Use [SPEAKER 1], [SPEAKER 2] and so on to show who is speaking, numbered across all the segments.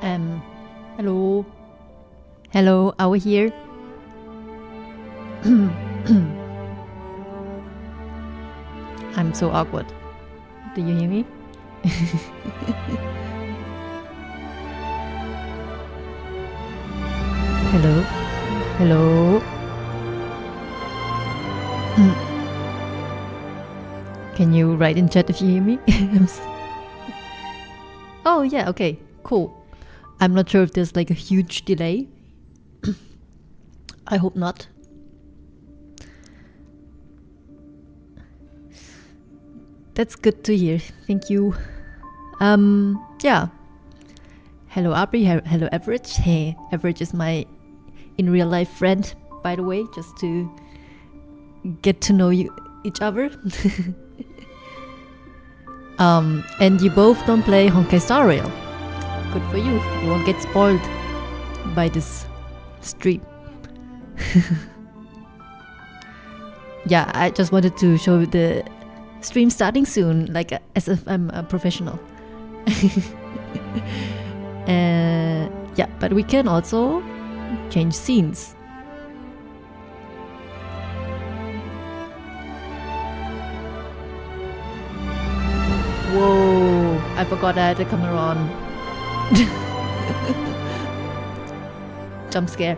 [SPEAKER 1] Hello. Hello, are we here? I'm so awkward. Do you hear me? Hello? Hello? Can you write in chat if you hear me? Oh yeah, okay, cool. I'm not sure if there's like a huge delay. I hope not. That's good to hear. Thank you. Yeah. Hello, Aubrey. Hello, Average. Hey, Average is my in real life friend, by the way, just to get to know each other. And you both don't play Honkai Star Rail. Good for you. You won't get spoiled by this stream. Yeah, I just wanted to show the stream starting soon, like as if I'm a professional. Yeah, but we can also change scenes. Whoa, I forgot I had the camera on. Jump scare.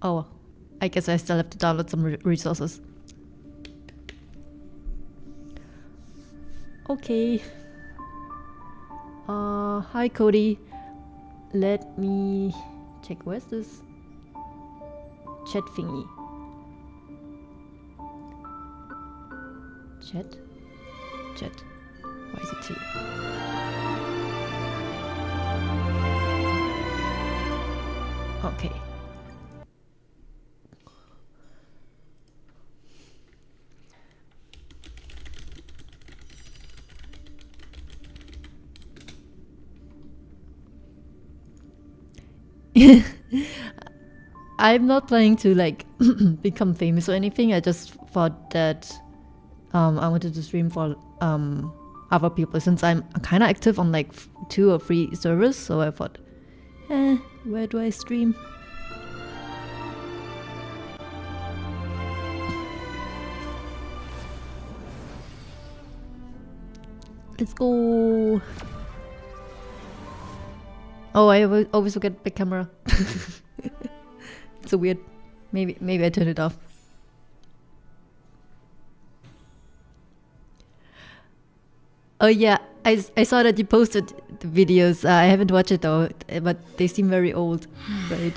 [SPEAKER 1] Oh, I guess I still have to download some resources. Okay. Hi Cody. Let me check, where's this chat thingy? Chat? Why is it 2? Okay. I'm not planning to like become famous or anything. I just thought that I wanted to stream for other people, since I'm kind of active on like 2 or 3 servers. So I thought, where do I stream? Let's go. Oh, I always forget the camera. It's so weird. Maybe I turned it off. Oh yeah, I saw that you posted the videos. I haven't watched it though, but they seem very old, right?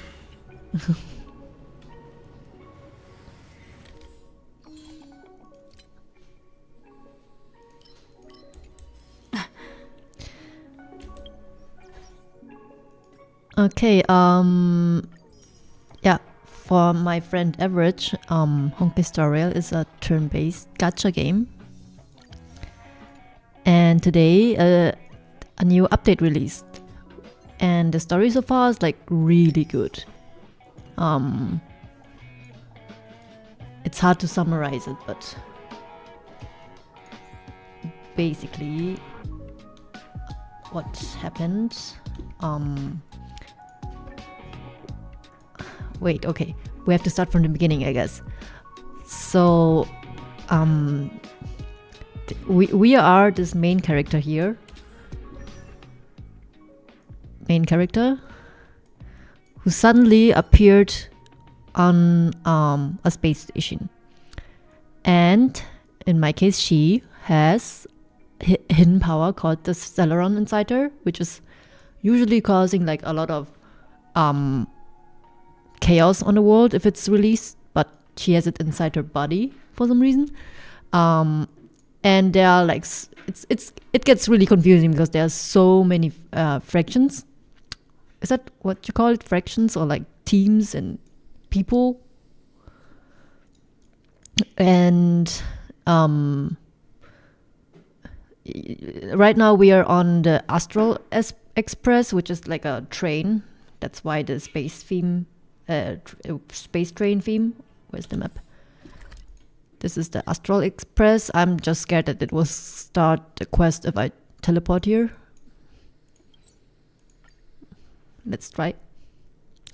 [SPEAKER 1] Okay, yeah, for my friend Average, Honkai Star Rail is a turn-based gacha game. And today, a new update released. And the story so far is like really good. It's hard to summarize it, but basically what happened, wait, okay, we have to start from the beginning, I guess. So we are this main character here, who suddenly appeared on a space station, and in my case she has hidden power called the Celeron inside her, which is usually causing like a lot of chaos on the world if it's released, but she has it inside her body for some reason. And there are like it gets really confusing because there are so many fractions. Is that what you call it? Fractions, or like teams and people? And right now we are on the Astral Express, which is like a train. That's why the space theme, space train theme. Where's the map? This is the Astral Express. I'm just scared that it will start the quest if I teleport here. Let's try.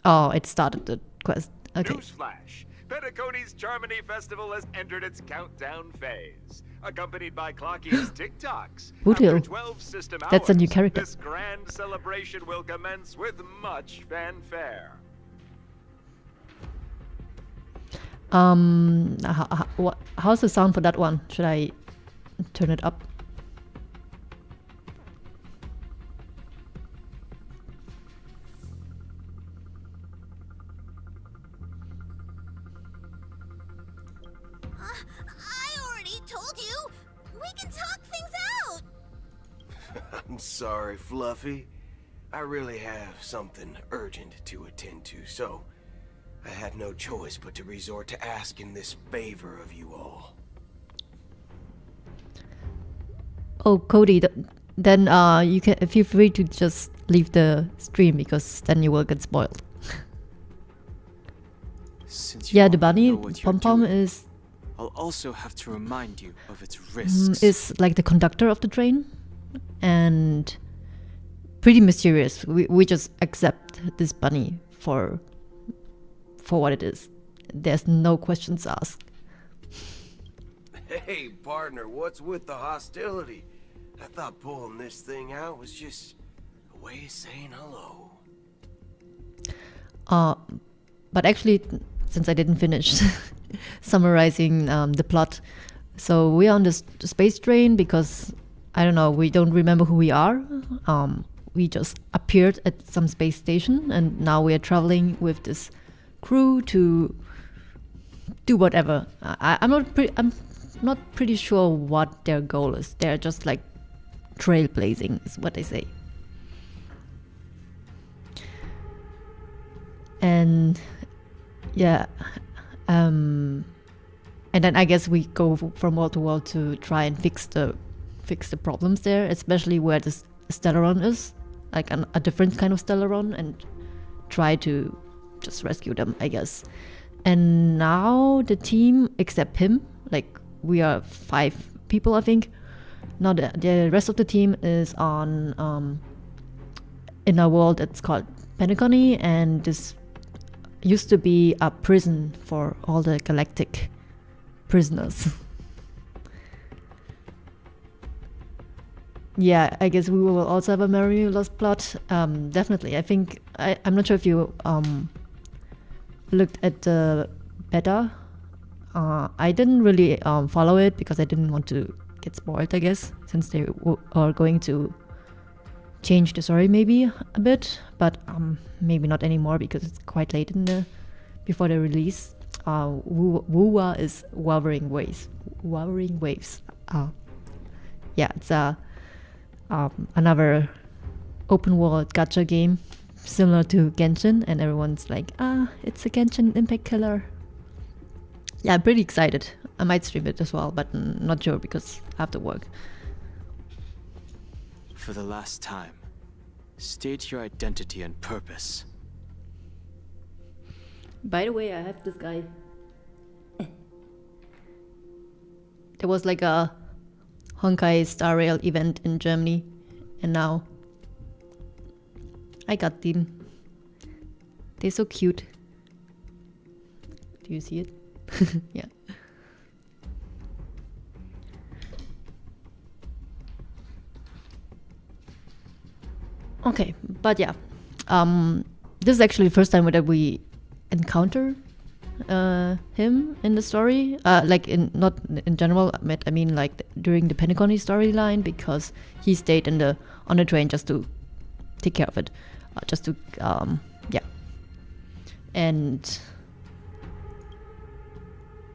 [SPEAKER 1] Oh, it started the quest. Okay.
[SPEAKER 2] Newsflash! Penacony's Charmony Festival has entered its countdown phase. Accompanied by Clocky's TikToks.
[SPEAKER 1] Boothill.
[SPEAKER 2] After 12 system hours,
[SPEAKER 1] That's a new character.
[SPEAKER 2] this grand celebration will commence with much fanfare.
[SPEAKER 1] How's the sound for that one? Should I turn it up?
[SPEAKER 3] I already told you. We can talk things out.
[SPEAKER 4] I'm sorry, Fluffy. I really have something urgent to attend to, so I had no choice but to resort to asking this favor of you all.
[SPEAKER 1] Oh, Cody, then you can feel free to just leave the stream because then you will get spoiled.
[SPEAKER 5] Since you
[SPEAKER 1] Yeah, the
[SPEAKER 5] already
[SPEAKER 1] bunny
[SPEAKER 5] know what you're
[SPEAKER 1] Pom Pom
[SPEAKER 5] doing,
[SPEAKER 1] is
[SPEAKER 5] I'll also have to remind you of its risks.
[SPEAKER 1] is like the conductor of the train and pretty mysterious. We just accept this bunny for what it is. There's no questions asked.
[SPEAKER 4] Hey, partner, what's with the hostility? I thought pulling this thing out was just a way of saying hello.
[SPEAKER 1] But actually, since I didn't finish summarizing the plot, so we're on this space train because, I don't know, we don't remember who we are. We just appeared at some space station and now we are traveling with this crew to do whatever. I'm not pretty sure what their goal is. They're just like trailblazing is what they say. And yeah, and then I guess we go from world to world to try and fix the problems there, especially where this Stellaron is, like a different kind of Stellaron, and try to just rescue them, I guess. And now the team, except him, like we are 5 people, I think. Now the rest of the team is on in a world that's called Penacony, and this used to be a prison for all the galactic prisoners. Yeah, I guess we will also have a memory loss plot. Definitely. I think I'm not sure if you looked at the beta. I didn't really follow it because I didn't want to get spoiled, I guess, since they are going to change the story maybe a bit, but maybe not anymore because it's quite late in before the release. Wuwa is Wuthering Waves. Wuthering Waves. Yeah, it's another open world gacha game similar to Genshin, and everyone's like, it's a Genshin Impact killer. Yeah, I'm pretty excited. I might stream it as well, but not sure because I have to work.
[SPEAKER 5] For the last time, state your identity and purpose.
[SPEAKER 1] By the way, I have this guy. There was like a Honkai Star Rail event in Germany, and now I got them. They're so cute. Do you see it? Yeah. Okay, but yeah, this is actually the first time that we encounter him in the story. Like not in general. I mean, like during the Penacony storyline, because he stayed on the train just to take care of it, just to yeah. And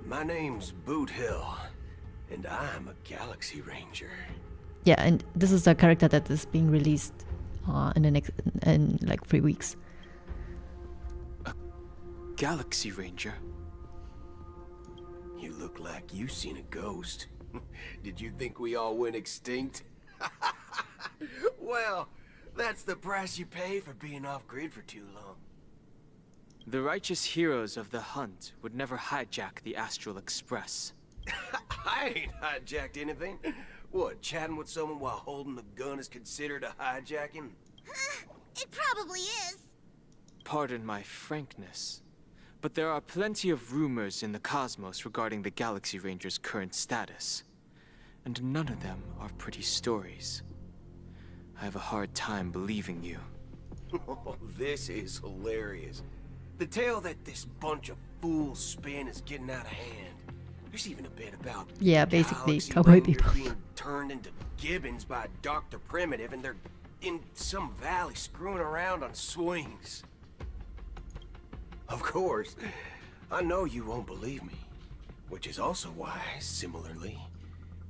[SPEAKER 4] My name's Boot Hill, and I'm a Galaxy Ranger.
[SPEAKER 1] yeah, and this is a character that is being released in like 3 weeks.
[SPEAKER 5] Galaxy Ranger?
[SPEAKER 4] You look like you seen a ghost. Did you think we all went extinct? Well, that's the price you pay for being off-grid for too long.
[SPEAKER 5] The righteous heroes of the hunt would never hijack the Astral Express.
[SPEAKER 4] I ain't hijacked anything. What, chatting with someone while holding the gun is considered a hijacking?
[SPEAKER 3] It probably is.
[SPEAKER 5] Pardon my frankness, but there are plenty of rumors in the cosmos regarding the Galaxy Ranger's current status, and none of them are pretty stories. I have a hard time believing you.
[SPEAKER 4] Oh, this is hilarious. The tale that this bunch of fools spin is getting out of hand. There's even a bit about
[SPEAKER 1] basically
[SPEAKER 4] Galaxy
[SPEAKER 1] cowboy
[SPEAKER 4] Ranger
[SPEAKER 1] people.
[SPEAKER 4] being turned into gibbons by Dr. Primitive, and they're in some valley screwing around on swings. Of course, I know you won't believe me, which is also why, similarly,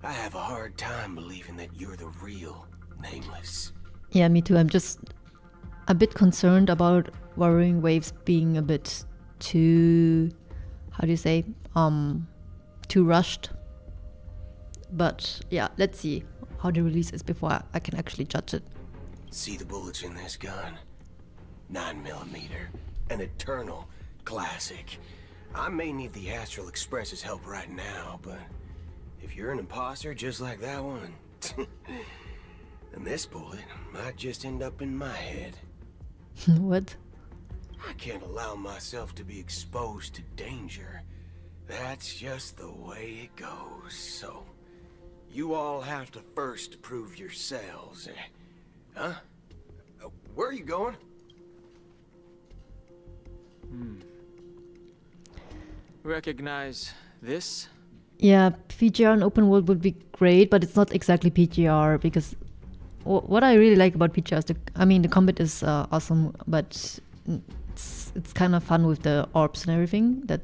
[SPEAKER 4] I have a hard time believing that you're the real Nameless.
[SPEAKER 1] Yeah, me too. I'm just a bit concerned about Wuthering Waves being a bit too, how do you say, too rushed. But yeah, let's see how the release is before I can actually judge it.
[SPEAKER 4] See the bullets in this gun? 9mm, an eternal classic. I may need the Astral Express's help right now, but if you're an imposter just like that one, then this bullet might just end up in my head.
[SPEAKER 1] What?
[SPEAKER 4] I can't allow myself to be exposed to danger. That's just the way it goes, so you all have to first prove yourselves. Huh? Where are you going?
[SPEAKER 5] Recognize this?
[SPEAKER 1] Yeah, PGR and open world would be great, but it's not exactly PGR because what I really like about PGR is the combat is awesome, but it's kind of fun with the orbs and everything that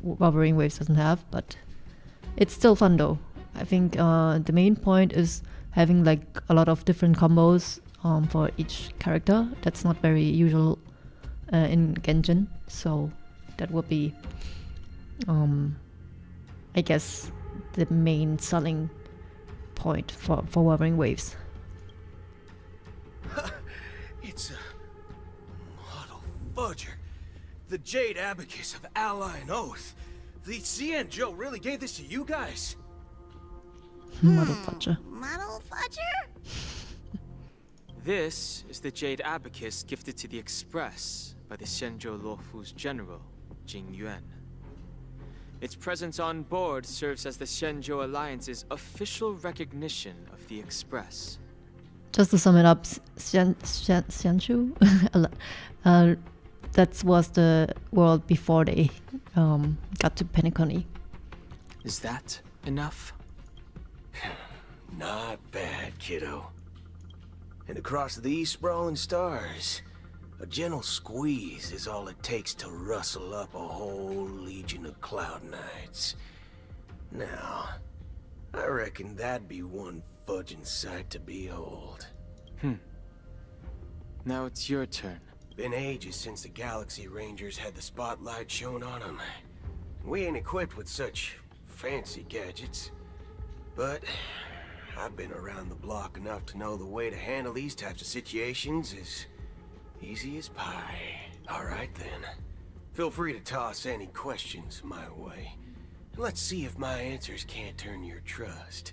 [SPEAKER 1] Wuthering Waves doesn't have, but it's still fun though. I think the main point is having like a lot of different combos for each character. That's not very usual in Genshin, so that would be I guess the main selling point for Wuthering Waves.
[SPEAKER 4] It's a model fudger. The Jade Abacus of Ally and Oath. The CN Joe really gave this to you guys?
[SPEAKER 1] Model fudger.
[SPEAKER 3] Model fudger?
[SPEAKER 5] This is the Jade Abacus gifted to the Express by the Shenzhou Luofu's general, Jing Yuan. Its presence on board serves as the Shenzhou Alliance's official recognition of the Express.
[SPEAKER 1] Just to sum it up, Xianshu, that was the world before they got to Penacony.
[SPEAKER 5] Is that enough?
[SPEAKER 4] Not bad, kiddo. And across these sprawling stars, a gentle squeeze is all it takes to rustle up a whole legion of Cloud Knights. Now, I reckon that'd be one fudging sight to behold.
[SPEAKER 5] Now it's your turn.
[SPEAKER 4] Been ages since the Galaxy Rangers had the spotlight shown on them. We ain't equipped with such fancy gadgets. But I've been around the block enough to know the way to handle these types of situations is easy as pie. Alright then. Feel free to toss any questions my way. And let's see if my answers can't turn your trust.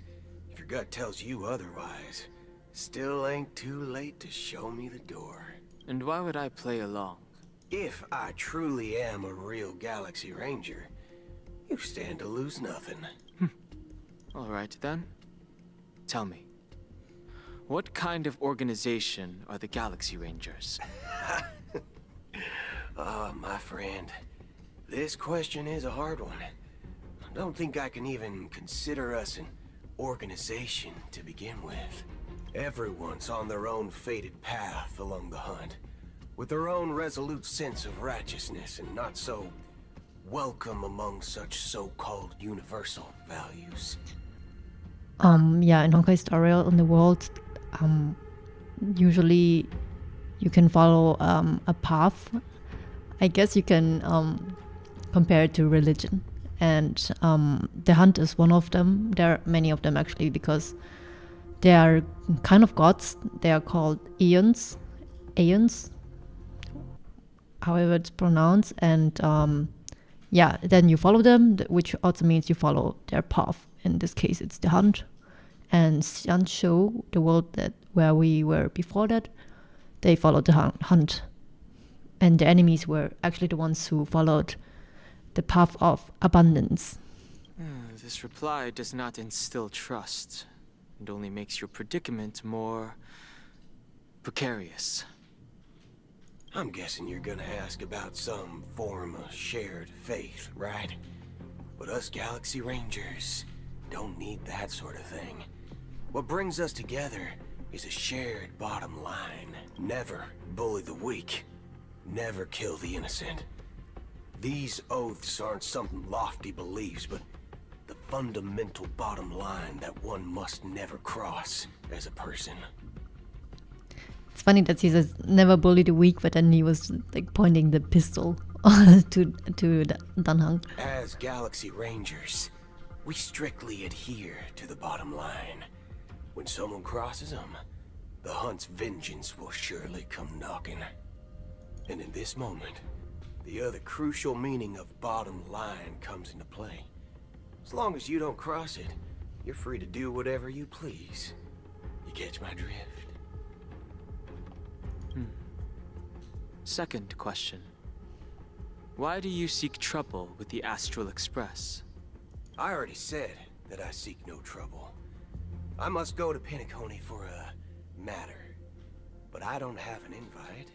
[SPEAKER 4] If your gut tells you otherwise, still ain't too late to show me the door.
[SPEAKER 5] And why would I play along?
[SPEAKER 4] If I truly am a real Galaxy Ranger, you stand to lose nothing.
[SPEAKER 5] All right then. Tell me, what kind of organization are the Galaxy Rangers?
[SPEAKER 4] Oh, my friend, this question is a hard one. I don't think I can even consider us an organization to begin with. Everyone's on their own fated path along the hunt, with their own resolute sense of righteousness and not so welcome among such so-called universal values.
[SPEAKER 1] Yeah, in Honkai Star Rail in the world, usually you can follow a path. I guess you can compare it to religion. And the hunt is one of them. There are many of them actually, because they are kind of gods. They are called Aeons, however it's pronounced. And yeah, then you follow them, which also means you follow their path. In this case, it's the hunt. And Xianzhou, the world where we were before that, they followed the hunt. And the enemies were actually the ones who followed the path of abundance.
[SPEAKER 5] This reply does not instill trust. It only makes your predicament more precarious.
[SPEAKER 4] I'm guessing you're gonna ask about some form of shared faith, right? But us Galaxy Rangers don't need that sort of thing. What brings us together is a shared bottom line. Never bully the weak. Never kill the innocent. These oaths aren't some lofty beliefs, but the fundamental bottom line that one must never cross as a person.
[SPEAKER 1] It's funny that he says never bully the weak, but then he was like pointing the pistol to Danhang.
[SPEAKER 4] As Galaxy Rangers, we strictly adhere to the bottom line. When someone crosses them, the hunt's vengeance will surely come knocking. And in this moment, the other crucial meaning of bottom line comes into play. As long as you don't cross it, you're free to do whatever you please. You catch my drift?
[SPEAKER 5] Second question. Why do you seek trouble with the Astral Express?
[SPEAKER 4] I already said that I seek no trouble. I must go to Penacony for a matter. But I don't have an invite.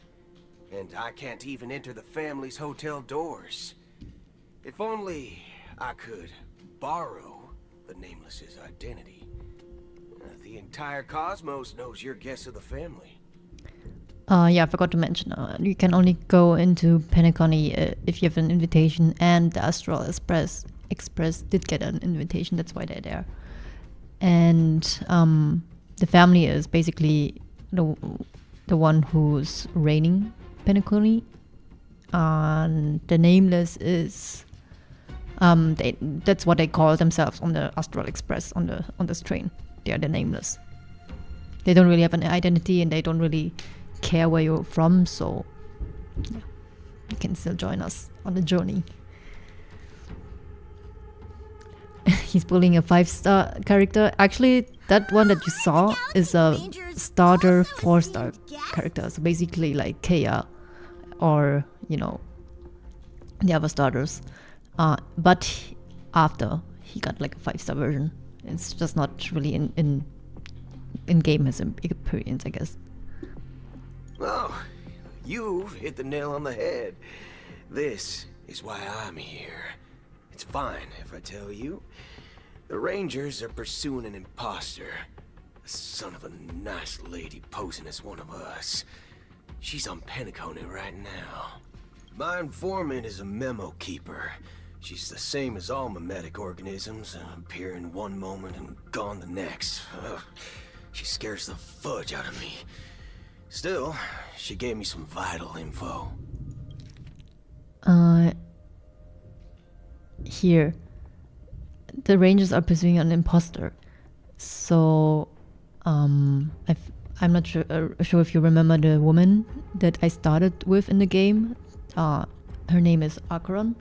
[SPEAKER 4] And I can't even enter the family's hotel doors. If only I could borrow the Nameless's identity. The entire cosmos knows you're guest of the family.
[SPEAKER 1] Yeah, I forgot to mention, you can only go into Penacony if you have an invitation, and the Astral Express did get an invitation, that's why they're there. And the family is basically the one who's reigning Penacony, and the Nameless is that's what they call themselves on the Astral Express on this train. They are the Nameless. They don't really have an identity, and they don't really care where you're from, so yeah, you can still join us on the journey. He's pulling a 5-star character. Actually, that one that you saw is a starter 4-star character, so basically like Kea or the other starters, but after he got like a 5-star version. It's just not really in game as an experience, I guess.
[SPEAKER 4] Well, you've hit the nail on the head. This is why I'm here. It's fine if I tell you. The Rangers are pursuing an imposter. A son of a nice lady posing as one of us. She's on Penacony right now. My informant is a memo keeper. She's the same as all mimetic organisms, appearing one moment and gone the next. Ugh, she scares the fudge out of me. Still, she gave me some vital info.
[SPEAKER 1] Here, the Rangers are pursuing an imposter. So, I'm not sure if you remember the woman that I started with in the game. Her name is Acheron,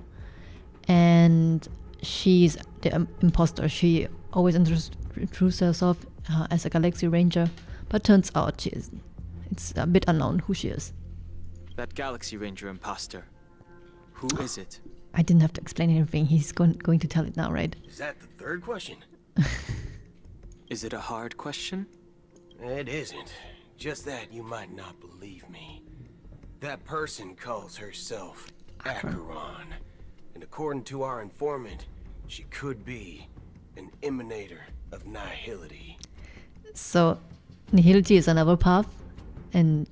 [SPEAKER 1] and she's the imposter. She always intrudes herself as a Galaxy Ranger, but turns out it's a bit unknown who she is.
[SPEAKER 5] That Galaxy Ranger imposter. Who is it?
[SPEAKER 1] I didn't have to explain anything. He's going to tell it now, right?
[SPEAKER 4] Is that the third question?
[SPEAKER 5] Is it a hard question?
[SPEAKER 4] It isn't. Just that you might not believe me. That person calls herself Acheron. And according to our informant, she could be an emanator of nihility.
[SPEAKER 1] So, nihility is another path, and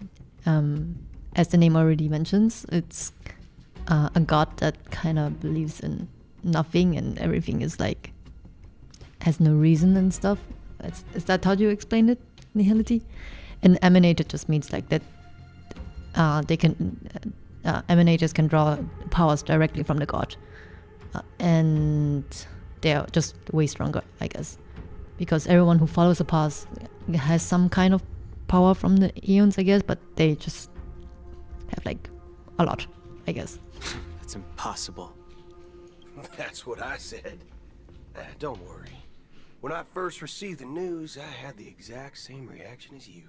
[SPEAKER 1] as the name already mentions, it's a god that kind of believes in nothing, and everything is like has no reason and stuff. Is that how you explain it? Nihility, and emanator just means like that. They can emanators can draw powers directly from the god, and they are just way stronger, I guess, because everyone who follows a path has some kind of power from the eons, I guess, but they just have like a lot, I guess.
[SPEAKER 5] That's impossible.
[SPEAKER 4] That's what I said. Don't worry. When I first received the news, I had the exact same reaction as you.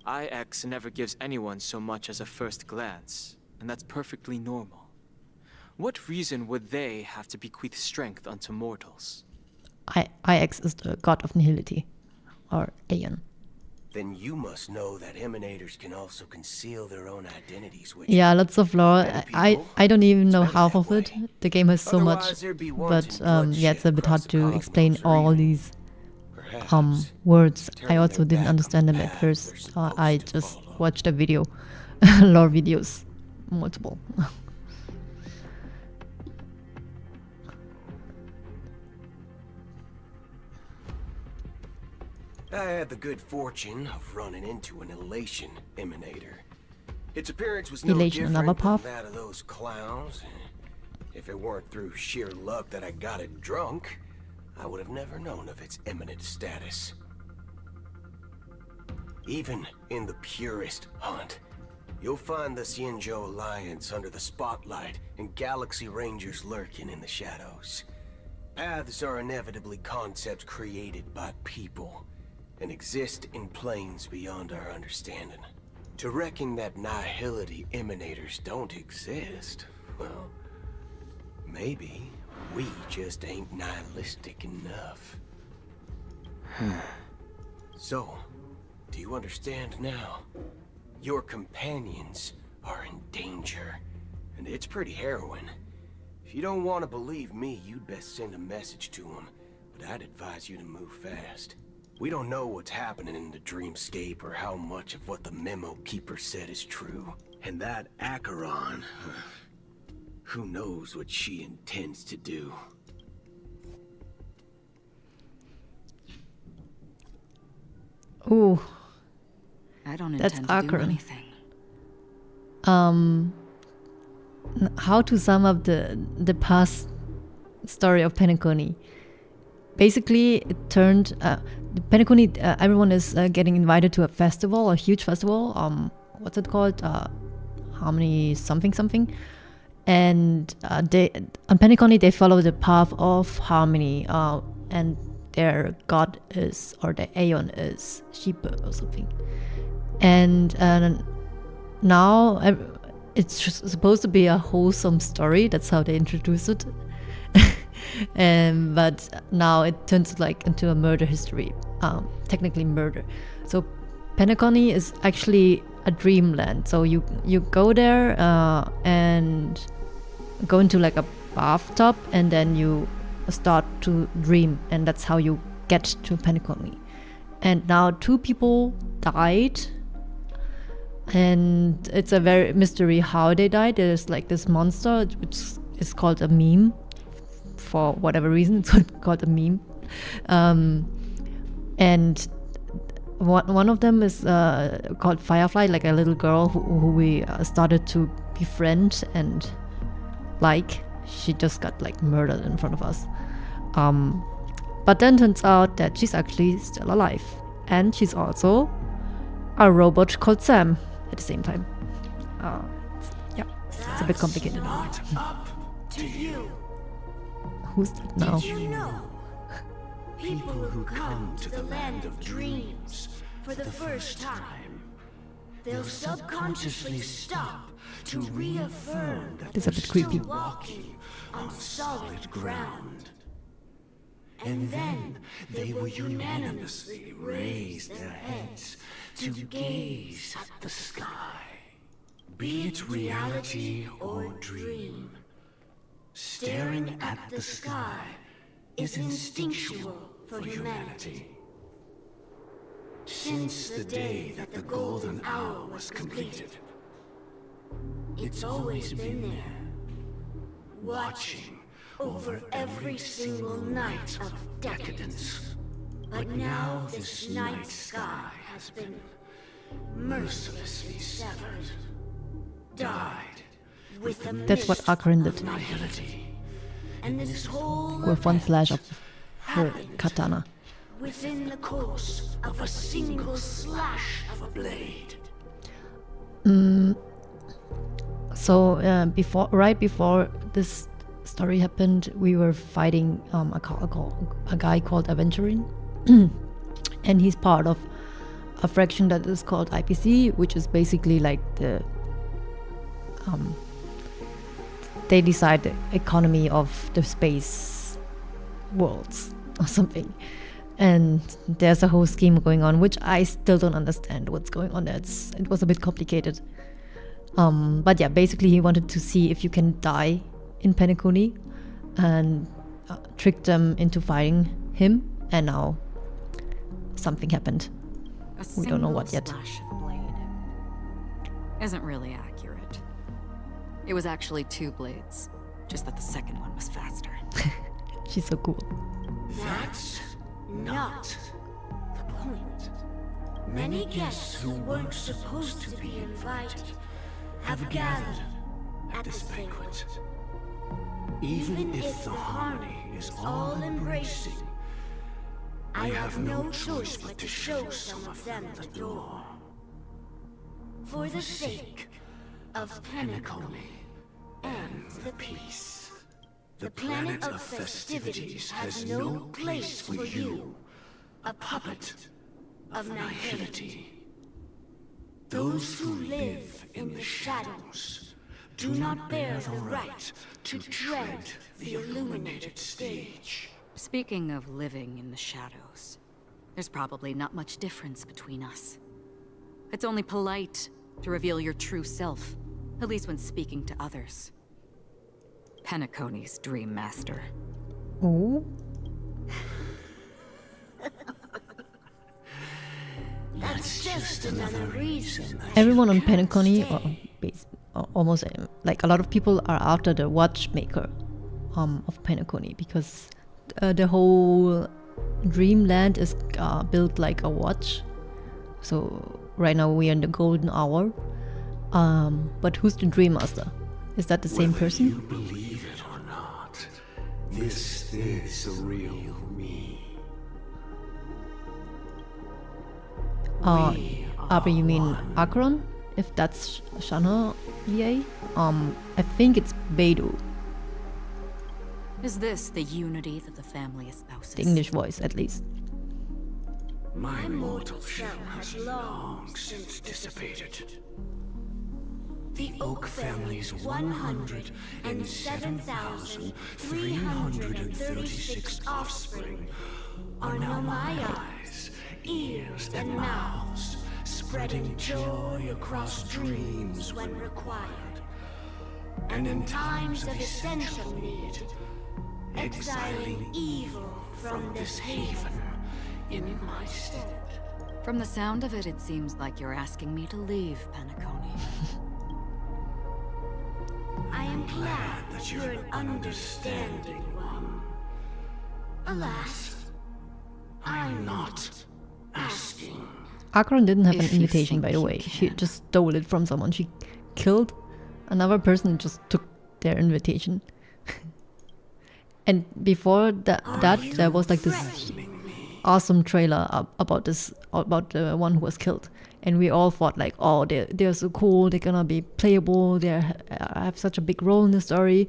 [SPEAKER 5] IX never gives anyone so much as a first glance, and that's perfectly normal. What reason would they have to bequeath strength unto mortals?
[SPEAKER 1] IX is the god of nihility, or Aeon.
[SPEAKER 4] Then you must know that emanators can also conceal their own identities, which...
[SPEAKER 1] Yeah, lots of lore. I don't even know
[SPEAKER 4] It's better
[SPEAKER 1] half
[SPEAKER 4] that
[SPEAKER 1] of it.
[SPEAKER 4] way.
[SPEAKER 1] The game has so much,
[SPEAKER 4] Otherwise, there'd be
[SPEAKER 1] but
[SPEAKER 4] wanton
[SPEAKER 1] yeah, it's a bit hard
[SPEAKER 4] bloodshed
[SPEAKER 1] to
[SPEAKER 4] across the
[SPEAKER 1] explain
[SPEAKER 4] cosmos, or
[SPEAKER 1] all
[SPEAKER 4] even,
[SPEAKER 1] these
[SPEAKER 4] perhaps,
[SPEAKER 1] words. I
[SPEAKER 4] turning
[SPEAKER 1] also
[SPEAKER 4] their
[SPEAKER 1] didn't
[SPEAKER 4] back on
[SPEAKER 1] understand
[SPEAKER 4] the
[SPEAKER 1] them at
[SPEAKER 4] path they're
[SPEAKER 1] first.
[SPEAKER 4] supposed
[SPEAKER 1] I
[SPEAKER 4] to
[SPEAKER 1] just
[SPEAKER 4] follow.
[SPEAKER 1] watched a video, lore videos, multiple.
[SPEAKER 4] I had the good fortune of running into an elation emanator. Its appearance was no
[SPEAKER 1] Elation,
[SPEAKER 4] different
[SPEAKER 1] another
[SPEAKER 4] than
[SPEAKER 1] path?
[SPEAKER 4] that of those clowns. If it weren't through sheer luck that I got it drunk, I would have never known of its eminent status. Even in the purest hunt, you'll find the Xianzhou Alliance under the spotlight and Galaxy Rangers lurking in the shadows. Paths are inevitably concepts created by people and exist in planes beyond our understanding. To reckon that nihility emanators don't exist, well, maybe we just ain't nihilistic enough. So, do you understand now? Your companions are in danger, and it's pretty harrowing. If you don't want to believe me, you'd best send a message to them, but I'd advise you to move fast. We don't know what's happening in the dreamscape or how much of what the memo keeper said is true. And that Acheron, who knows what she intends to do.
[SPEAKER 1] Ooh,
[SPEAKER 6] I don't
[SPEAKER 1] That's
[SPEAKER 6] intend to do
[SPEAKER 1] Acheron.
[SPEAKER 6] anything.
[SPEAKER 1] how to sum up the past story of Penacony? Basically, it turned Penacony. Everyone is getting invited to a festival, a huge festival. What's it called? Harmony something something. And they on Penacony they follow the path of Harmony. And their god is, or the Aeon is Sheep or something. And now it's just supposed to be a wholesome story. That's how they introduce it. But now it turns like into a murder history, technically murder. So Penacony is actually a dreamland. So you go there and go into like a bathtub, and then you start to dream, and that's how you get to Penacony. And now 2 people died, and it's a very mystery how they died. There's like this monster which is called a meme. For whatever reason, it's called a meme. And one of them is called Firefly, like a little girl who we started to befriend, and like she just got like murdered in front of us. But then turns out that she's actually still alive, and she's also a robot called Sam at the same time. It's a bit complicated.
[SPEAKER 3] Not up to you.
[SPEAKER 1] Who's that now?
[SPEAKER 3] Did you know? People who come to the land of dreams for the first time, they'll subconsciously stop to reaffirm that
[SPEAKER 1] It's a
[SPEAKER 3] they're
[SPEAKER 1] bit creepy.
[SPEAKER 3] still walking on solid ground. And then they will unanimously raise their heads to gaze at the sky. Be it reality or dream, staring at the sky is instinctual for humanity. Since the day that the golden hour was completed, it's always been there, watching over every single night of decadence. But now this night sky has been mercilessly severed, died with the
[SPEAKER 1] That's what
[SPEAKER 3] mist
[SPEAKER 1] Acheron
[SPEAKER 3] of
[SPEAKER 1] did.
[SPEAKER 3] nihility. And this whole
[SPEAKER 1] With one slash of her
[SPEAKER 3] happened
[SPEAKER 1] katana.
[SPEAKER 3] within the course of a single slash of a blade.
[SPEAKER 1] So right before this story happened, we were fighting a guy called Aventurin, and he's part of a fraction that is called IPC, which is basically like the they decide the economy of the space worlds or something. And there's a whole scheme going on, which I still don't understand what's going on there. It was a bit complicated. But yeah, basically he wanted to see if you can die in Penacony and trick them into fighting him. And now something happened. We don't know what yet.
[SPEAKER 6] Slash of the blade isn't really accurate. It was actually 2 blades, just that the second one was faster.
[SPEAKER 1] She's so cool.
[SPEAKER 3] That's not the point. Many guests who weren't supposed to be invited have gathered at this banquet. Even if the harmony is all-embracing, I have no choice but to show some of them the door. For the sake of Penacony and the peace. The planet of festivities has no place for you, a puppet of nihility. Those who live in the shadows do not bear the right to tread the illuminated stage.
[SPEAKER 6] Speaking of living in the shadows, there's probably not much difference between us. It's only polite to reveal your true self, at least when speaking to others. Penacony's Dream Master.
[SPEAKER 1] Oh.
[SPEAKER 3] That's just another reason.
[SPEAKER 1] Everyone on Penacony, or almost like a lot of people, are after the watchmaker of Penacony, because the whole dreamland is built like a watch. So right now we are in the golden hour. But who's the Dream Master? Is that the same person?
[SPEAKER 3] You believe it or not, this is the real me.
[SPEAKER 1] Abba, you mean Akron? If that's Shana VA? I think it's Beidou,
[SPEAKER 6] Is this the unity that the family espouses?
[SPEAKER 1] the English voice at least.
[SPEAKER 3] My mortal shell has long since dissipated. The Oak family's 107,336 offspring are now my eyes, ears, and mouths, spreading joy across dreams when required. And in times of essential need, exiling evil from this haven in my stead.
[SPEAKER 6] From the sound of it, it seems like you're asking me to leave Penacony.
[SPEAKER 3] I am glad that you're an understanding one. Alas, I'm not asking.
[SPEAKER 1] Akron didn't have
[SPEAKER 6] If
[SPEAKER 1] an
[SPEAKER 6] you
[SPEAKER 1] invitation, by
[SPEAKER 6] think
[SPEAKER 1] the
[SPEAKER 6] you
[SPEAKER 1] way. She
[SPEAKER 6] can.
[SPEAKER 1] just stole it from someone. She killed another person and just took their invitation. And before that, there was like this awesome trailer about the one who was killed, and we all thought like, oh, they're so cool, they're gonna be playable, they have such a big role in the story.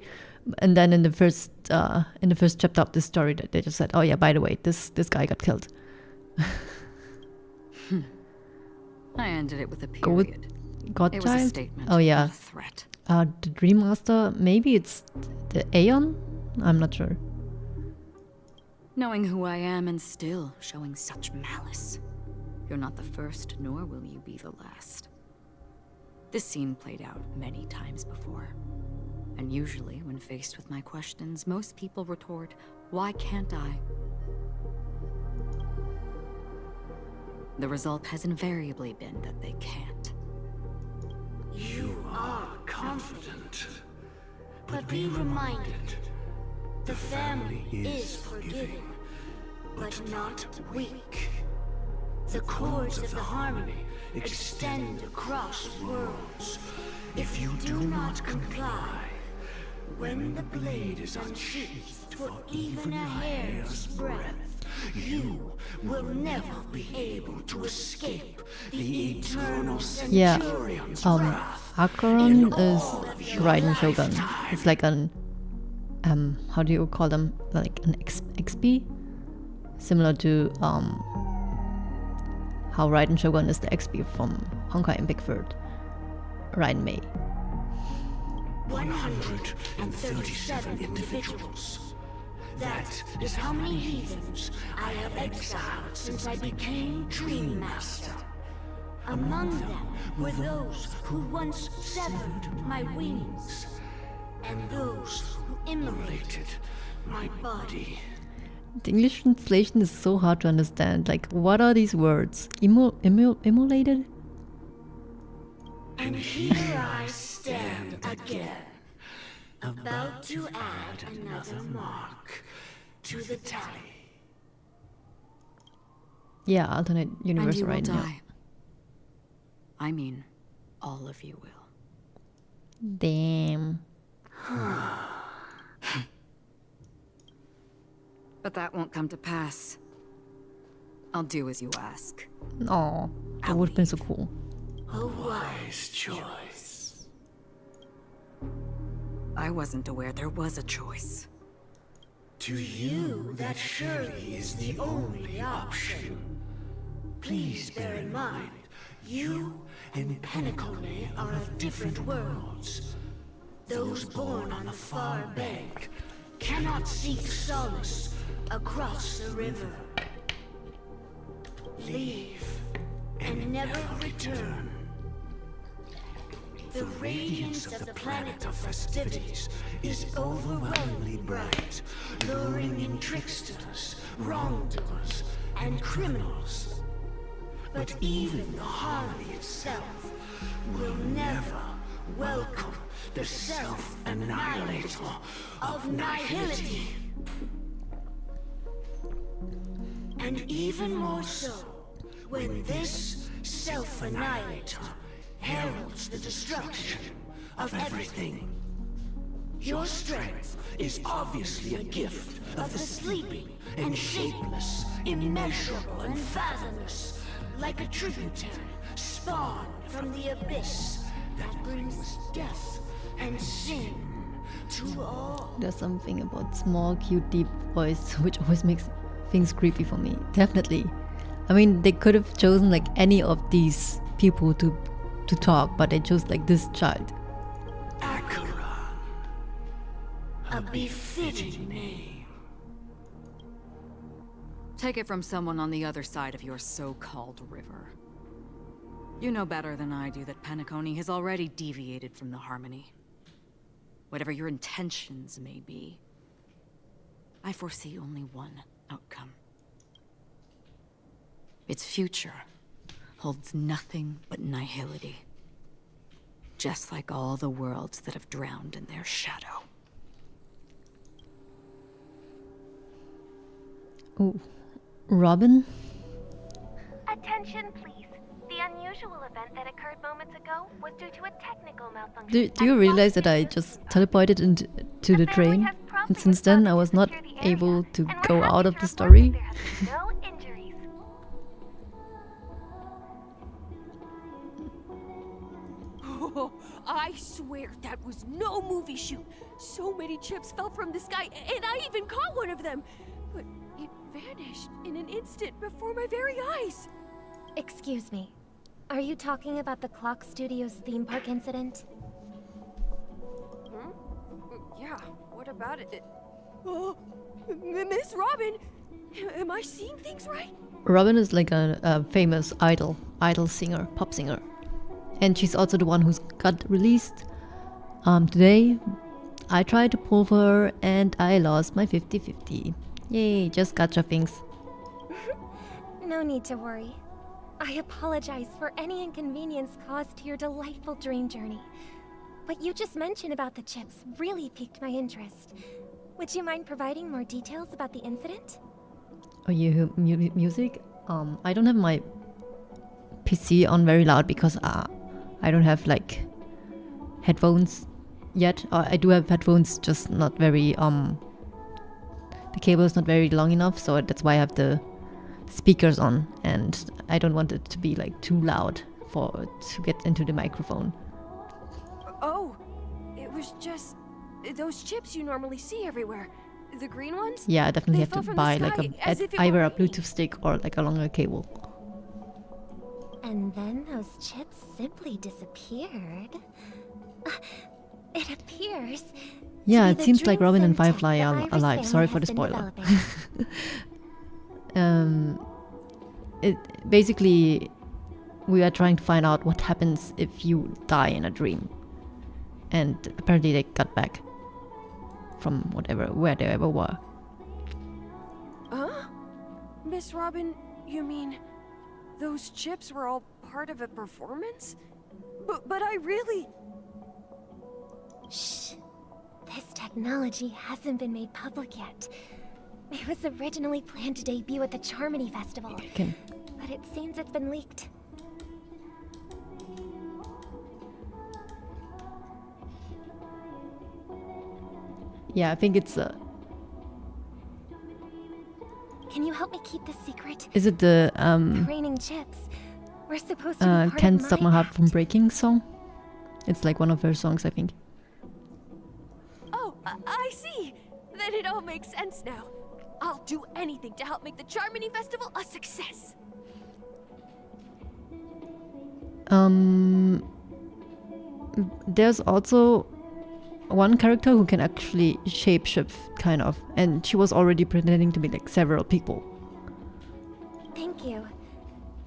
[SPEAKER 1] And then in the first chapter of this story, they just said, oh yeah, by the way, this guy got killed.
[SPEAKER 6] I ended it with a
[SPEAKER 1] Go with
[SPEAKER 6] period. It was a
[SPEAKER 1] Godchild.
[SPEAKER 6] statement,
[SPEAKER 1] Oh yeah,
[SPEAKER 6] not a threat.
[SPEAKER 1] the Dream Master. Maybe it's the Aeon. I'm not sure.
[SPEAKER 6] Knowing who I am and still showing such malice. You're not the first, nor will you be the last. This scene played out many times before. And usually, when faced with my questions, most people retort, why can't I? The result has invariably been that they can't.
[SPEAKER 3] You are confident, but be reminded, the family is forgiving, but not weak. The chords of the harmony extend across worlds. If you do not comply, when the blade is unsheathed for even a hair's breadth, you will never be able to escape the eternal
[SPEAKER 1] Yeah,
[SPEAKER 3] centurion's wrath.
[SPEAKER 1] Akron is Raiden Shogun. It's like an how do you call them? Like an XP? Similar to how Raiden Shogun is the XP from Honkai and Bigford. Raiden Mei.
[SPEAKER 3] 137 individuals. That is how many heathens I have exiled since I became Dream Master. Among them were those who once severed my wings, and those who immolated my body.
[SPEAKER 1] The English translation is so hard to understand. Like, what are these words? Immolated?
[SPEAKER 3] And here I stand again, about to add another mark to the tally.
[SPEAKER 1] Yeah, alternate universe
[SPEAKER 6] And you will
[SPEAKER 1] right now.
[SPEAKER 6] die. I mean, all of you will.
[SPEAKER 1] Damn.
[SPEAKER 6] But that won't come to pass. I'll do as you ask.
[SPEAKER 1] Oh, that would have been so cool.
[SPEAKER 3] A wise choice.
[SPEAKER 6] I wasn't aware there was a choice.
[SPEAKER 3] To you, that surely is the only option. Please bear in mind, you and Penacone are of different worlds. Those born on the far bank cannot seek solace across the river. Leave and never return. The radiance of the planet of festivities is overwhelmingly bright, luring in tricksters, wrongdoers, and criminals. But even the harmony itself will never welcome the self-annihilator of nihility. And even more so, when this self-annihilator heralds the destruction of everything. Your strength is obviously a gift of the sleeping and shapeless, immeasurable and fathomless, like a tributary spawned from the abyss that brings death and sin to all.
[SPEAKER 1] There's something about small, cute, deep voice which always makes things creepy for me. Definitely. I mean, they could have chosen like any of these people to talk, but they chose like this child.
[SPEAKER 3] Acheron. A befitting name.
[SPEAKER 6] Take it from someone on the other side of your so-called river. You know better than I do that Penacone has already deviated from the harmony. Whatever your intentions may be, I foresee only one outcome. Its future holds nothing but nihility. Just like all the worlds that have drowned in their shadow.
[SPEAKER 1] Oh, Robin?
[SPEAKER 7] Attention, please. The unusual event that occurred moments ago was due to a technical malfunction.
[SPEAKER 1] Do you realize that I just teleported into the train? And since then I was not able to go out of the story?
[SPEAKER 7] No injuries.
[SPEAKER 8] Oh, I swear that was no movie shoot. So many chips fell from the sky, and I even caught one of them. But it vanished in an instant before my very eyes.
[SPEAKER 7] Excuse me. Are you talking about the Clock Studios theme park incident?
[SPEAKER 8] Hmm? Yeah, what about it? Oh, Miss Robin, am I seeing things right?
[SPEAKER 1] Robin is like a famous idol singer, pop singer. And she's also the one who's got released today. I tried to pull for her and I lost my 50-50. Yay, just gotcha things.
[SPEAKER 7] No need to worry. I apologize for any inconvenience caused to your delightful dream journey. What you just mentioned about the chips really piqued my interest. Would you mind providing more details about the incident?
[SPEAKER 1] Oh, you hear music? I don't have my PC on very loud because I don't have like headphones yet. I do have headphones, just not very the cable is not very long enough, so that's why I have the speakers on, and I don't want it to be like too loud to get into the microphone.
[SPEAKER 8] Oh, it was just those chips you normally see everywhere. The green ones?
[SPEAKER 1] Yeah, I definitely
[SPEAKER 8] They
[SPEAKER 1] have
[SPEAKER 8] fell
[SPEAKER 1] to
[SPEAKER 8] from the
[SPEAKER 1] buy like
[SPEAKER 8] sky as if it were
[SPEAKER 1] either a
[SPEAKER 8] raining.
[SPEAKER 1] Bluetooth stick or like a longer cable.
[SPEAKER 7] And then those chips simply disappeared. It appears.
[SPEAKER 1] Yeah,
[SPEAKER 7] to
[SPEAKER 1] it
[SPEAKER 7] be the
[SPEAKER 1] seems like
[SPEAKER 7] dream
[SPEAKER 1] Robin and
[SPEAKER 7] sim tech
[SPEAKER 1] Firefly
[SPEAKER 7] the
[SPEAKER 1] are
[SPEAKER 7] Iris
[SPEAKER 1] alive.
[SPEAKER 7] family
[SPEAKER 1] Sorry for
[SPEAKER 7] has
[SPEAKER 1] the
[SPEAKER 7] been
[SPEAKER 1] spoiler.
[SPEAKER 7] developing.
[SPEAKER 1] It basically, we are trying to find out what happens if you die in a dream, and apparently they got back from where they ever were.
[SPEAKER 8] Huh? Miss Robin, you mean those chips were all part of a performance? But I really...
[SPEAKER 7] Shh. This technology hasn't been made public yet. It was originally planned to debut at the Charmony Festival,
[SPEAKER 1] Can
[SPEAKER 7] but it seems it's been leaked.
[SPEAKER 1] yeah, I think it's
[SPEAKER 7] Can you help me keep this secret?
[SPEAKER 1] is it the
[SPEAKER 7] Raining chips. We're supposed to be part
[SPEAKER 1] Can't
[SPEAKER 7] of
[SPEAKER 1] Stop My Heart from Breaking song? It's like one of her songs, I think.
[SPEAKER 8] Oh, I see. Then it all makes sense now. I'll do anything to help make the Charmony Festival a success.
[SPEAKER 1] There's also one character who can actually shapeshift, kind of, and she was already pretending to be like several people.
[SPEAKER 7] Thank you.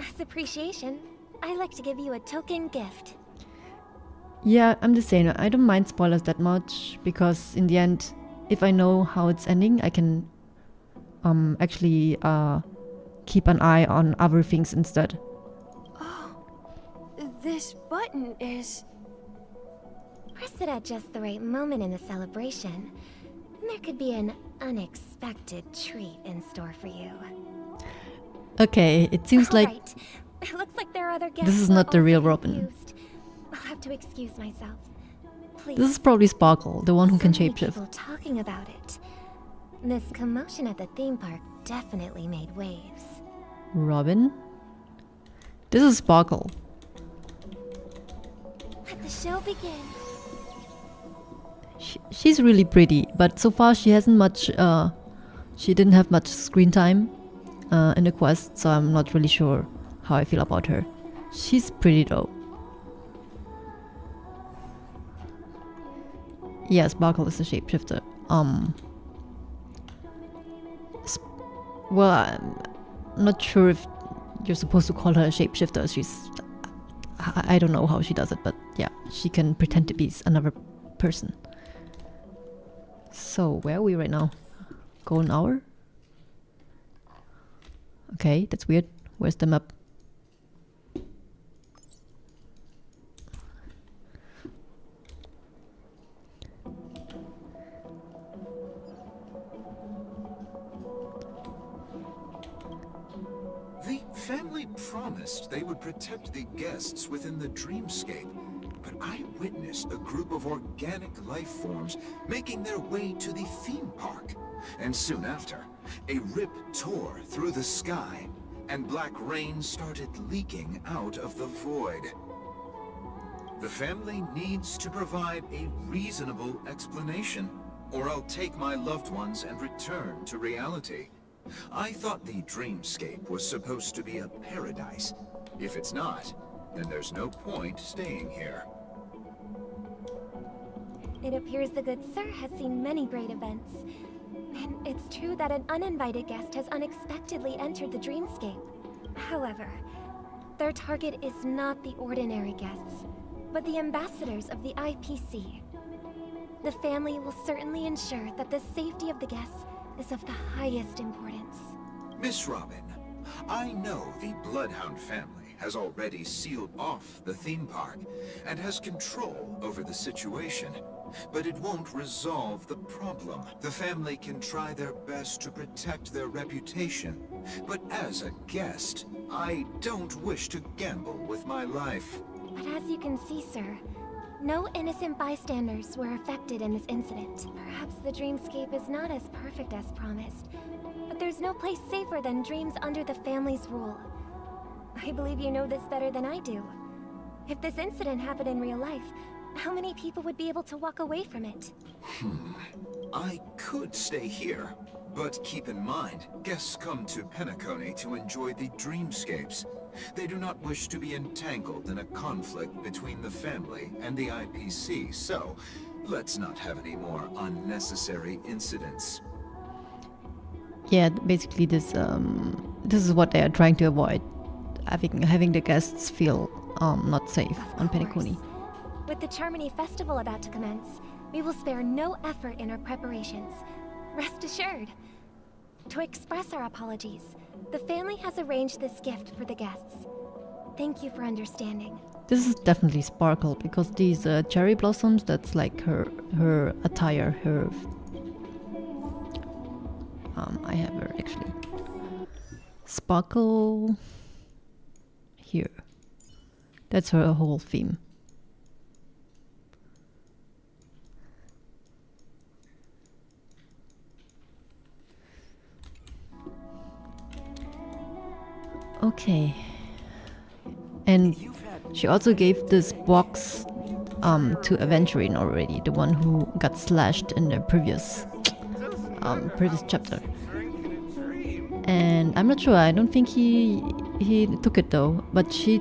[SPEAKER 7] As appreciation, I'd like to give you a token gift.
[SPEAKER 1] Yeah, I'm just saying, I don't mind spoilers that much, because in the end, if I know how it's ending, I can actually keep an eye on other things instead.
[SPEAKER 8] Oh, this button is...
[SPEAKER 7] Press it at just the right moment in the celebration, and there could be an unexpected treat in store for you.
[SPEAKER 1] Okay, it seems like
[SPEAKER 7] Alright. It looks like there are other guests.
[SPEAKER 1] this is
[SPEAKER 7] who are
[SPEAKER 1] not the
[SPEAKER 7] also
[SPEAKER 1] real Robin.
[SPEAKER 7] confused. I'll have to excuse myself. Please.
[SPEAKER 1] This is probably Sparkle, the one who can
[SPEAKER 7] So many
[SPEAKER 1] shapeshift.
[SPEAKER 7] people talking about it. This commotion at the theme park definitely made waves.
[SPEAKER 1] Robin? This is Sparkle.
[SPEAKER 7] Let the show begin.
[SPEAKER 1] She's really pretty, but so far she hasn't much, she didn't have much screen time in the quest, so I'm not really sure how I feel about her. She's pretty though. Yeah, Sparkle is a shapeshifter. Well, I'm not sure if you're supposed to call her a shapeshifter. She's... I don't know how she does it, but yeah, she can pretend to be another person. So, where are we right now? Golden hour? Okay, that's weird. Where's the map?
[SPEAKER 9] The family promised they would protect the guests within the dreamscape, but I witnessed a group of organic life forms making their way to the theme park. And soon after, a rip tore through the sky, and black rain started leaking out of the void. The family needs to provide a reasonable explanation, or I'll take my loved ones and return to reality. I thought the dreamscape was supposed to be a paradise. If it's not, then there's no point staying here.
[SPEAKER 7] It appears the good sir has seen many great events. And it's true that an uninvited guest has unexpectedly entered the dreamscape. However, their target is not the ordinary guests, but the ambassadors of the IPC. The family will certainly ensure that the safety of the guests is of the highest importance.
[SPEAKER 9] Miss Robin, I know the Bloodhound family has already sealed off the theme park and has control over the situation, but it won't resolve the problem. The family can try their best to protect their reputation, but as a guest, I don't wish to gamble with my life.
[SPEAKER 7] But as you can see, sir, no innocent bystanders were affected in this incident. Perhaps the dreamscape is not as perfect as promised, but there's no place safer than dreams under the family's rule. I believe you know this better than I do. If this incident happened in real life, How many people would be able to walk away from it?
[SPEAKER 9] I could stay here, but keep in mind, guests come to Penacony to enjoy the dreamscapes. They do not wish to be entangled in a conflict between the family and the IPC, so let's not have any more unnecessary incidents.
[SPEAKER 1] Yeah, basically this is what they are trying to avoid, having the guests feel not safe on Penacony.
[SPEAKER 7] With the Charmony Festival about to commence, we will spare no effort in our preparations. Rest assured. To express our apologies, the family has arranged this gift for the guests. Thank you for understanding.
[SPEAKER 1] This is definitely Sparkle, because these cherry blossoms, that's like her attire, her... I have her actually. Sparkle... here. That's her whole theme. Okay. And she also gave this box to Aventurine already, the one who got slashed in the previous chapter. And I'm not sure, I don't think he took it though, but she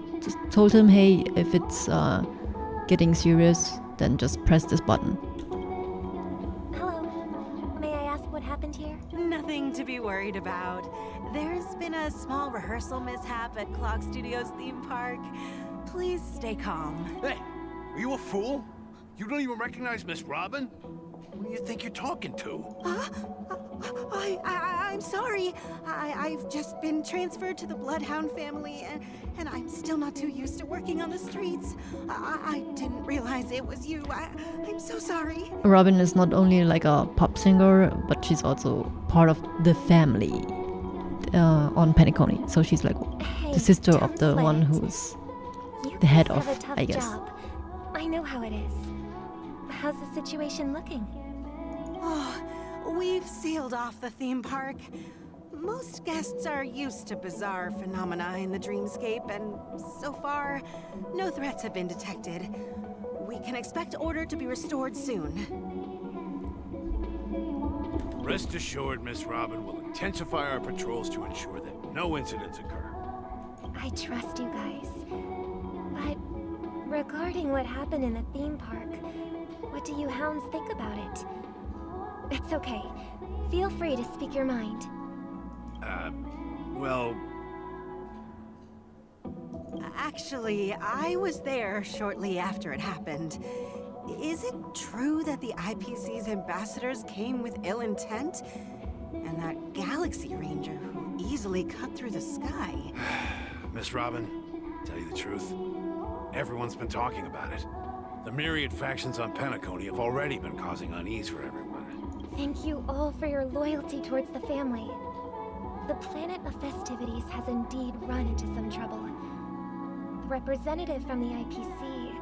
[SPEAKER 1] told him, hey, if it's getting serious, then just press this button.
[SPEAKER 7] Hello. May I ask what happened here?
[SPEAKER 10] Nothing to be worried about. There's been a small rehearsal mishap at Clock Studios theme park. Please stay calm.
[SPEAKER 11] Hey, are you a fool? You don't even recognize Miss Robin? Who do you think you're talking to?
[SPEAKER 10] I'm sorry. I've just been transferred to the Bloodhound family, and I'm still not too used to working on the streets. I didn't realize it was you. I'm so sorry.
[SPEAKER 1] Robin is not only like a pop singer, but she's also part of the family on Penacony. So she's like the sister of the one who's the head of, I guess.
[SPEAKER 7] I know how it is. How's the situation looking?
[SPEAKER 10] Oh, we've sealed off the theme park. Most guests are used to bizarre phenomena in the dreamscape, and so far, no threats have been detected. We can expect order to be restored soon.
[SPEAKER 11] Rest assured, Miss Robin will intensify our patrols to ensure that no incidents occur.
[SPEAKER 7] I trust you guys. But regarding what happened in the theme park, what do you hounds think about it? It's okay. Feel free to speak your mind.
[SPEAKER 11] Well...
[SPEAKER 10] Actually, I was there shortly after it happened. Is it true that the IPC's ambassadors came with ill intent? And that Galaxy Ranger who easily cut through the sky?
[SPEAKER 11] Miss Robin, tell you the truth, everyone's been talking about it. The myriad factions on Penacony have already been causing unease for everyone.
[SPEAKER 7] Thank you all for your loyalty towards the family. The planet of festivities has indeed run into some trouble. The representative from the IPC,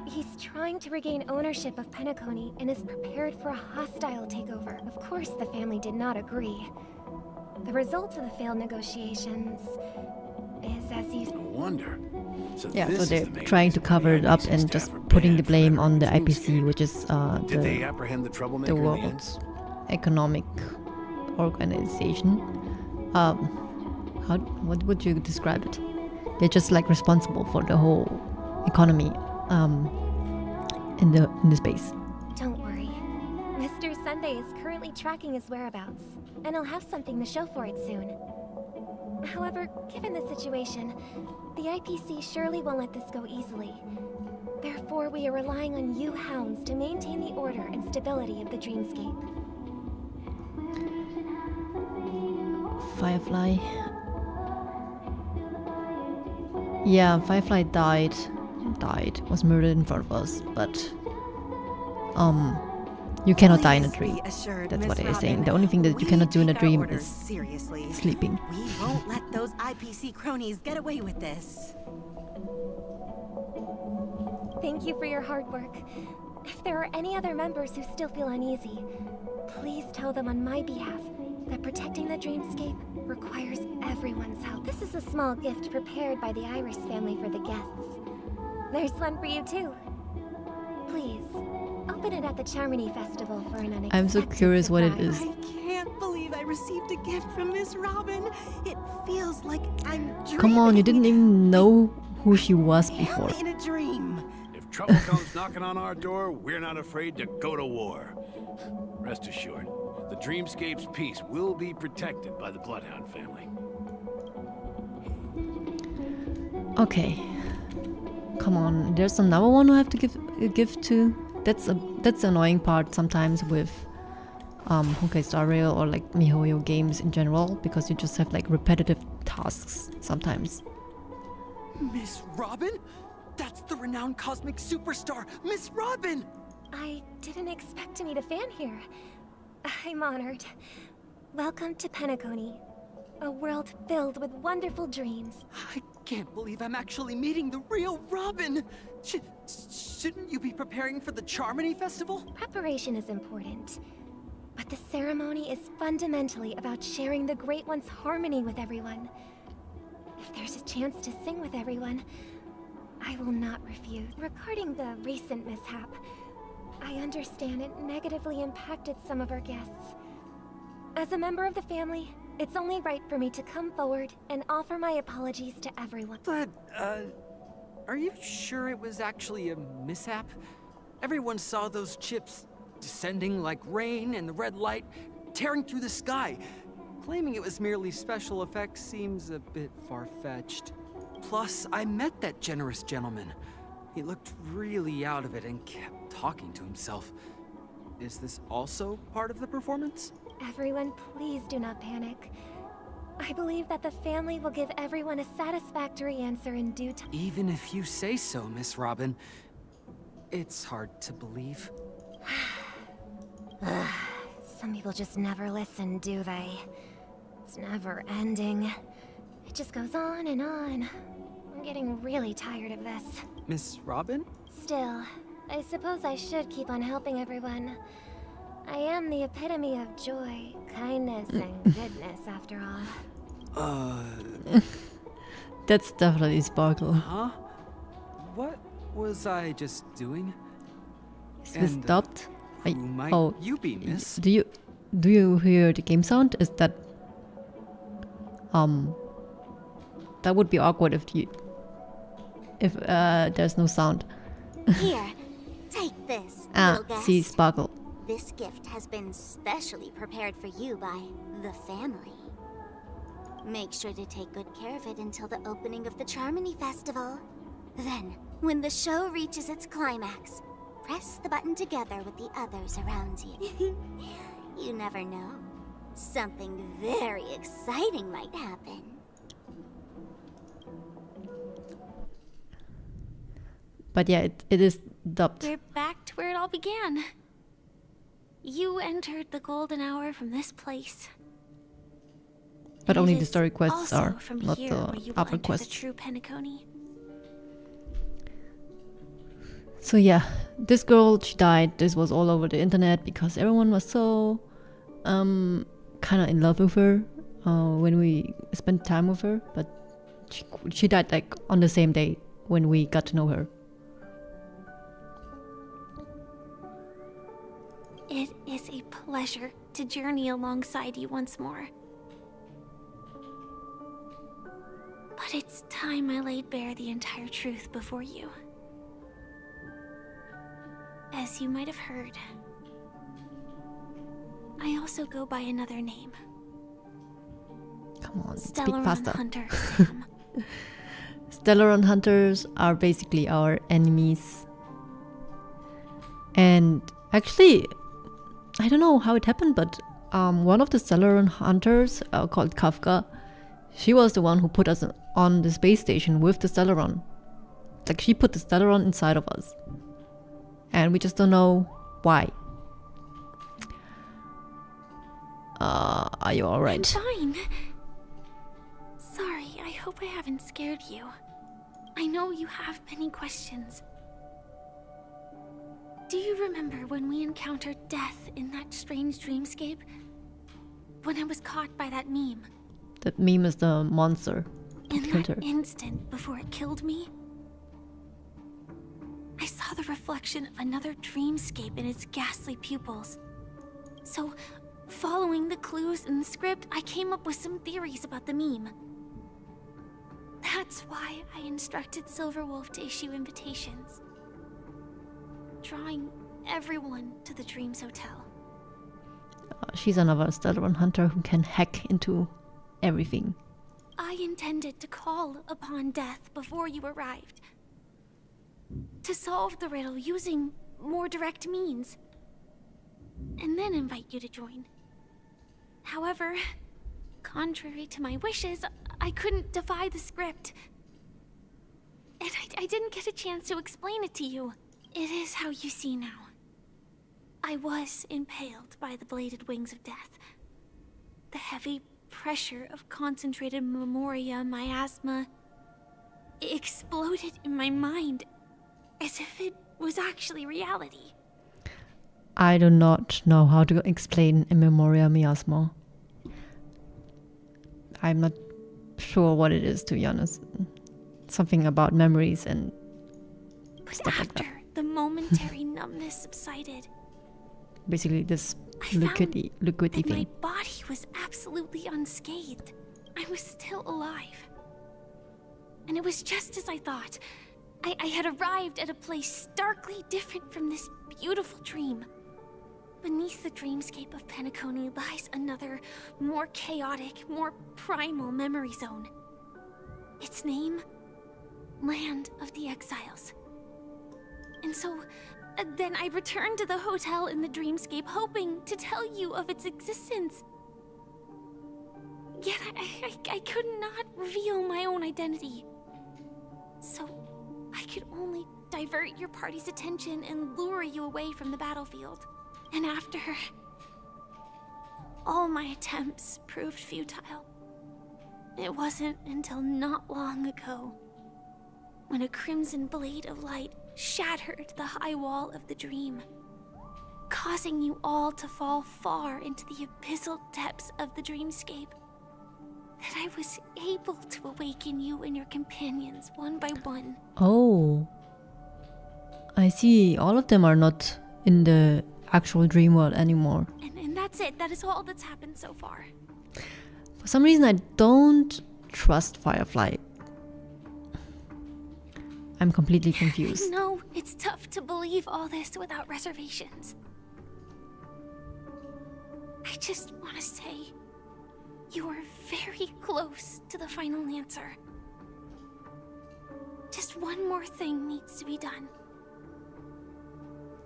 [SPEAKER 7] he's trying to regain ownership of Penacony and is prepared for a hostile takeover. Of course, the family did not agree. The result of the failed negotiations is as you...
[SPEAKER 11] No wonder. So
[SPEAKER 1] Yeah, so
[SPEAKER 11] this
[SPEAKER 1] they're
[SPEAKER 11] is the main
[SPEAKER 1] trying to
[SPEAKER 11] reason
[SPEAKER 1] cover it up
[SPEAKER 11] IPC
[SPEAKER 1] and
[SPEAKER 11] staff
[SPEAKER 1] just
[SPEAKER 11] are
[SPEAKER 1] putting the
[SPEAKER 11] banned
[SPEAKER 1] blame
[SPEAKER 11] from
[SPEAKER 1] on the
[SPEAKER 11] entering
[SPEAKER 1] IPC,
[SPEAKER 11] Dreamscape.
[SPEAKER 1] which is
[SPEAKER 11] Did they
[SPEAKER 1] the
[SPEAKER 11] apprehend the troublemaker
[SPEAKER 1] the
[SPEAKER 11] in the end?
[SPEAKER 1] world's economic organization. What would you describe it? They're just like responsible for the whole economy in the space.
[SPEAKER 7] Don't worry. Mr. Sunday is currently tracking his whereabouts, and he'll have something to show for it soon. However, given the situation, the IPC surely won't let this go easily. Therefore, we are relying on you hounds to maintain the order and stability of the dreamscape.
[SPEAKER 1] Firefly. Yeah, Firefly died, was murdered in front of us, but you cannot die in a dream. That's what they're saying. The only thing that you cannot do in a dream is sleeping.
[SPEAKER 10] We won't let those IPC cronies get away with this.
[SPEAKER 7] Thank you for your hard work. If there are any other members who still feel uneasy, please tell them on my behalf that protecting the dreamscape requires everyone's help. This is a small gift prepared by the Iris family for the guests. There's one for you too. Please, open it at the Charmony Festival for an unexpected
[SPEAKER 1] I'm so curious what it is.
[SPEAKER 10] I can't believe I received a gift from Miss Robin. It feels like I'm dreaming.
[SPEAKER 1] Come on, you didn't even know who she was before.
[SPEAKER 10] In a dream.
[SPEAKER 11] If trouble comes knocking on our door, we're not afraid to go to war. Rest assured, the Dreamscape's peace will be protected by the Bloodhound family.
[SPEAKER 1] Okay. Come on, there's another one I have to give a gift to. That's the annoying part sometimes with Honkai Star Rail or like MiHoYo games in general, because you just have like repetitive tasks sometimes.
[SPEAKER 12] Miss Robin? That's the renowned cosmic superstar, Miss Robin!
[SPEAKER 7] I didn't expect to meet a fan here. I'm honored. Welcome to Penacony, a world filled with wonderful dreams.
[SPEAKER 12] I can't believe I'm actually meeting the real Robin! Shouldn't you be preparing for the Charmony Festival?
[SPEAKER 7] Preparation is important, but the ceremony is fundamentally about sharing the Great One's harmony with everyone. If there's a chance to sing with everyone, I will not refuse. Regarding the recent mishap, I understand it negatively impacted some of our guests. As a member of the family, it's only right for me to come forward and offer my apologies to everyone.
[SPEAKER 12] But, are you sure it was actually a mishap? Everyone saw those chips descending like rain and the red light tearing through the sky. Claiming it was merely special effects seems a bit far-fetched. Plus, I met that generous gentleman. He looked really out of it and kept talking to himself. Is this also part of the performance?
[SPEAKER 7] Everyone, please do not panic. I believe that the family will give everyone a satisfactory answer in due time.
[SPEAKER 12] Even if you say so, Miss Robin, it's hard to believe.
[SPEAKER 7] Some people just never listen, do they? It's never ending. It just goes on and on. I'm getting really tired of this.
[SPEAKER 12] Miss Robin?
[SPEAKER 7] Still, I suppose I should keep on helping everyone. I am the epitome of joy, kindness, and goodness, after all.
[SPEAKER 1] That's definitely Sparkle.
[SPEAKER 12] Huh? What was I just doing?
[SPEAKER 1] Is this stopped?
[SPEAKER 12] Who might you be, miss?
[SPEAKER 1] Do you hear the game sound? Is that that would be awkward if there's no sound.
[SPEAKER 13] Here, take this.
[SPEAKER 1] See, Sparkle.
[SPEAKER 13] This gift has been specially prepared for you by the family. Make sure to take good care of it until the opening of the Charmony Festival. Then, when the show reaches its climax, press the button together with the others around you. You never know. Something very exciting might happen.
[SPEAKER 1] But yeah, it is dubbed.
[SPEAKER 13] We're back to where it all began. You entered the golden hour from this place.
[SPEAKER 1] But only the story quests
[SPEAKER 13] also
[SPEAKER 1] are,
[SPEAKER 13] from
[SPEAKER 1] not
[SPEAKER 13] here
[SPEAKER 1] the
[SPEAKER 13] where you will
[SPEAKER 1] upper
[SPEAKER 13] enter
[SPEAKER 1] quests.
[SPEAKER 13] the true Penacony.
[SPEAKER 1] So yeah, this girl, she died. This was all over the internet because everyone was so kind of in love with her when we spent time with her. But she died like on the same day when we got to know her.
[SPEAKER 13] It is a pleasure to journey alongside you once more. But it's time I laid bare the entire truth before you. As you might have heard, I also go by another name.
[SPEAKER 1] Come on, speak
[SPEAKER 13] Stellaron
[SPEAKER 1] faster.
[SPEAKER 13] Hunter Sam.
[SPEAKER 1] Stellaron Hunters are basically our enemies. And actually, I don't know how it happened, but one of the Stellaron Hunters, called Kafka, she was the one who put us on the space station with the Stellaron. Like, she put the Stellaron inside of us. And we just don't know why. Are you alright?
[SPEAKER 13] I'm fine. Sorry, I hope I haven't scared you. I know you have many questions. Do you remember when we encountered death in that strange dreamscape? When I was caught by that meme?
[SPEAKER 1] That meme is the monster that
[SPEAKER 13] In
[SPEAKER 1] killed
[SPEAKER 13] that
[SPEAKER 1] her.
[SPEAKER 13] instant before it killed me? I saw the reflection of another dreamscape in its ghastly pupils. So, following the clues in the script, I came up with some theories about the meme. That's why I instructed Silverwolf to issue invitations, drawing everyone to the Dreams Hotel.
[SPEAKER 1] She's another Stellarun hunter who can hack into everything.
[SPEAKER 13] I intended to call upon death before you arrived, to solve the riddle using more direct means, and then invite you to join. However, contrary to my wishes, I couldn't defy the script. And I didn't get a chance to explain it to you. It is how you see now. I was impaled by the bladed wings of death. The heavy pressure of concentrated memoria miasma exploded in my mind as if it was actually reality.
[SPEAKER 1] I do not know how to explain a memoria miasma. I'm not sure what it is, to be honest. Something about memories and
[SPEAKER 13] but
[SPEAKER 1] stuff like that.
[SPEAKER 13] After the momentary numbness subsided,
[SPEAKER 1] Basically this
[SPEAKER 13] I
[SPEAKER 1] liquidy
[SPEAKER 13] that
[SPEAKER 1] thing.
[SPEAKER 13] my body was absolutely unscathed. I was still alive. And it was just as I thought. I had arrived at a place starkly different from this beautiful dream. Beneath the dreamscape of Penacony lies another, more chaotic, more primal memory zone. Its name? Land of the Exiles. And so, then I returned to the hotel in the dreamscape, hoping to tell you of its existence. Yet I could not reveal my own identity. So, I could only divert your party's attention and lure you away from the battlefield. And after all my attempts proved futile, it wasn't until not long ago when a crimson blade of light shattered the high wall of the dream, causing you all to fall far into the abyssal depths of the dreamscape, that I was able to awaken you and your companions one by one.
[SPEAKER 1] Oh. I see. All of them are not in the actual dream world anymore.
[SPEAKER 13] And that's it. That is all that's happened so far.
[SPEAKER 1] For some reason, I don't trust Firefly. I'm completely confused.
[SPEAKER 13] No, it's tough to believe all this without reservations. I just want to say, you are very close to the final answer. Just one more thing needs to be done.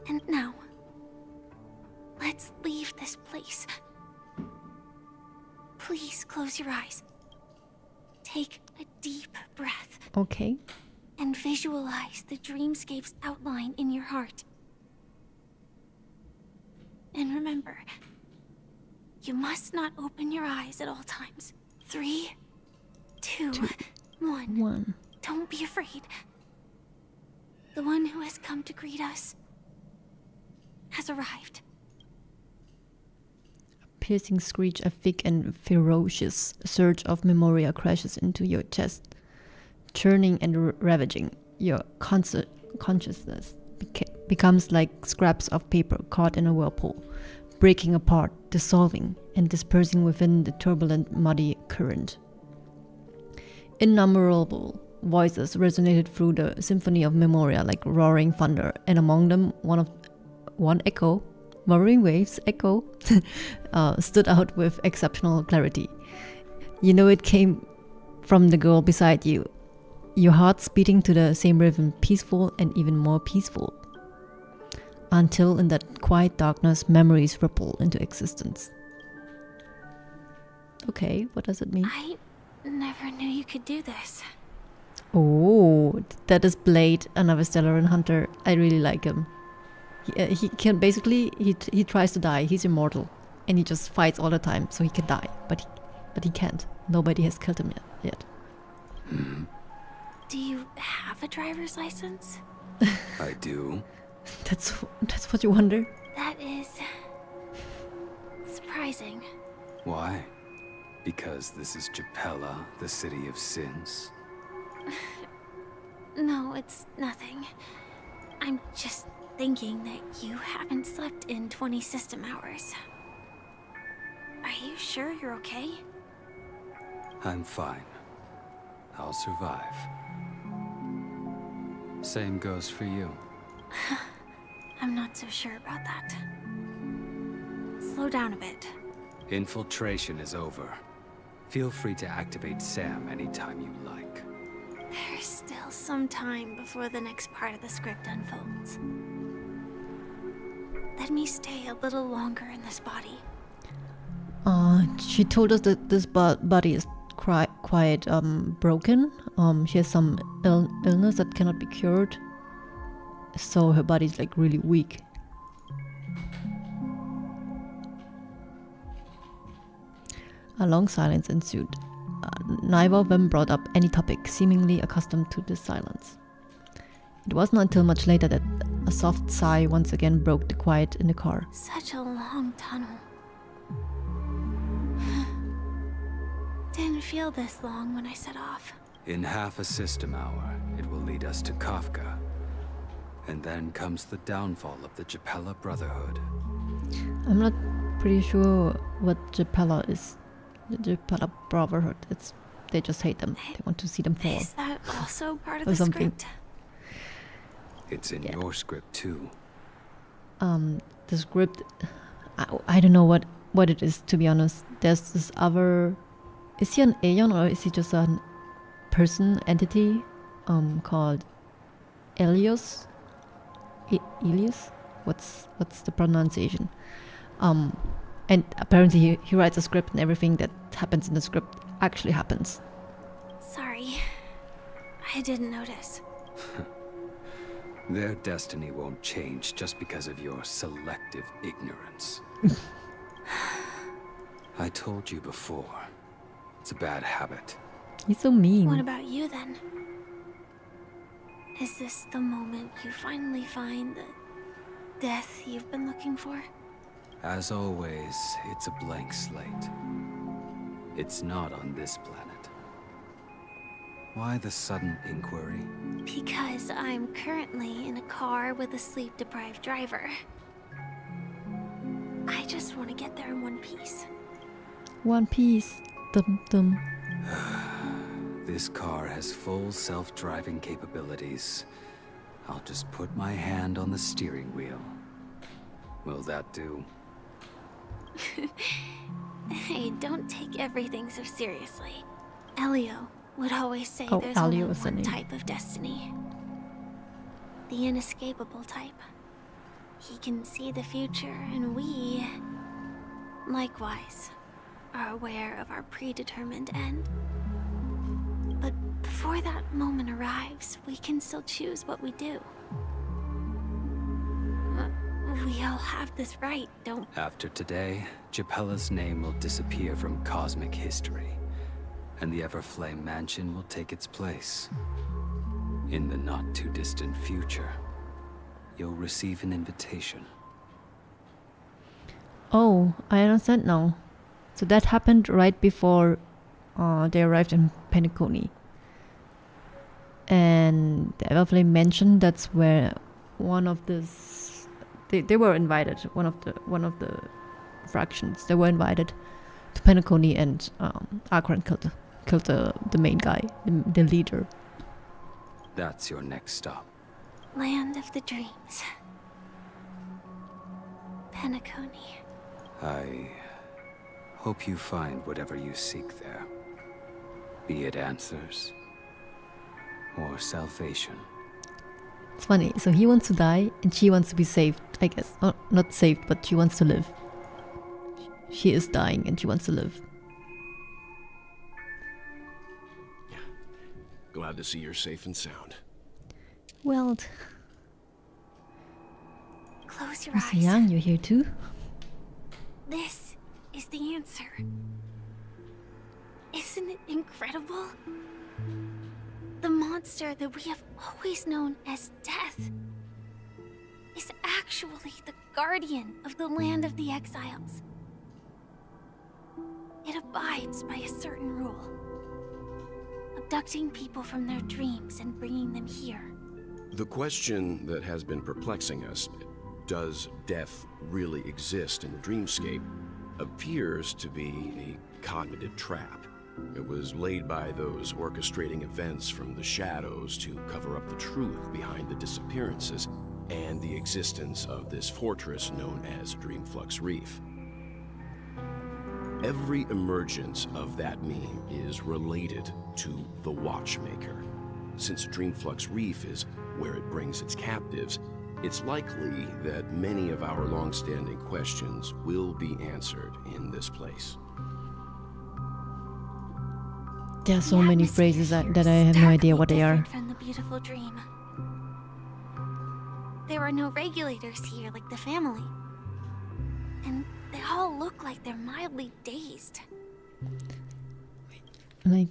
[SPEAKER 13] And now, let's leave this place. Please close your eyes. Take a deep breath.
[SPEAKER 1] Okay.
[SPEAKER 13] And visualize the dreamscape's outline in your heart. And remember, you must not open your eyes at all times. 3, 2, 1. Don't be afraid. The one who has come to greet us has arrived.
[SPEAKER 1] A piercing screech, a thick and ferocious surge of memoria crashes into your chest, churning and ravaging. Your consciousness becomes like scraps of paper caught in a whirlpool, breaking apart, dissolving, and dispersing within the turbulent, muddy current. Innumerable voices resonated through the symphony of memoria like roaring thunder, and among them one echo, murmuring waves echo, stood out with exceptional clarity. You know it came from the girl beside you, your hearts beating to the same rhythm, peaceful and even more peaceful. Until in that quiet darkness, memories ripple into existence. Okay, what does it mean?
[SPEAKER 13] I never knew you could do this.
[SPEAKER 1] Oh, that is Blade, another Stellarun hunter. I really like him. He can basically, he tries to die. He's immortal. And he just fights all the time, so he can die. But he can't. Nobody has killed him yet.
[SPEAKER 13] Do you have a driver's license?
[SPEAKER 14] I do.
[SPEAKER 1] That's what you wonder?
[SPEAKER 13] That is surprising.
[SPEAKER 14] Why? Because this is Japella, the city of sins?
[SPEAKER 13] No, it's nothing.
[SPEAKER 15] I'm just thinking that you haven't slept in 20 system hours. Are you sure you're okay?
[SPEAKER 14] I'm fine. I'll survive. Same goes for you.
[SPEAKER 15] I'm not so sure about that. Slow down a bit.
[SPEAKER 14] Infiltration is over. Feel free to activate Sam anytime you like.
[SPEAKER 15] There's still some time before the next part of the script unfolds. Let me stay a little longer in this body.
[SPEAKER 1] She told us that this body is quite broken. She has some illness that cannot be cured. So her body's like really weak. A long silence ensued. Neither of them brought up any topic, seemingly accustomed to this silence. It wasn't until much later that a soft sigh once again broke the quiet in the car.
[SPEAKER 15] Such a long tunnel. Didn't feel this long when I set off.
[SPEAKER 14] In half a system hour, it will lead us to Kafka. And then comes the downfall of the Japella Brotherhood.
[SPEAKER 1] I'm not pretty sure what Japella is. The Japella Brotherhood. They just hate them. They want to see them fall.
[SPEAKER 15] Is that also part of
[SPEAKER 1] or
[SPEAKER 15] the
[SPEAKER 1] something.
[SPEAKER 15] script?
[SPEAKER 14] It's in your script too.
[SPEAKER 1] The script, I don't know what it is, to be honest. There's this other. Is he an Aeon or is he just a person entity called Elios? Elios? What's the pronunciation? And apparently he writes a script and everything that happens in the script actually happens.
[SPEAKER 15] Sorry. I didn't notice.
[SPEAKER 14] Their destiny won't change just because of your selective ignorance. I told you before. It's a bad habit.
[SPEAKER 1] He's so mean.
[SPEAKER 15] What about you then? Is this the moment you finally find the death you've been looking for?
[SPEAKER 14] As always, it's a blank slate. It's not on this planet. Why the sudden inquiry?
[SPEAKER 15] Because I'm currently in a car with a sleep-deprived driver. I just want to get there in one piece.
[SPEAKER 1] One Piece. Dum dum.
[SPEAKER 14] This car has full self-driving capabilities. I'll just put my hand on the steering wheel. Will that do?
[SPEAKER 15] Hey, don't take everything so seriously. Elio would always say
[SPEAKER 1] Oh,
[SPEAKER 15] there's
[SPEAKER 1] Elio
[SPEAKER 15] only
[SPEAKER 1] is the
[SPEAKER 15] one
[SPEAKER 1] name.
[SPEAKER 15] type of destiny. The inescapable type. He can see the future, and we, likewise, are aware of our predetermined end. But before that moment arrives, we can still choose what we do. We all have this right, don't we?
[SPEAKER 14] After today, Japella's name will disappear from cosmic history, and the Everflame Mansion will take its place. In the not-too-distant future, you'll receive an invitation.
[SPEAKER 1] Oh, I understand now. So that happened right before they arrived in Penacony. And the Everflame Mansion, that's where one of this they were invited, one of the fractions, they were invited to Penacony, and Akron killed the main guy, the leader.
[SPEAKER 14] That's your next stop.
[SPEAKER 15] Land of the dreams. Penacony.
[SPEAKER 14] I hope you find whatever you seek there. Be it answers or salvation.
[SPEAKER 1] It's funny. So he wants to die, and she wants to be saved, I guess. Oh, not saved, but she wants to live. She is dying, and she wants to live.
[SPEAKER 16] Glad to see you're safe and sound.
[SPEAKER 1] Well,
[SPEAKER 15] Close your
[SPEAKER 1] Mr.
[SPEAKER 15] eyes.
[SPEAKER 1] Yang, you're here too?
[SPEAKER 15] This is the answer. Isn't it incredible? The monster that we have always known as Death is actually the guardian of the land of the exiles. It abides by a certain rule. Abducting people from their dreams and bringing them here.
[SPEAKER 16] The question that has been perplexing us, does death really exist in the dreamscape, appears to be a cognitive trap. It was laid by those orchestrating events from the shadows to cover up the truth behind the disappearances and the existence of this fortress known as Dreamflux Reef. Every emergence of that meme is related to the Watchmaker. Since Dreamflux Reef is where it brings its captives, it's likely that many of our long-standing questions will be answered in this place.
[SPEAKER 1] There are so many phrases that I have no idea what they are.
[SPEAKER 15] From the beautiful dream. There are no regulators here like the family. And they all look like they're mildly dazed.
[SPEAKER 1] Like...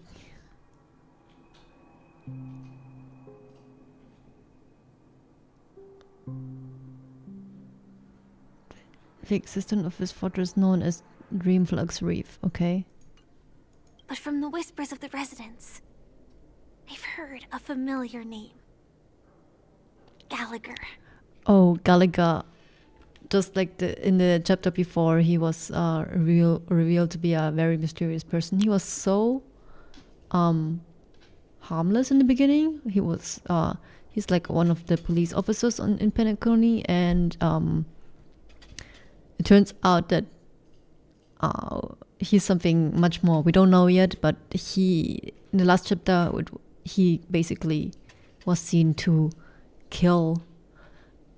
[SPEAKER 1] The existence of this fortress known as Dreamflux Reef, okay?
[SPEAKER 15] But from the whispers of the residents, they've heard a familiar name. Gallagher.
[SPEAKER 1] Oh, Gallagher. Just like in the chapter before, he was revealed to be a very mysterious person. He was so harmless in the beginning. He was he's like one of the police officers in Penacony, and it turns out that he's something much more. We don't know yet, but in the last chapter, he basically was seen to kill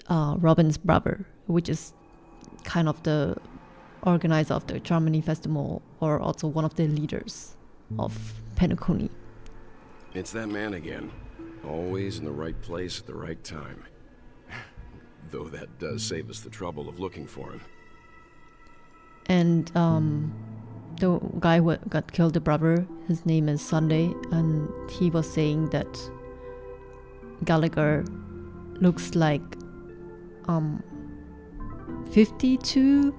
[SPEAKER 1] Robin's brother, which is kind of the organizer of the Germany Festival, or also one of the leaders of Penacony.
[SPEAKER 16] It's that man again. Always in the right place at the right time. Though that does save us the trouble of looking for him.
[SPEAKER 1] And the guy who got killed, the brother, his name is Sunday, and he was saying that Gallagher looks like 52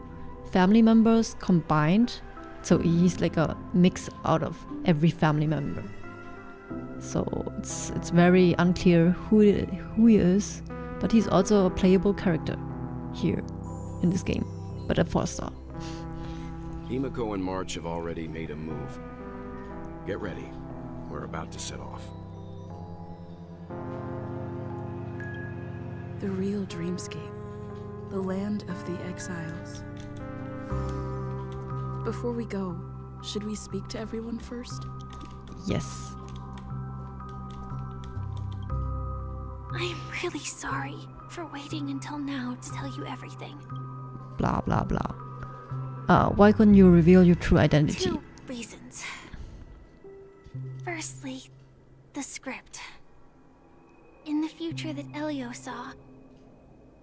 [SPEAKER 1] family members combined. So he's like a mix out of every family member. So it's very unclear who he is, but he's also a playable character here in this game, but a 4-star.
[SPEAKER 16] Himiko and March have already made a move. Get ready. We're about to set off.
[SPEAKER 17] The real dreamscape. The land of the exiles. Before we go, should we speak to everyone first?
[SPEAKER 1] Yes.
[SPEAKER 15] I'm really sorry for waiting until now to tell you everything.
[SPEAKER 1] Blah, blah, blah. Why couldn't you reveal your true identity?
[SPEAKER 15] 2 reasons. Firstly, the script. In the future that Elio saw,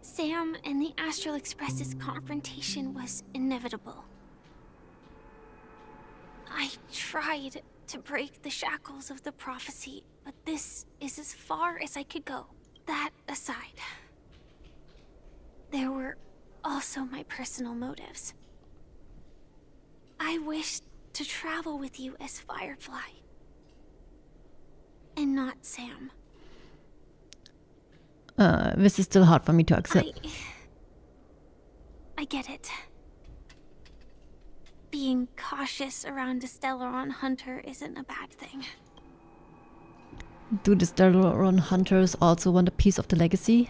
[SPEAKER 15] Sam and the Astral Express's confrontation was inevitable. I tried to break the shackles of the prophecy, but this is as far as I could go. That aside, there were also my personal motives. I wished to travel with you as Firefly, and not Sam.
[SPEAKER 1] This is still hard for me to accept.
[SPEAKER 15] I get it. Being cautious around a Stellaron hunter isn't a bad thing.
[SPEAKER 1] Do the Stellaron hunters also want a piece of the legacy?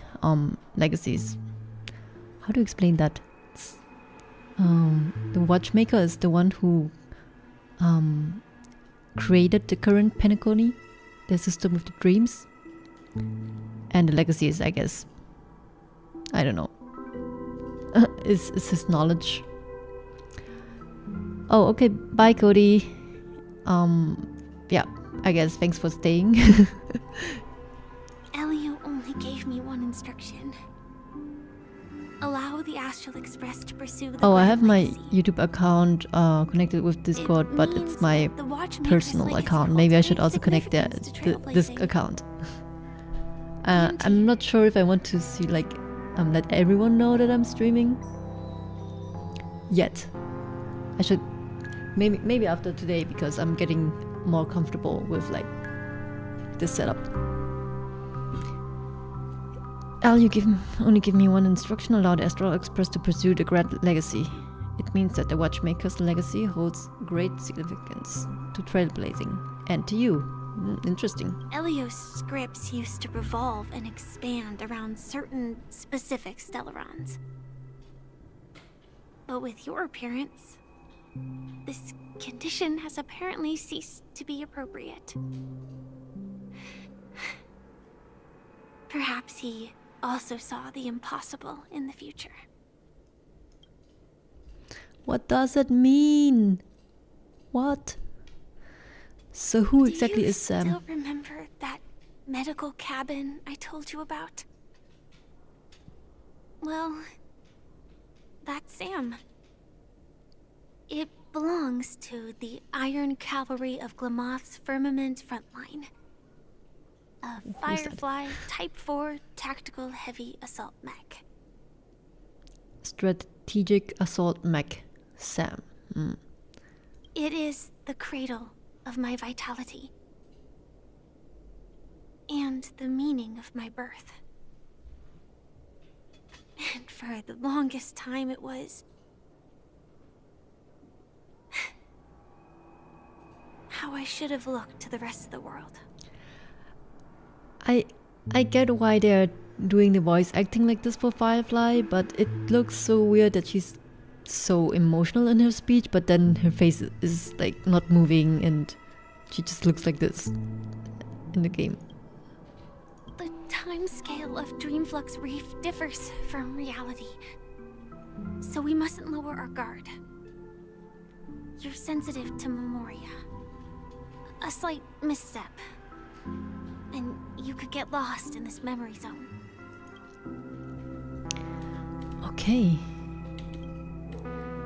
[SPEAKER 1] Legacies. How do you explain that? The Watchmaker is the one who created the current Penacony, the system with the dreams. And the legacy is, I guess, I don't know, is his knowledge. Oh, okay, bye Cody. Yeah, I guess thanks for staying.
[SPEAKER 15] Elio only gave me one instruction. Allow the Astral Express to pursue the
[SPEAKER 1] I have my
[SPEAKER 15] legacy.
[SPEAKER 1] YouTube account connected with Discord, but it's my personal account. Maybe I should also connect this account. I'm not sure if I want to see let everyone know that I'm streaming yet. I should maybe after today, because I'm getting more comfortable with this setup. Al, you only give me one instruction: allow the Astral Express to pursue the Grand Legacy. It means that the Watchmaker's legacy holds great significance to trailblazing and to you. Interesting.
[SPEAKER 15] Elios scripts used to revolve and expand around certain specific Stellarons. But with your appearance, this condition has apparently ceased to be appropriate. Perhaps he also saw the impossible in the future.
[SPEAKER 1] What does it mean? What? So who exactly is Sam?
[SPEAKER 15] Do you still remember that medical cabin I told you about? Well, that's Sam. It belongs to the Iron Cavalry of Glamoth's Firmament Frontline. A Firefly Type 4 Tactical Heavy Assault Mech.
[SPEAKER 1] Strategic Assault Mech. Sam.
[SPEAKER 15] It is the cradle of my vitality. And the meaning of my birth. And for the longest time it was how I should have looked to the rest of the world.
[SPEAKER 1] I get why they're doing the voice acting like this for Firefly, but it looks so weird that she's so emotional in her speech, but then her face is like not moving and she just looks like this in the game.
[SPEAKER 15] The time scale of Dreamflux Reef differs from reality, so we mustn't lower our guard. You're sensitive to Memoria. A slight misstep, and you could get lost in this memory zone.
[SPEAKER 1] Okay.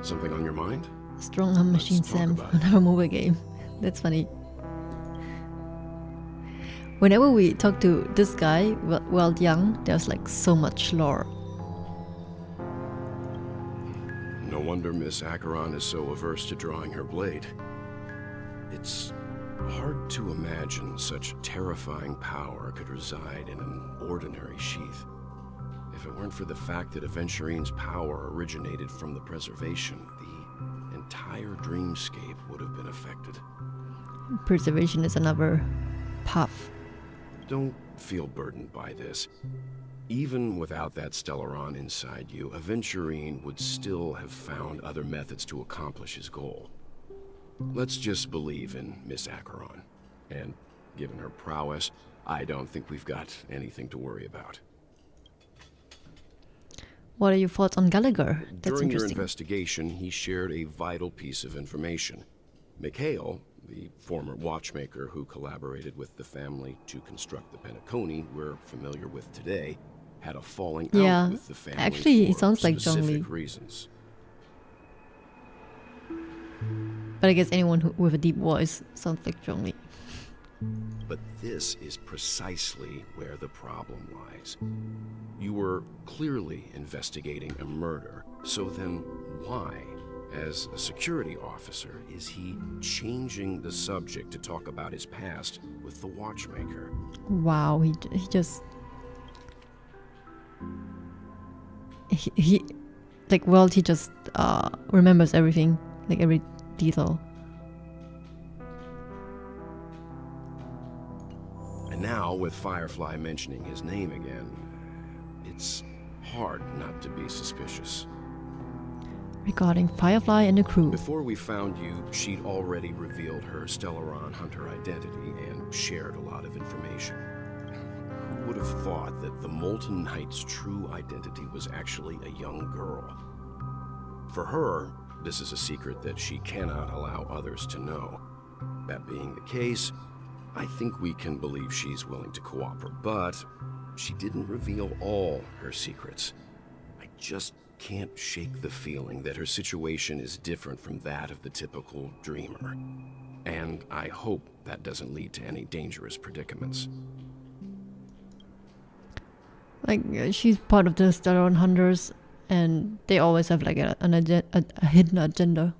[SPEAKER 16] Something on your mind?
[SPEAKER 1] Strong Arm Machine Sam on our mobile game. That's funny. Whenever we talk to this guy, Weld Young, there's like so much lore.
[SPEAKER 16] No wonder Miss Acheron is so averse to drawing her blade. It's hard to imagine such terrifying power could reside in an ordinary sheath. If it weren't for the fact that Aventurine's power originated from the preservation, the entire dreamscape would have been affected.
[SPEAKER 1] Preservation is another path.
[SPEAKER 16] Don't feel burdened by this. Even without that Stellaron inside you, Aventurine would still have found other methods to accomplish his goal. Let's just believe in Miss Acheron. And given her prowess, I don't think we've got anything to worry about.
[SPEAKER 1] What are your thoughts on Gallagher? That's
[SPEAKER 16] During your
[SPEAKER 1] interesting.
[SPEAKER 16] investigation, he shared a vital piece of information. Mikhail, the former watchmaker who collaborated with the family to construct the Penacony we're familiar with today, had a falling out with the family.
[SPEAKER 1] Actually, he
[SPEAKER 16] for
[SPEAKER 1] sounds like Zhong Li.
[SPEAKER 16] specific reasons.
[SPEAKER 1] But I guess anyone with a deep voice sounds like Zhong Li.
[SPEAKER 16] But this is precisely where the problem lies. You were clearly investigating a murder, so then why, as a security officer, is he changing the subject to talk about his past with the watchmaker?
[SPEAKER 1] Wow, he just... He like, well, he just remembers everything, like every detail.
[SPEAKER 16] And now, with Firefly mentioning his name again, it's hard not to be suspicious.
[SPEAKER 1] Regarding Firefly and the crew.
[SPEAKER 16] Before we found you, she'd already revealed her Stellaron hunter identity and shared a lot of information. Who would have thought that the Molten Knight's true identity was actually a young girl? For her, this is a secret that she cannot allow others to know. That being the case, I think we can believe she's willing to cooperate, but she didn't reveal all her secrets. I just can't shake the feeling that her situation is different from that of the typical dreamer. And I hope that doesn't lead to any dangerous predicaments.
[SPEAKER 1] Like, she's part of the Stellaron Hunters, and they always have like a hidden agenda.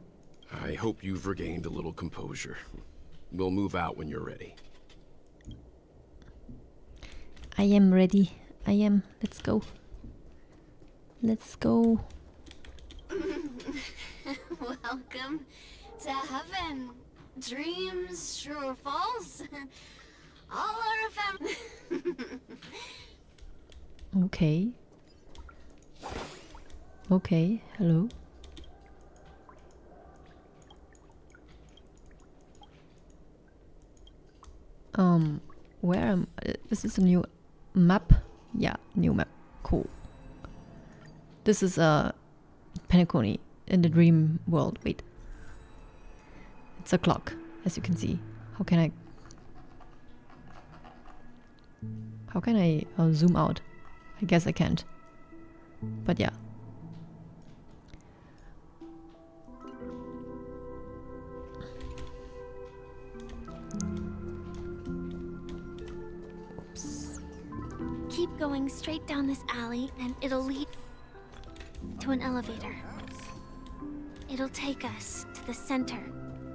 [SPEAKER 16] I hope you've regained a little composure. We'll move out when you're ready.
[SPEAKER 1] I am ready. I am. Let's go. Let's go.
[SPEAKER 15] Welcome to heaven. Dreams, true or false? All are ephemeral.
[SPEAKER 1] Okay. Okay, hello. Where am... Is this a new map? Yeah, new map. Cool. This is Penacony in the dream world. Wait. It's a clock, as you can see. How can I zoom out? I guess I can't. But yeah. Oops.
[SPEAKER 15] Keep going straight down this alley and it'll lead to an elevator. It'll take us to the center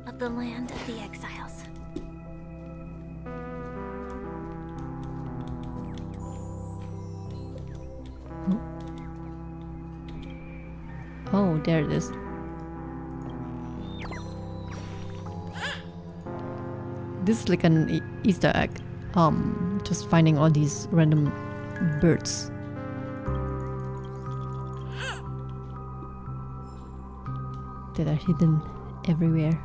[SPEAKER 15] of the land of the exiles.
[SPEAKER 1] Oh, there it is. This is like an Easter egg. Just finding all these random birds. That are hidden everywhere.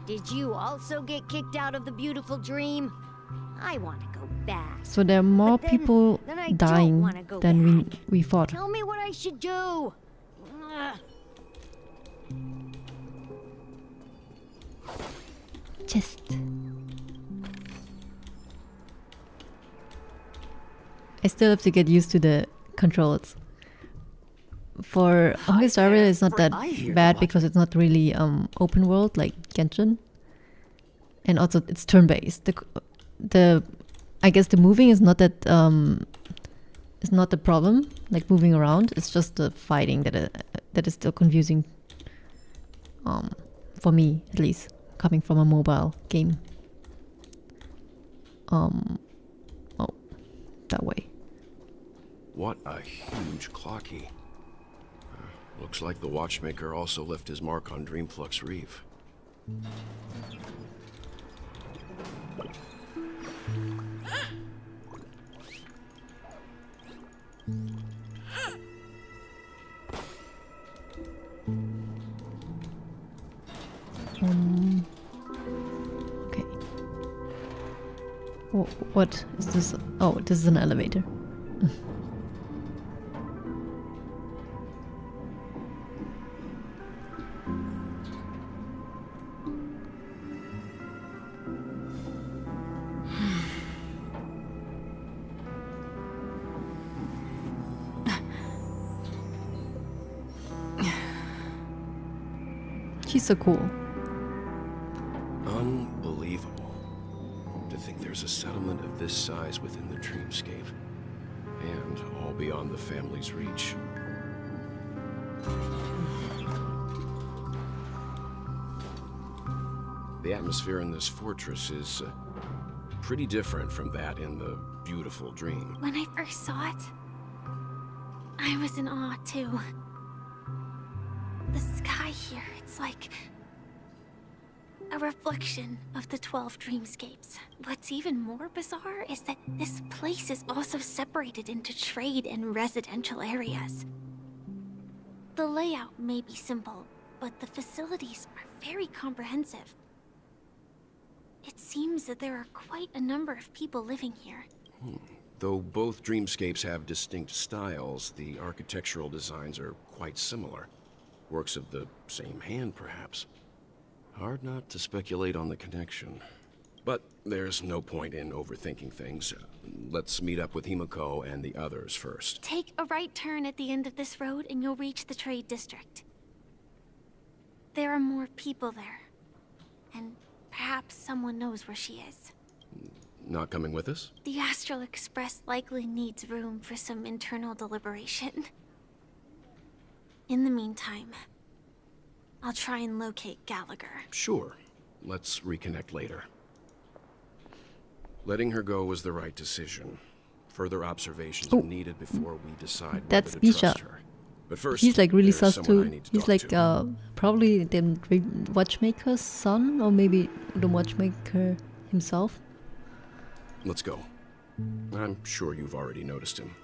[SPEAKER 18] Did you also get kicked out of the beautiful dream? I want to go back.
[SPEAKER 1] So there are more people
[SPEAKER 18] then I
[SPEAKER 1] dying
[SPEAKER 18] don't wanna go
[SPEAKER 1] than
[SPEAKER 18] back.
[SPEAKER 1] we thought.
[SPEAKER 18] Tell me what I should do.
[SPEAKER 1] Chest. I still have to get used to the controls. For Honkai Star Rail, it's not that bad because it's not really open world like Genshin, and also it's turn-based. I guess the moving is not that is not the problem. Like moving around, it's just the fighting that is still confusing. For me at least, coming from a mobile game. Oh, that way.
[SPEAKER 16] What a huge clocky. Looks like the watchmaker also left his mark on Dreamflux Reef.
[SPEAKER 1] Okay. What is this? Oh, this is an elevator. She's so cool.
[SPEAKER 16] Unbelievable. To think there's a settlement of this size within the dreamscape. And all beyond the family's reach. The atmosphere in this fortress is pretty different from that in the beautiful dream.
[SPEAKER 15] When I first saw it, I was in awe too. The sky here, it's like a reflection of the 12 dreamscapes. What's even more bizarre is that this place is also separated into trade and residential areas. The layout may be simple, but the facilities are very comprehensive. It seems that there are quite a number of people living here.
[SPEAKER 16] Though both dreamscapes have distinct styles, the architectural designs are quite similar. Works of the same hand, perhaps. Hard not to speculate on the connection. But there's no point in overthinking things. Let's meet up with Himiko and the others first.
[SPEAKER 15] Take a right turn at the end of this road and you'll reach the trade district. There are more people there. And perhaps someone knows where she is.
[SPEAKER 16] Not coming with us?
[SPEAKER 15] The Astral Express likely needs room for some internal deliberation. In the meantime, I'll try and locate Gallagher.
[SPEAKER 16] Sure. Let's reconnect later. Letting her go was the right decision. Further observations are needed before we decide
[SPEAKER 1] That's
[SPEAKER 16] whether to
[SPEAKER 1] Misha.
[SPEAKER 16] trust her. But first,
[SPEAKER 1] He's like really
[SPEAKER 16] there's
[SPEAKER 1] sus
[SPEAKER 16] someone I
[SPEAKER 1] too.
[SPEAKER 16] need to
[SPEAKER 1] He's
[SPEAKER 16] talk
[SPEAKER 1] like
[SPEAKER 16] to.
[SPEAKER 1] probably the watchmaker's son, or maybe the watchmaker himself.
[SPEAKER 16] Let's go. I'm sure you've already noticed him.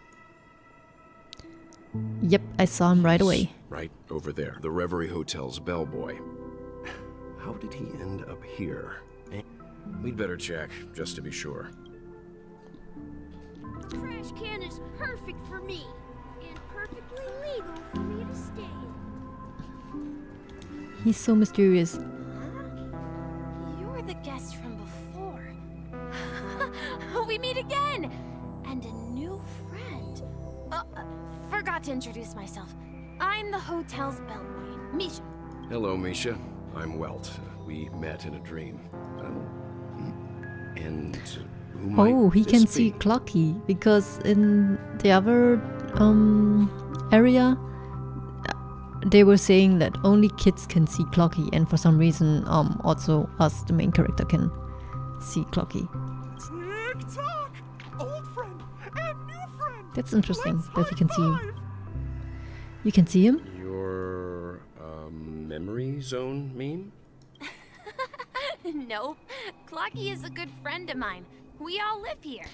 [SPEAKER 1] Yep, I saw him right away.
[SPEAKER 16] Right over there. The Reverie Hotel's bellboy. How did he end up here? We'd better check, just to be sure.
[SPEAKER 15] The trash can is perfect for me, and perfectly legal for me to stay in.
[SPEAKER 1] He's so mysterious.
[SPEAKER 8] You're the guest from before. We meet again! And a new friend. Forgot to introduce myself. I'm the hotel's bellboy, Misha.
[SPEAKER 16] Hello, Misha. I'm Welt. We met in a dream. And who might
[SPEAKER 1] Oh, he
[SPEAKER 16] this
[SPEAKER 1] can
[SPEAKER 16] be?
[SPEAKER 1] see Clocky, because in the other area they were saying that only kids can see Clocky, and for some reason also us, the main character, can see Clocky.
[SPEAKER 5] Tick-tock! Old friend and new friend!
[SPEAKER 1] That's interesting that you can see him. You can see him?
[SPEAKER 16] Your memory zone meme?
[SPEAKER 8] Nope. Clocky is a good friend of mine. We all live here.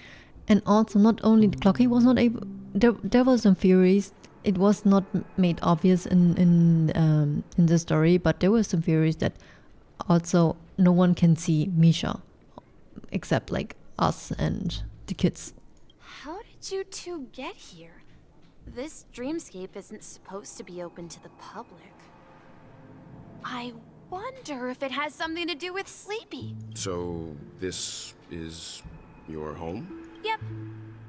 [SPEAKER 1] And also, not only Clocky was not able, there were some theories. It was not made obvious in the story, but there were some theories that also no one can see Misha, except like us and the kids.
[SPEAKER 8] How did you two get here? This dreamscape isn't supposed to be open to the public. I wonder if it has something to do with Sleepy.
[SPEAKER 16] So, this is your home?
[SPEAKER 8] Yep.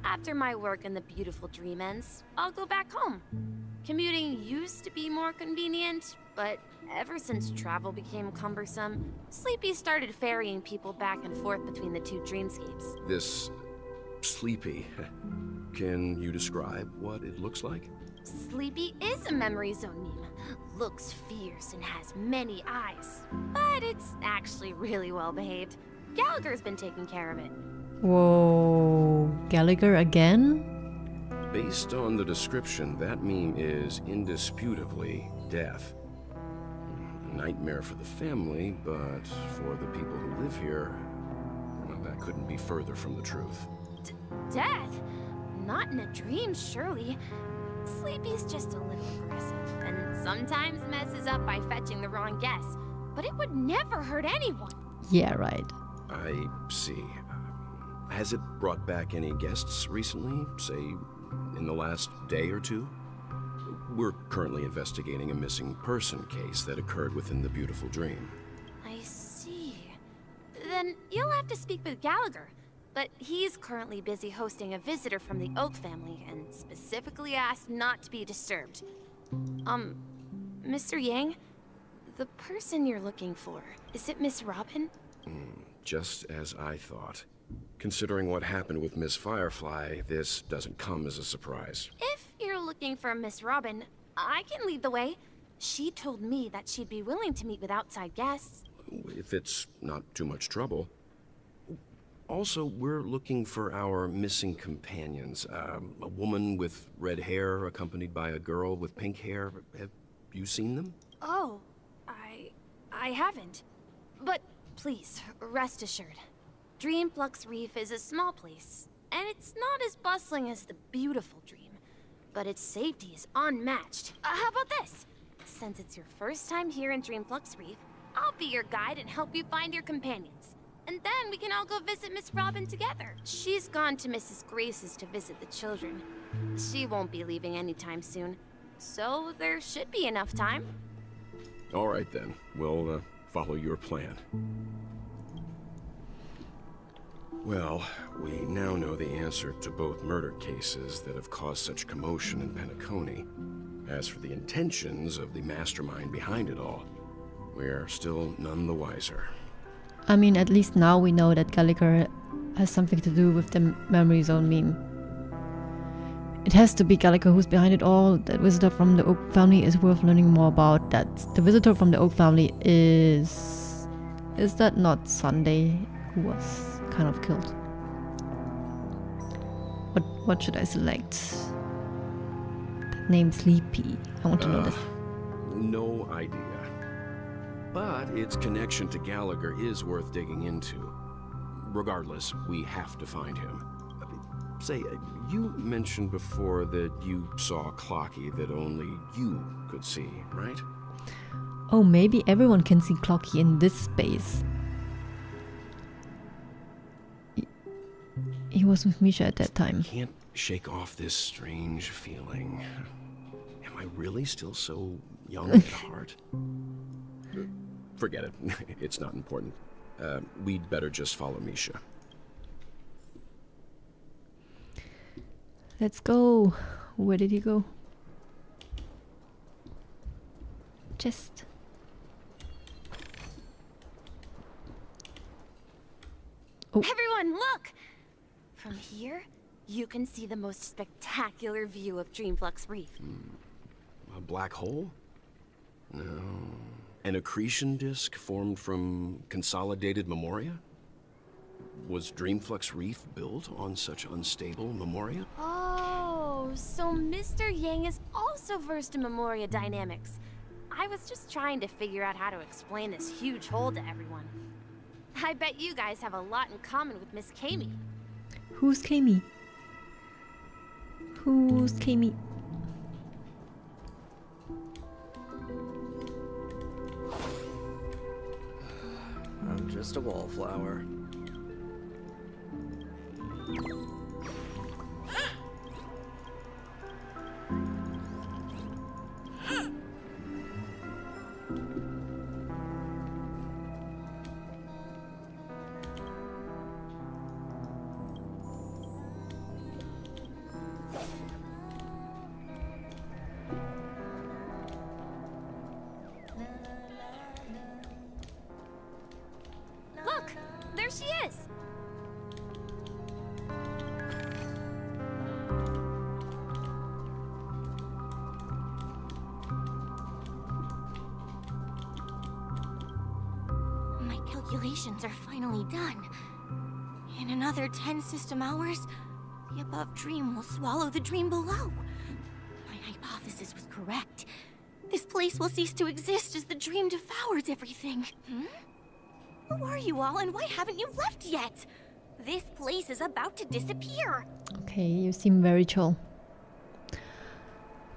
[SPEAKER 8] After my work in the beautiful dream ends, I'll go back home. Commuting used to be more convenient, but ever since travel became cumbersome, Sleepy started ferrying people back and forth between the two dreamscapes.
[SPEAKER 16] This Sleepy. Can you describe what it looks like?
[SPEAKER 8] Sleepy is a memory zone meme. Looks fierce and has many eyes. But it's actually really well behaved. Gallagher's been taking care of it.
[SPEAKER 1] Whoa, Gallagher again?
[SPEAKER 16] Based on the description, that meme is indisputably death. A nightmare for the family, but for the people who live here, well, that couldn't be further from the truth.
[SPEAKER 8] Death? Not in a dream, surely. Sleepy's just a little aggressive, and sometimes messes up by fetching the wrong guess. But it would never hurt anyone.
[SPEAKER 1] Yeah, right.
[SPEAKER 16] I see. Has it brought back any guests recently, say, in the last day or two? We're currently investigating a missing person case that occurred within the beautiful dream.
[SPEAKER 8] I see. Then you'll have to speak with Gallagher. But he's currently busy hosting a visitor from the Oak family and specifically asked not to be disturbed. Mr. Yang, the person you're looking for, is it Miss Robin?
[SPEAKER 16] Just as I thought. Considering what happened with Miss Firefly, this doesn't come as a surprise.
[SPEAKER 8] If you're looking for Miss Robin, I can lead the way. She told me that she'd be willing to meet with outside guests.
[SPEAKER 16] If it's not too much trouble. Also, we're looking for our missing companions. A woman with red hair accompanied by a girl with pink hair. Have you seen them?
[SPEAKER 8] Oh, I haven't. But please, rest assured. Dreamflux Reef is a small place, and it's not as bustling as the beautiful dream. But its safety is unmatched. How about this? Since it's your first time here in Dreamflux Reef, I'll be your guide and help you find your companions. And then we can all go visit Miss Robin together. She's gone to Mrs. Grace's to visit the children. She won't be leaving anytime soon. So there should be enough time.
[SPEAKER 16] All right then. We'll follow your plan. Well, we now know the answer to both murder cases that have caused such commotion in Penacony. As for the intentions of the mastermind behind it all, we're still none the wiser.
[SPEAKER 1] I mean, at least now we know that Gallagher has something to do with the memory zone meme. It has to be Gallagher who's behind it all. That visitor from the Oak family is worth learning more about. That the visitor from the Oak family is that not Sunday, who was kind of killed? What should I select? That name Sleepy. I want to know this.
[SPEAKER 16] No idea. But its connection to Gallagher is worth digging into. Regardless, we have to find him. Say, you mentioned before that you saw a Clocky that only you could see, right?
[SPEAKER 1] Oh, maybe everyone can see Clocky in this space. He was with Misha at that time.
[SPEAKER 16] I can't shake off this strange feeling. Am I really still so young at heart? Forget it. It's not important. We'd better just follow Misha.
[SPEAKER 1] Let's go. Where did he go? Chest.
[SPEAKER 19] Oh. Everyone, look! From here, you can see the most spectacular view of Dreamflux Reef.
[SPEAKER 16] A black hole? No. An accretion disk formed from consolidated memoria? Was Dreamflux Reef built on such unstable memoria?
[SPEAKER 19] Oh, so Mr. Yang is also versed in memoria dynamics. I was just trying to figure out how to explain this huge hole to everyone. I bet you guys have a lot in common with Miss Kami.
[SPEAKER 1] Who's Kami? Who's Kami?
[SPEAKER 20] I'm just a wallflower.
[SPEAKER 19] Look! There she is! My calculations are finally done. In another 10 system hours, the above dream will swallow the dream below. My hypothesis was correct. This place will cease to exist as the dream devours everything. Who are you all, and why haven't you left yet? This place is about to disappear.
[SPEAKER 1] Okay, you seem very chill.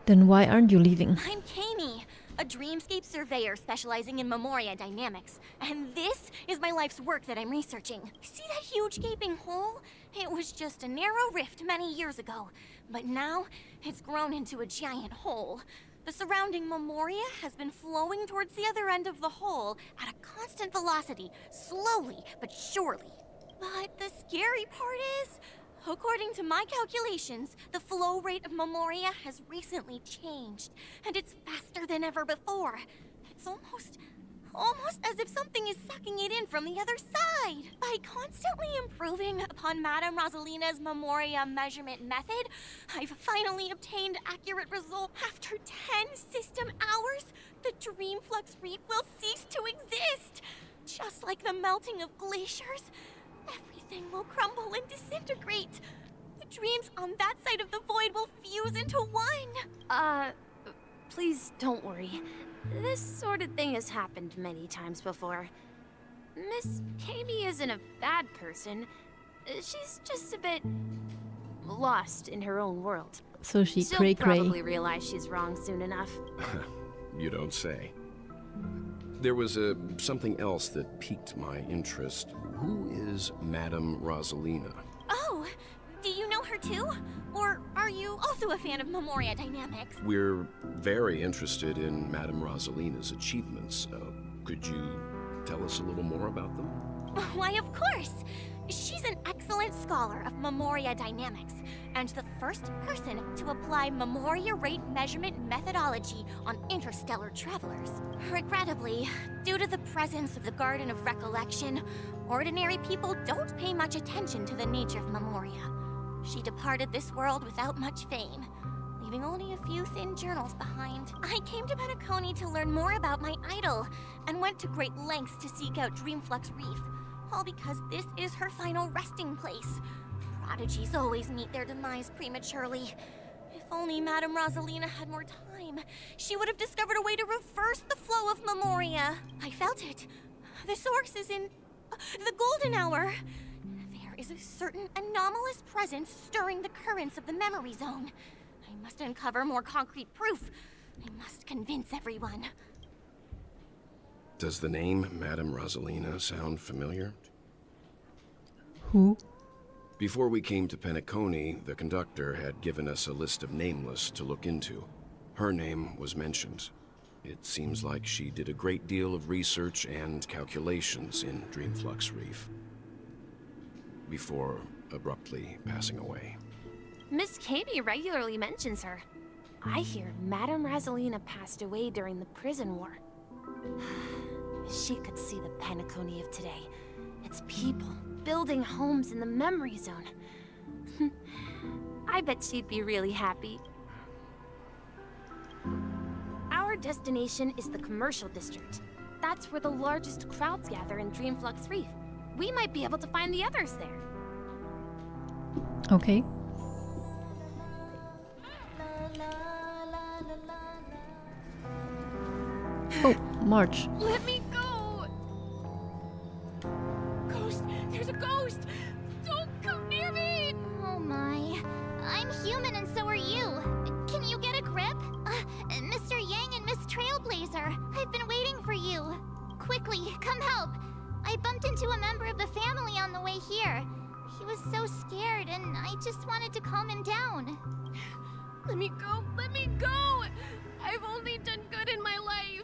[SPEAKER 1] Then why aren't you leaving?
[SPEAKER 19] I'm Kami, a dreamscape surveyor specializing in memoria dynamics. And this is my life's work that I'm researching. See that huge gaping hole? It was just a narrow rift many years ago, but now it's grown into a giant hole. The surrounding memoria has been flowing towards the other end of the hole at a constant velocity, slowly but surely. But the scary part is, according to my calculations, the flow rate of memoria has recently changed, and it's faster than ever before. It's almost as if something is sucking it in from the other side. By constantly improving upon Madame Rosalina's memoria measurement method, I've finally obtained accurate results. After 10 system hours, the Dreamflux Reef will cease to exist. Just like the melting of glaciers, everything will crumble and disintegrate. The dreams on that side of the void will fuse into one. Please don't worry. This sort of thing has happened many times before. Miss Kami isn't a bad person. She's just a bit lost in her own world.
[SPEAKER 1] So she's
[SPEAKER 19] She'll
[SPEAKER 1] cray.
[SPEAKER 19] probably realize she's wrong soon enough.
[SPEAKER 16] You don't say. There was something else that piqued my interest. Who is Madame Rosalina?
[SPEAKER 19] Oh, do you know her too? Or are you also a fan of memoria dynamics?
[SPEAKER 16] We're very interested in Madame Rosalina's achievements. Could you tell us a little more about them?
[SPEAKER 19] Why, of course! She's an excellent scholar of memoria dynamics, and the first person to apply memoria rate measurement methodology on interstellar travelers. Regrettably, due to the presence of the Garden of Recollection, ordinary people don't pay much attention to the nature of memoria. She departed this world without much fame, leaving only a few thin journals behind. I came to Penacony to learn more about my idol, and went to great lengths to seek out Dreamflux Reef, all because this is her final resting place. Prodigies always meet their demise prematurely. If only Madame Rosalina had more time, she would have discovered a way to reverse the flow of Memoria. I felt it. The source is in the golden hour. There is a certain anomalous presence stirring the currents of the memory zone. I must uncover more concrete proof. I must convince everyone.
[SPEAKER 16] Does the name Madame Rosalina sound familiar?
[SPEAKER 1] Who?
[SPEAKER 16] Before we came to Penacony, the conductor had given us a list of nameless to look into. Her name was mentioned. It seems like she did a great deal of research and calculations in Dreamflux Reef, before abruptly passing away.
[SPEAKER 21] Miss Katie regularly mentions her. I hear Madame Rosalina passed away during the prison war. She could see the Penacony of today. Its people building homes in the memory zone. I bet she'd be really happy. Our destination is the commercial district. That's where the largest crowds gather in Dreamflux Reef. We might be able to find the others there.
[SPEAKER 1] Okay. Oh, March.
[SPEAKER 8] Let me go! Ghost! There's a ghost! Don't come near me!
[SPEAKER 13] Oh my. I'm human and so are you. Can you get a grip? Mr. Yang and Miss Trailblazer, I've been waiting for you. Quickly, come help. I bumped into a member of the family on the way here. He was so scared and I just wanted to calm him down.
[SPEAKER 8] Let me go! Let me go! I've only done good in my life.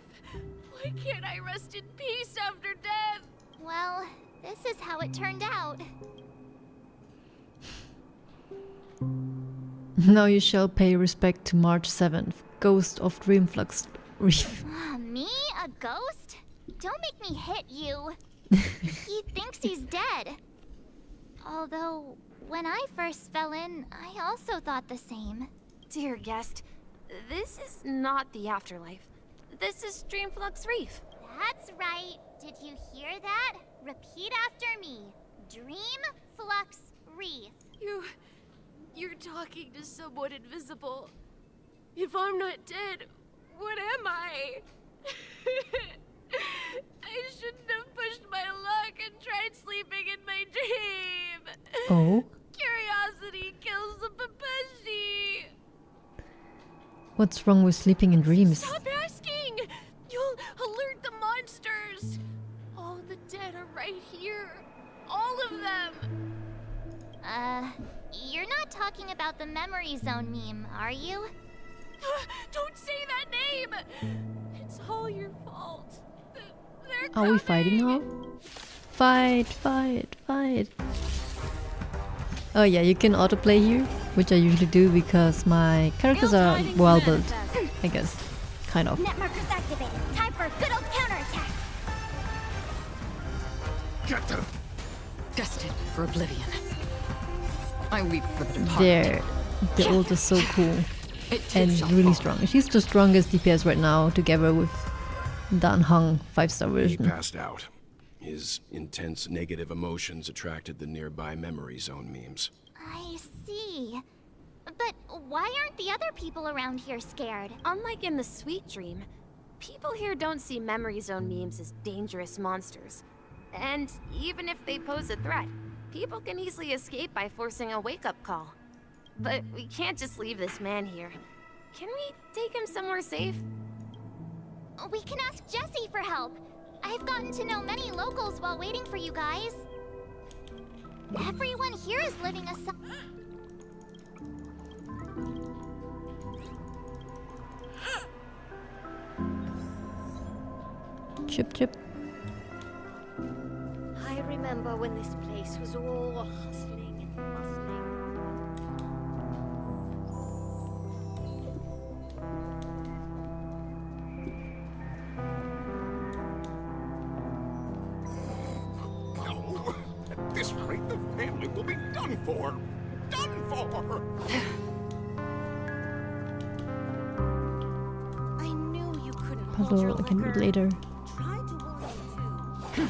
[SPEAKER 8] Why can't I rest in peace after death?
[SPEAKER 13] Well, this is how it turned out.
[SPEAKER 1] Now you shall pay respect to March 7th, Ghost of Dreamflux Reef.
[SPEAKER 13] Me? A ghost? Don't make me hit you. He thinks he's dead. Although, when I first fell in, I also thought the same.
[SPEAKER 21] Dear guest, this is not the afterlife. This is Dreamflux Reef.
[SPEAKER 13] That's right. Did you hear that? Repeat after me. Dreamflux Reef.
[SPEAKER 8] You're talking to someone invisible. If I'm not dead, what am I? I shouldn't have pushed my luck and tried sleeping in my dream.
[SPEAKER 1] Oh?
[SPEAKER 8] Curiosity kills the Papeshi.
[SPEAKER 1] What's wrong with sleeping in dreams?
[SPEAKER 8] Stop asking! You'll alert the monsters. All the dead are right here. All of them.
[SPEAKER 13] You're not talking about the memory zone meme, are you?
[SPEAKER 8] Don't say that name! It's all your fault. They're
[SPEAKER 1] Are we fighting now? Fight, fight, fight. Oh yeah, you can autoplay here, which I usually do because my characters are well built, I guess. Kind of.
[SPEAKER 13] Netmarkers activated. Time for a good old counterattack.
[SPEAKER 6] Get them! Destined for oblivion. I weep for the departed.
[SPEAKER 1] There. The ult is so cool. And really strong. She's the strongest DPS right now, together with Dan Heng 5-star version.
[SPEAKER 16] He passed out. His intense negative emotions attracted the nearby memory zone memes.
[SPEAKER 13] I see. But why aren't the other people around here scared?
[SPEAKER 21] Unlike in the Sweet Dream, people here don't see memory zone memes as dangerous monsters. And even if they pose a threat, people can easily escape by forcing a wake-up call. But we can't just leave this man here. Can we take him somewhere safe?
[SPEAKER 13] We can ask Jessie for help. I've gotten to know many locals while waiting for you guys. Everyone here is living a
[SPEAKER 1] Chip, chip.
[SPEAKER 18] I remember when this place was all hustling and bustling.
[SPEAKER 9] At this rate, the family will be done for. Done for!
[SPEAKER 10] I knew you couldn't hold
[SPEAKER 1] Puzzle
[SPEAKER 10] your
[SPEAKER 1] I can read
[SPEAKER 10] liquor.
[SPEAKER 1] later.
[SPEAKER 10] Try to worry too.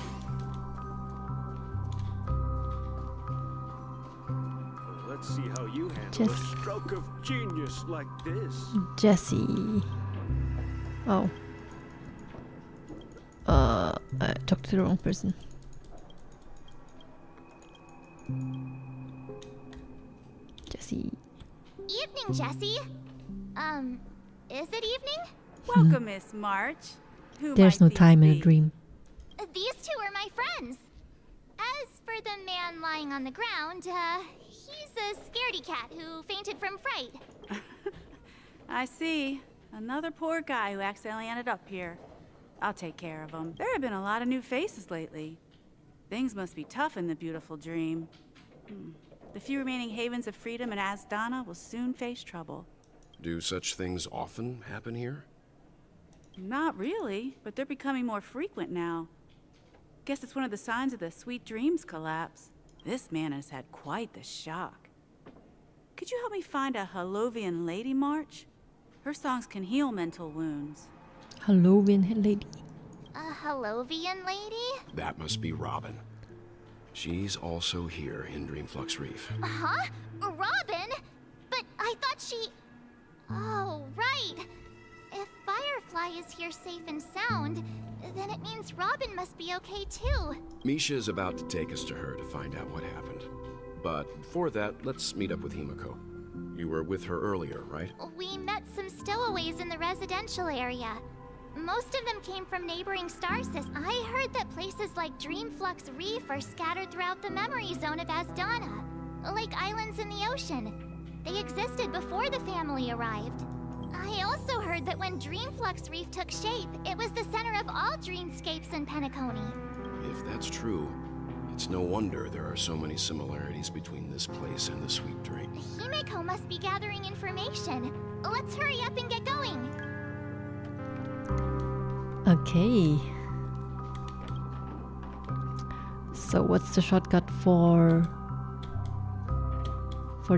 [SPEAKER 11] a stroke of genius like this.
[SPEAKER 1] Jesse. Oh. I talked to the wrong person. Jesse.
[SPEAKER 19] Evening, Jesse. Is it evening?
[SPEAKER 2] Welcome, Miss March. Who
[SPEAKER 1] There's no
[SPEAKER 2] might these
[SPEAKER 1] time in a
[SPEAKER 2] be?
[SPEAKER 1] dream.
[SPEAKER 19] These two are my friends. As for the man lying on the ground, he's a scaredy cat who fainted from fright.
[SPEAKER 2] I see. Another poor guy who accidentally ended up here. I'll take care of him. There have been a lot of new faces lately. Things must be tough in the beautiful dream. The few remaining havens of freedom in Asdana will soon face trouble.
[SPEAKER 16] Do such things often happen here?
[SPEAKER 2] Not really, but they're becoming more frequent now. Guess it's one of the signs of the Sweet Dreams collapse. This man has had quite the shock. Could you help me find a Halovian lady, March? Her songs can heal mental wounds.
[SPEAKER 1] Halovian lady.
[SPEAKER 19] A Halovian lady?
[SPEAKER 16] That must be Robin. She's also here in Dreamflux Reef.
[SPEAKER 19] Huh? Robin? But I thought she... Oh, right. If Firefly is here safe and sound, then it means Robin must be okay too.
[SPEAKER 16] Misha is about to take us to her to find out what happened. But before that, let's meet up with Himiko. You were with her earlier, right?
[SPEAKER 19] We met some stowaways in the residential area. Most of them came from neighboring star systems. I heard that places like Dreamflux Reef are scattered throughout the memory zone of Asdana, like islands in the ocean. They existed before the family arrived. I also heard that when Dreamflux Reef took shape, it was the center of all dreamscapes in Penacony.
[SPEAKER 16] If that's true, it's no wonder there are so many similarities between this place and the Sweet Dream.
[SPEAKER 19] Himeko must be gathering information. Let's hurry up and get going.
[SPEAKER 1] Okay. So what's the shortcut for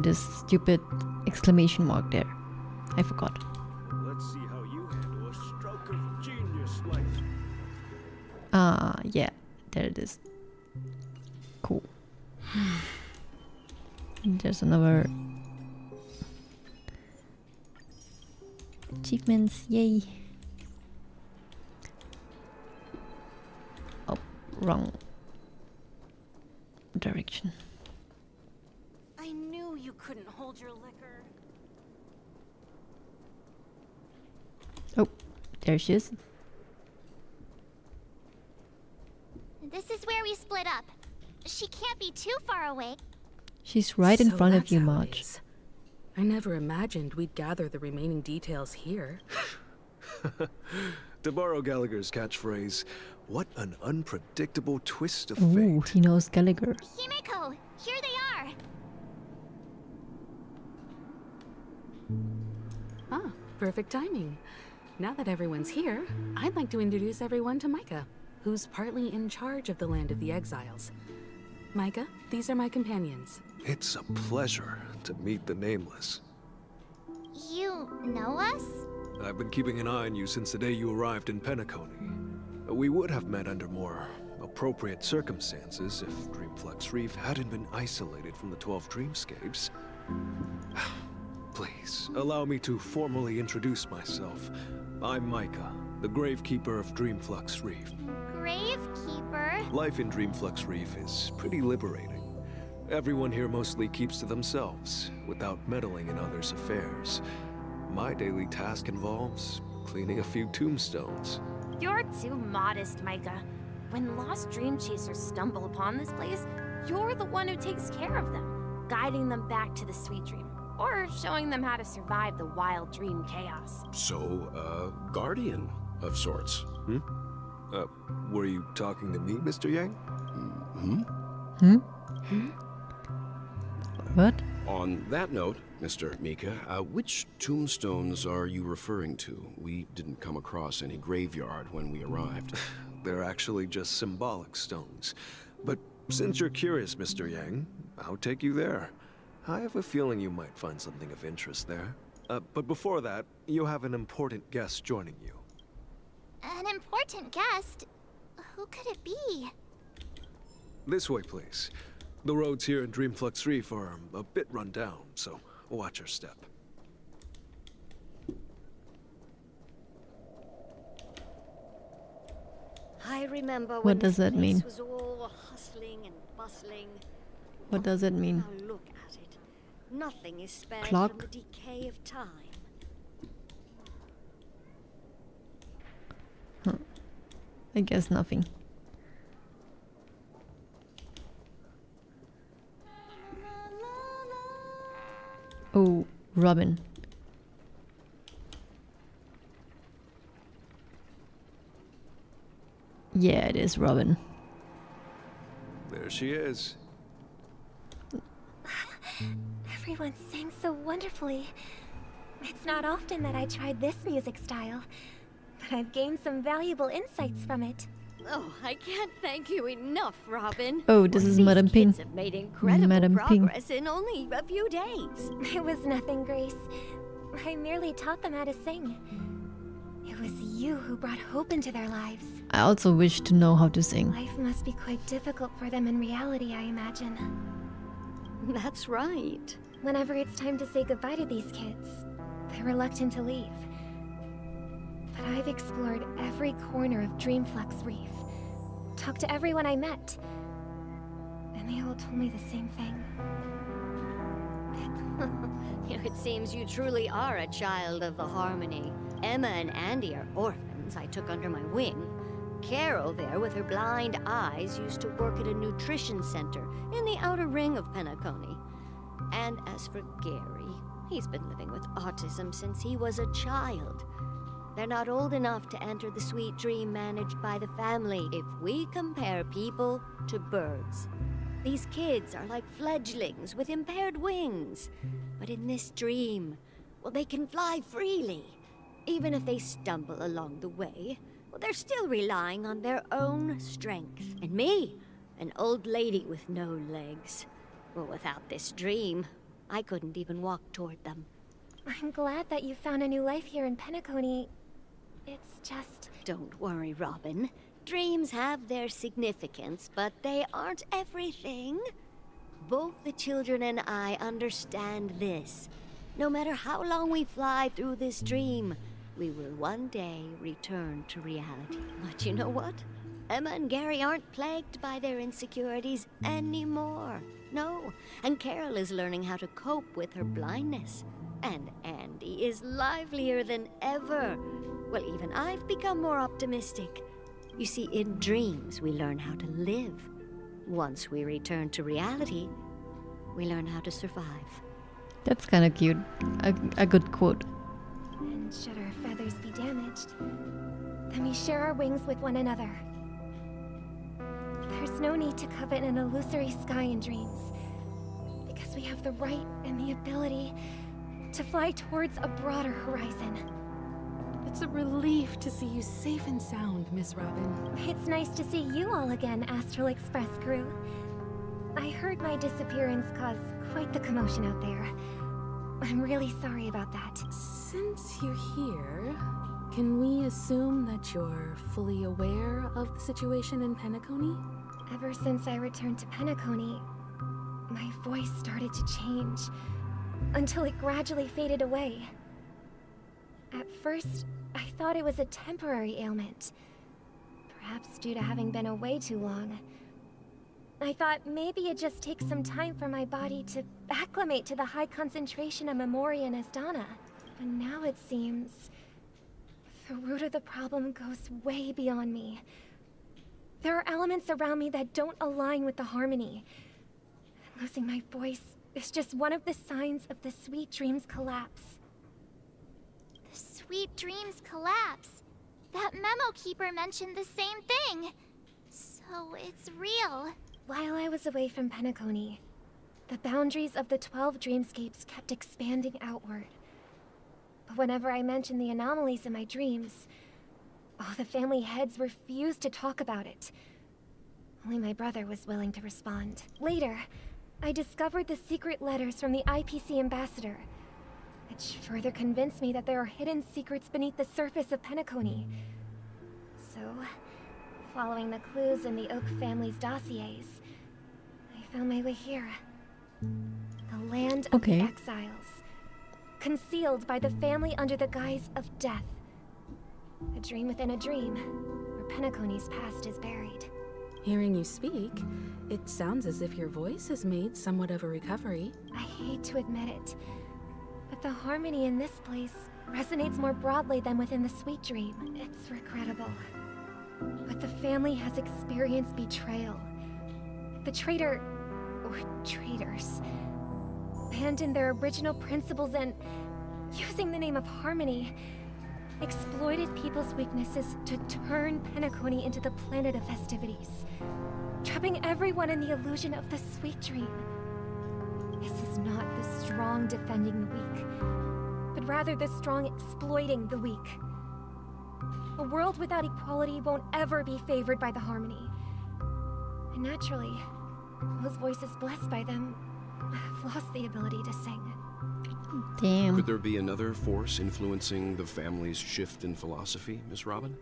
[SPEAKER 1] this stupid exclamation mark there? I forgot.
[SPEAKER 11] Let's see how you handle a stroke of genius like.
[SPEAKER 1] Yeah, there it is. Cool. There's another achievements, yay. Oh, wrong direction.
[SPEAKER 10] I knew you couldn't hold your liquor.
[SPEAKER 1] Oh, there she is.
[SPEAKER 19] This is where we split up. She can't be too far away.
[SPEAKER 1] She's right in
[SPEAKER 17] So
[SPEAKER 1] front of
[SPEAKER 17] that's
[SPEAKER 1] you,
[SPEAKER 17] how it
[SPEAKER 1] Marge.
[SPEAKER 17] is. I never imagined we'd gather the remaining details here.
[SPEAKER 11] To borrow Gallagher's catchphrase, what an unpredictable twist of
[SPEAKER 1] Ooh, he knows Gallagher.
[SPEAKER 19] Himeko, here they are.
[SPEAKER 17] Ah, perfect timing. Now that everyone's here, I'd like to introduce everyone to Micah, who's partly in charge of the Land of the Exiles. Micah, these are my companions.
[SPEAKER 11] It's a pleasure to meet the Nameless.
[SPEAKER 19] You know us?
[SPEAKER 11] I've been keeping an eye on you since the day you arrived in Penacony. We would have met under more appropriate circumstances if Dreamflux Reef hadn't been isolated from the 12 dreamscapes. Please, allow me to formally introduce myself. I'm Micah, the Gravekeeper of Dreamflux Reef.
[SPEAKER 19] Gravekeeper?
[SPEAKER 11] Life in Dreamflux Reef is pretty liberating. Everyone here mostly keeps to themselves, without meddling in others' affairs. My daily task involves cleaning a few tombstones.
[SPEAKER 21] You're too modest, Micah. When lost dream chasers stumble upon this place, you're the one who takes care of them, guiding them back to the Sweet Dream, or showing them how to survive the wild dream chaos.
[SPEAKER 16] So, guardian of sorts.
[SPEAKER 11] Were you talking to me, Mr. Yang?
[SPEAKER 1] What?
[SPEAKER 16] On that note, Mr. Mika, which tombstones are you referring to? We didn't come across any graveyard when we arrived.
[SPEAKER 11] They're actually just symbolic stones. But since you're curious, Mr. Yang, I'll take you there. I have a feeling you might find something of interest there. But before that, you have an important guest joining you.
[SPEAKER 19] An important guest? Who could it be?
[SPEAKER 11] This way, please. The roads here in Dreamflux Reef are a bit run down, so Watch your step.
[SPEAKER 18] I remember
[SPEAKER 1] What
[SPEAKER 18] when
[SPEAKER 1] does
[SPEAKER 18] this
[SPEAKER 1] that mean?
[SPEAKER 18] place was all hustling and bustling.
[SPEAKER 1] What does it mean?
[SPEAKER 18] Now look at it. Nothing is spared
[SPEAKER 1] Clock?
[SPEAKER 18] from the decay of time.
[SPEAKER 1] Huh. I guess nothing. Oh, Robin. Yeah, it is Robin.
[SPEAKER 11] There she is.
[SPEAKER 7] Everyone sang so wonderfully. It's not often that I tried this music style, but I've gained some valuable insights from it.
[SPEAKER 18] Oh, I can't thank you enough, Robin.
[SPEAKER 1] Oh, this is Madam Ping.
[SPEAKER 18] Kids have made incredible
[SPEAKER 1] Madam Ping.
[SPEAKER 18] progress in only a few days.
[SPEAKER 7] It was nothing, Grace. I merely taught them how to sing. It was you who brought hope into their lives.
[SPEAKER 1] I also wish to know how to sing.
[SPEAKER 7] Life must be quite difficult for them in reality, I imagine.
[SPEAKER 18] That's right.
[SPEAKER 7] Whenever it's time to say goodbye to these kids, they're reluctant to leave. But I've explored every corner of Dreamflux Reef, talked to everyone I met, and they all told me the same thing.
[SPEAKER 18] It seems you truly are a child of the Harmony. Emma and Andy are orphans I took under my wing. Carol there, with her blind eyes, used to work at a nutrition center in the outer ring of Penacony. And as for Gary, he's been living with autism since he was a child. They're not old enough to enter the sweet dream managed by the family if we compare people to birds. These kids are like fledglings with impaired wings. But in this dream, well, they can fly freely. Even if they stumble along the way, well, they're still relying on their own strength. And me, an old lady with no legs. Well, without this dream, I couldn't even walk toward them.
[SPEAKER 7] I'm glad that you found a new life here in Penacony. It's just...
[SPEAKER 18] Don't worry, Robin. Dreams have their significance, but they aren't everything. Both the children and I understand this. No matter how long we fly through this dream, we will one day return to reality. But you know what? Emma and Gary aren't plagued by their insecurities anymore. No, and Carol is learning how to cope with her blindness. And Andy is livelier than ever. Well, even I've become more optimistic. You see, in dreams, we learn how to live. Once we return to reality, we learn how to survive.
[SPEAKER 1] That's kind of cute. A good quote.
[SPEAKER 7] And should our feathers be damaged, then we share our wings with one another. There's no need to covet an illusory sky in dreams, because we have the right and the ability to fly towards a broader horizon.
[SPEAKER 17] It's a relief to see you safe and sound, Miss Robin.
[SPEAKER 7] It's nice to see you all again, Astral Express crew. I heard my disappearance caused quite the commotion out there. I'm really sorry about that.
[SPEAKER 17] Since you're here, can we assume that you're fully aware of the situation in Penacony?
[SPEAKER 7] Ever since I returned to Penacony, my voice started to change, until it gradually faded away. At first, I thought it was a temporary ailment, perhaps due to having been away too long. I thought maybe it just takes some time for my body to acclimate to the high concentration of Memoria and Asdana. But now it seems the root of the problem goes way beyond me. There are elements around me that don't align with the harmony. Losing my voice is just one of the signs of the Sweet Dreams collapse.
[SPEAKER 15] The Sweet Dreams collapse. That memo keeper mentioned the same thing. So it's real.
[SPEAKER 7] While I was away from Penacony, the boundaries of the 12 dreamscapes kept expanding outward. But whenever I mentioned the anomalies in my dreams, all the family heads refused to talk about it. Only my brother was willing to respond. Later, I discovered the secret letters from the IPC ambassador, which further convinced me that there are hidden secrets beneath the surface of Penacony. So, following the clues in the Oak family's dossiers, I found my way here. The land of the exiles. concealed by the family under the guise of death. A dream within a dream, where Penacony's past is buried.
[SPEAKER 17] Hearing you speak, it sounds as if your voice has made somewhat of a recovery.
[SPEAKER 7] I hate to admit it, but the harmony in this place resonates more broadly than within the sweet dream. It's regrettable, but the family has experienced betrayal. The traitor, or traitors, abandoned their original principles and, using the name of harmony, exploited people's weaknesses to turn Penacony into the planet of festivities, trapping everyone in the illusion of the sweet dream. This is not the strong defending the weak, but rather the strong exploiting the weak. A world without equality won't ever be favored by the harmony. And naturally, those voices blessed by them have lost the ability to sing.
[SPEAKER 1] Damn.
[SPEAKER 16] Could there be another force influencing the family's shift in philosophy, Miss Robin?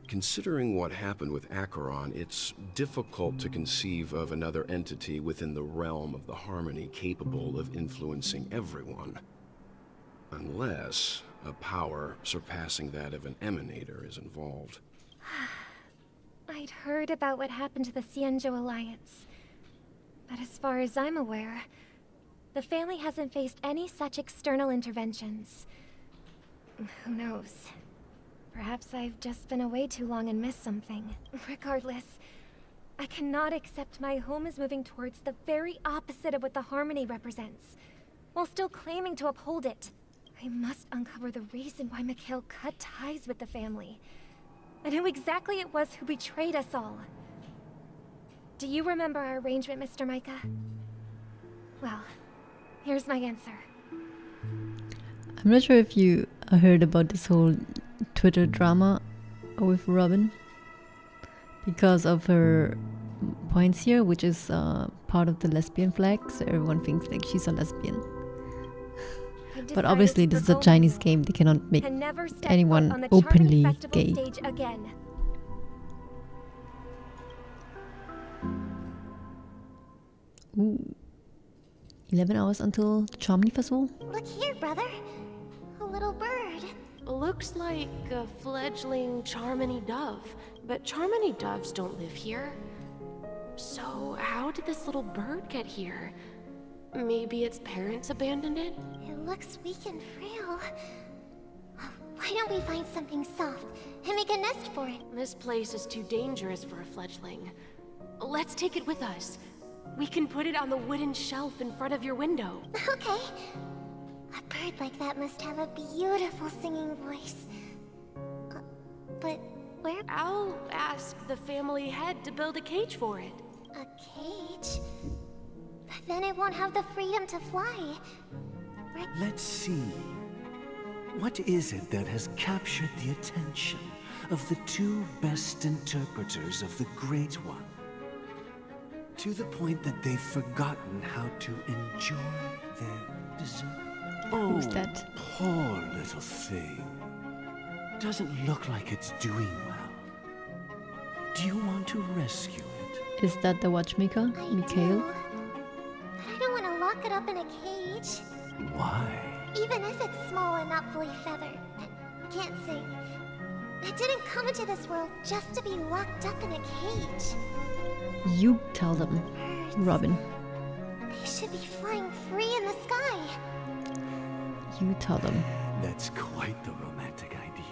[SPEAKER 16] Considering what happened with Acheron, it's difficult to conceive of another entity within the realm of the harmony capable of influencing everyone. Unless a power surpassing that of an emanator is involved.
[SPEAKER 7] I'd heard about what happened to the Cienjo Alliance, but as far as I'm aware, the family hasn't faced any such external interventions. Who knows? Perhaps I've just been away too long and missed something. Regardless, I cannot accept my home is moving towards the very opposite of what the harmony represents, while still claiming to uphold it. I must uncover the reason why Mikhail cut ties with the family, and who exactly it was who betrayed us all. Do you remember our arrangement, Mr. Micah? Well, here's my answer.
[SPEAKER 1] I'm not sure if you heard about this whole Twitter drama with Robin because of her points here, which is part of the lesbian flag, so everyone thinks like she's a lesbian. But obviously this is a Chinese game, they cannot make anyone openly gay.
[SPEAKER 7] Again.
[SPEAKER 1] Ooh. 11 hours until the Charmony Festival?
[SPEAKER 15] Look here, brother. A little bird.
[SPEAKER 8] Looks like a fledgling Charmony dove, but Charmony doves don't live here. So how did this little bird get here? Maybe its parents abandoned it?
[SPEAKER 15] It looks weak and frail. Why don't we find something soft and make a nest for it?
[SPEAKER 8] This place is too dangerous for a fledgling. Let's take it with us. We can put it on the wooden shelf in front of your window.
[SPEAKER 15] Okay. A bird like that must have a beautiful singing voice. But where?
[SPEAKER 8] I'll ask the family head to build a cage for it.
[SPEAKER 15] A cage? But then it won't have the freedom to fly. Right?
[SPEAKER 3] Let's see. What is it that has captured the attention of the two best interpreters of the Great One? To the point that they've forgotten how to enjoy their dessert. Oh,
[SPEAKER 1] who's that?
[SPEAKER 3] Poor little thing. Doesn't look like it's doing well. Do you want to rescue it?
[SPEAKER 1] Is that the watchmaker, Mikhail?
[SPEAKER 15] But I don't want to lock it up in a cage.
[SPEAKER 3] Why?
[SPEAKER 15] Even if it's small and not fully feathered, and can't sing. It didn't come into this world just to be locked up in a cage.
[SPEAKER 1] You tell them, Robin.
[SPEAKER 15] They should be flying free in the sky.
[SPEAKER 1] You tell them.
[SPEAKER 3] That's quite the romantic idea.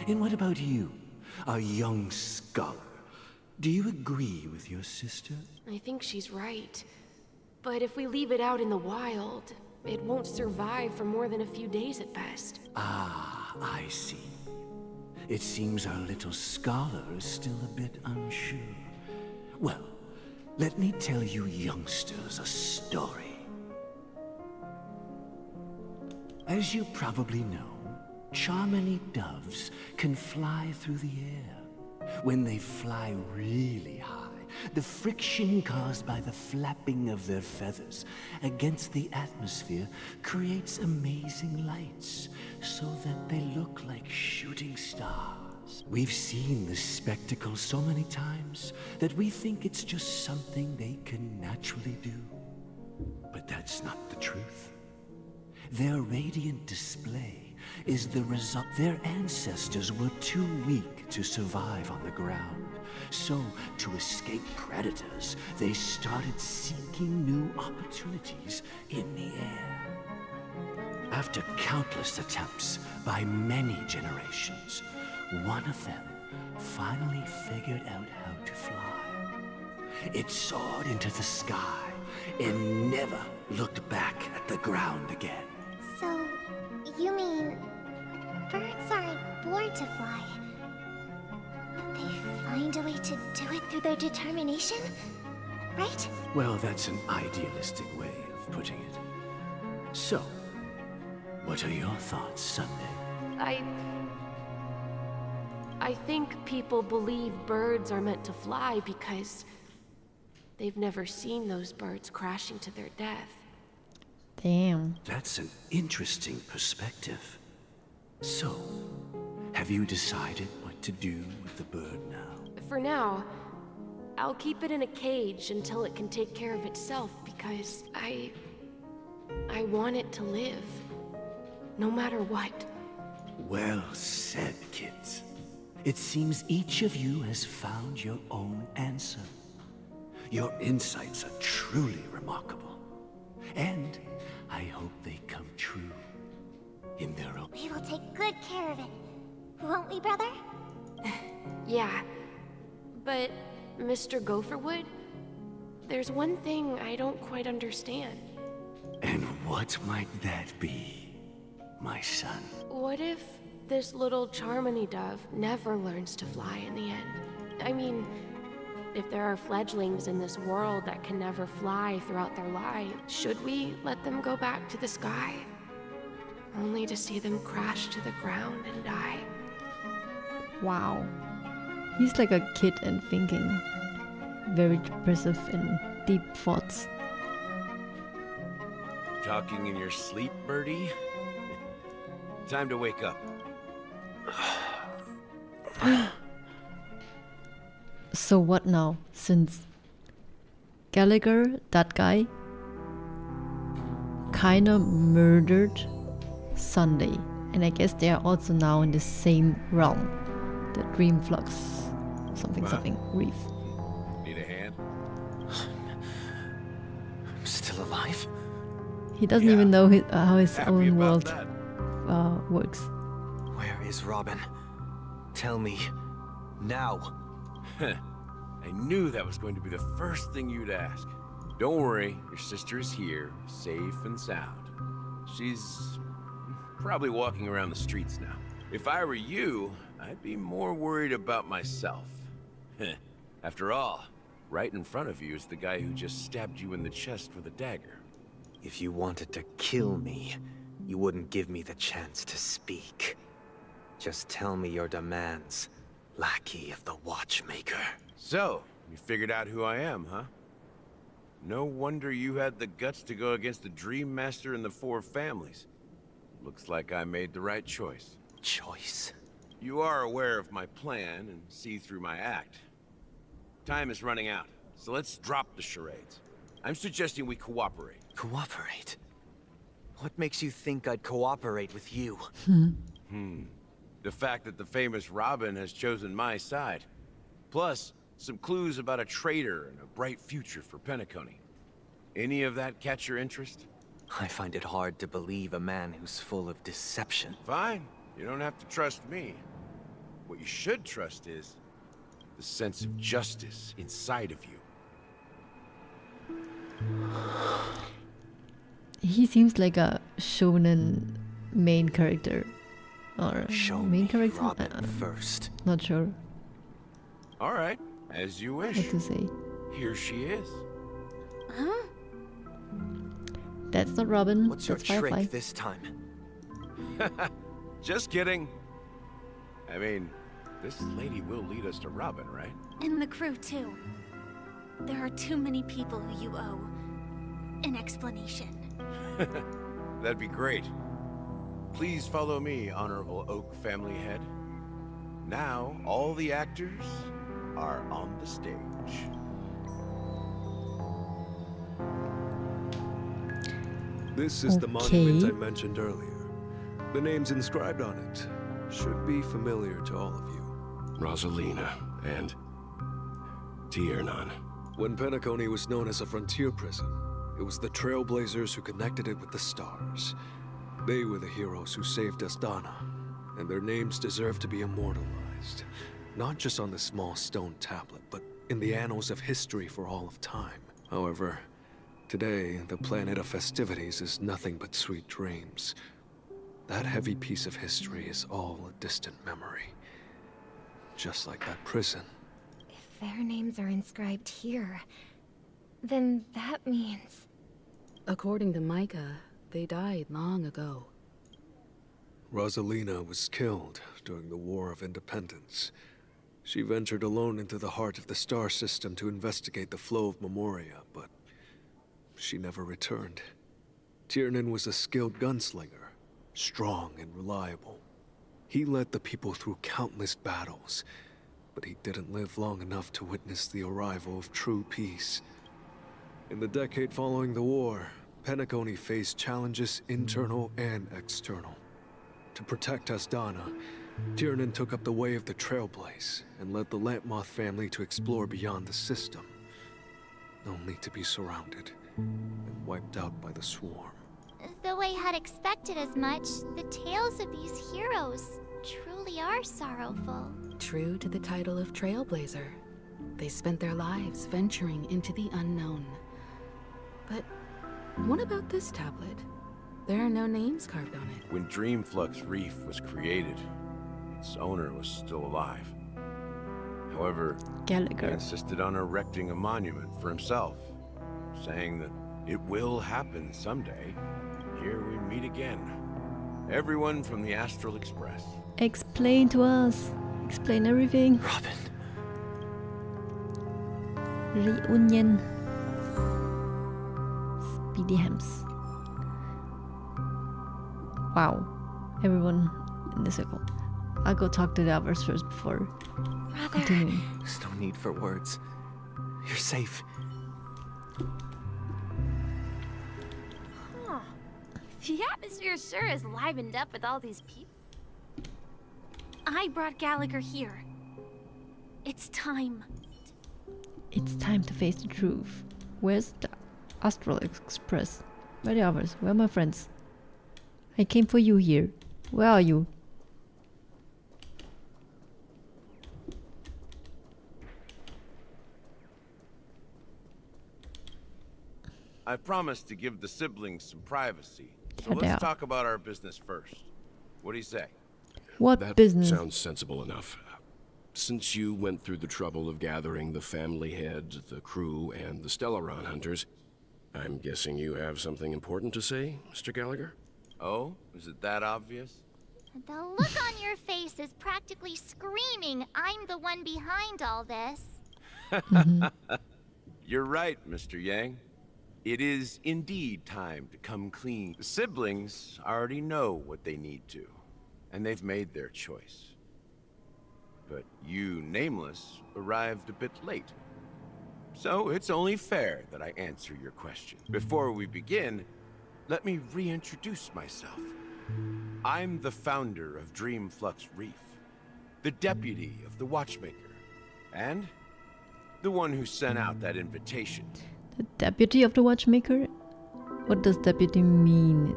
[SPEAKER 3] And what about you, a young scholar? Do you agree with your sister?
[SPEAKER 8] I think she's right. But if we leave it out in the wild, it won't survive for more than a few days at best.
[SPEAKER 3] Ah, I see. It seems our little scholar is still a bit unsure. Well, let me tell you youngsters a story. As you probably know, Charmony doves can fly through the air. When they fly really high, the friction caused by the flapping of their feathers against the atmosphere creates amazing lights, so that they look like shooting stars. We've seen this spectacle so many times that we think it's just something they can naturally do. But that's not the truth. Their radiant display is the result. Their ancestors were too weak to survive on the ground. So, to escape predators, they started seeking new opportunities in the air. After countless attempts by many generations, one of them finally figured out how to fly. It soared into the sky and never looked back at the ground again.
[SPEAKER 7] So, you mean birds aren't born to fly? But they find a way to do it through their determination? Right?
[SPEAKER 3] Well, that's an idealistic way of putting it. So, what are your thoughts, Sunday?
[SPEAKER 8] I think people believe birds are meant to fly because they've never seen those birds crashing to their death.
[SPEAKER 1] Damn.
[SPEAKER 3] That's an interesting perspective. So, have you decided what to do with the bird now?
[SPEAKER 8] For now, I'll keep it in a cage until it can take care of itself because I want it to live. No matter what.
[SPEAKER 3] Well said, kids. It seems each of you has found your own answer. Your insights are truly remarkable. And I hope they come true in their own...
[SPEAKER 7] We will take good care of it. Won't we, brother?
[SPEAKER 8] Yeah. But, Mr. Gopherwood, there's one thing I don't quite understand.
[SPEAKER 3] And what might that be, my son?
[SPEAKER 8] What if this little Charmony dove never learns to fly in the end? I mean, if there are fledglings in this world that can never fly throughout their lives, should we let them go back to the sky? Only to see them crash to the ground and die.
[SPEAKER 1] Wow. He's like a kid and thinking. Very depressive and deep thoughts.
[SPEAKER 4] Talking in your sleep, Birdie? Time to wake up.
[SPEAKER 1] So what now? Since Gallagher, that guy, kinda murdered Sunday. And I guess they are also now in the same realm. The Dream Flux something reef.
[SPEAKER 4] Need a hand?
[SPEAKER 5] I'm still alive?
[SPEAKER 1] He doesn't even know how his own world works.
[SPEAKER 5] Where is Robin? Tell me. Now.
[SPEAKER 4] I knew that was going to be the first thing you'd ask. Don't worry, your sister is here, safe and sound. She's probably walking around the streets now. If I were you, I'd be more worried about myself. After all, right in front of you is the guy who just stabbed you in the chest with a dagger.
[SPEAKER 5] If you wanted to kill me, you wouldn't give me the chance to speak. Just tell me your demands, lackey of the Watchmaker.
[SPEAKER 4] So, you figured out who I am, huh? No wonder you had the guts to go against the Dream Master and the Four Families. Looks like I made the right choice.
[SPEAKER 5] Choice?
[SPEAKER 4] You are aware of my plan and see through my act. Time is running out, so let's drop the charades. I'm suggesting we cooperate.
[SPEAKER 5] Cooperate? What makes you think I'd cooperate with you?
[SPEAKER 4] The fact that the famous Robin has chosen my side. Plus, some clues about a traitor and a bright future for Penacony. Any of that catch your interest?
[SPEAKER 5] I find it hard to believe a man who's full of deception.
[SPEAKER 4] Fine. You don't have to trust me. What you should trust is the sense of justice inside of you.
[SPEAKER 1] He seems like a shonen main character. Or main character?
[SPEAKER 5] Robin first.
[SPEAKER 1] Not sure
[SPEAKER 4] All right, as you wish.
[SPEAKER 1] what to say.
[SPEAKER 4] Here she is.
[SPEAKER 7] Huh?
[SPEAKER 1] That's not Robin.
[SPEAKER 5] What's your
[SPEAKER 1] that's Firefly.
[SPEAKER 5] trick this time?
[SPEAKER 4] Just kidding. I mean, this lady will lead us to Robin, right?
[SPEAKER 7] And the crew, too. There are too many people who you owe an explanation.
[SPEAKER 4] That'd be great. Please follow me, Honorable Oak family head. Now, all the actors are on the stage.
[SPEAKER 11] This is the monument I mentioned earlier. The names inscribed on it should be familiar to all of you.
[SPEAKER 16] Rosalina and Tiernan.
[SPEAKER 11] When Penacony was known as a frontier prison, it was the Trailblazers who connected it with the stars. They were the heroes who saved Astana, and their names deserve to be immortalized. Not just on this small stone tablet, but in the annals of history for all of time. However, today, the planet of festivities is nothing but sweet dreams. That heavy piece of history is all a distant memory. Just like that prison.
[SPEAKER 7] If their names are inscribed here, then that means...
[SPEAKER 17] According to Micah, they died long ago.
[SPEAKER 11] Rosalina was killed during the War of Independence. She ventured alone into the heart of the star system to investigate the flow of Memoria, but she never returned. Tiernan was a skilled gunslinger, strong and reliable. He led the people through countless battles, but he didn't live long enough to witness the arrival of true peace. In the decade following the war, Penacony faced challenges internal and external. To protect Astana, Tiernan took up the way of the Trailblaze and led the Lampmoth family to explore beyond the system, only to be surrounded and wiped out by the swarm.
[SPEAKER 15] Though I had expected as much, the tales of these heroes truly are sorrowful.
[SPEAKER 17] True to the title of Trailblazer, they spent their lives venturing into the unknown. But what about this tablet? There are no names carved on it.
[SPEAKER 4] When Dreamflux Reef was created, its owner was still alive. However,
[SPEAKER 1] Gallagher
[SPEAKER 4] he insisted on erecting a monument for himself, saying that it will happen someday. Here we meet again. Everyone from the Astral Express.
[SPEAKER 1] Explain to us. Explain everything.
[SPEAKER 5] Robin.
[SPEAKER 1] Reunion. Speedy Hams. Wow. Everyone in the circle. I'll go talk to the others first before continuing.
[SPEAKER 5] There's no need for words. You're safe.
[SPEAKER 21] Huh. The atmosphere sure is livened up with all these people.
[SPEAKER 15] I brought Gallagher here. It's time.
[SPEAKER 1] It's time to face the truth. Where's the Astral Express? Where are the others? Where are my friends? I came for you here. Where are you?
[SPEAKER 4] I promised to give the siblings some privacy, so
[SPEAKER 1] Yeah,
[SPEAKER 4] let's talk about our business first. What do you say?
[SPEAKER 1] What
[SPEAKER 16] That
[SPEAKER 1] business?
[SPEAKER 16] sounds sensible enough. Since you went through the trouble of gathering the family head, the crew, and the Stellaron hunters, I'm guessing you have something important to say, Mr. Gallagher?
[SPEAKER 4] Oh, is it that obvious?
[SPEAKER 15] The look on your face is practically screaming, I'm the one behind all this.
[SPEAKER 4] You're right, Mr. Yang. It is indeed time to come clean. The siblings already know what they need to, and they've made their choice. But you, Nameless, arrived a bit late. So it's only fair that I answer your question. Before we begin, let me reintroduce myself. I'm the founder of Dreamflux Reef, the deputy of the Watchmaker, and the one who sent out that invitation.
[SPEAKER 1] The deputy of the Watchmaker? What does deputy mean?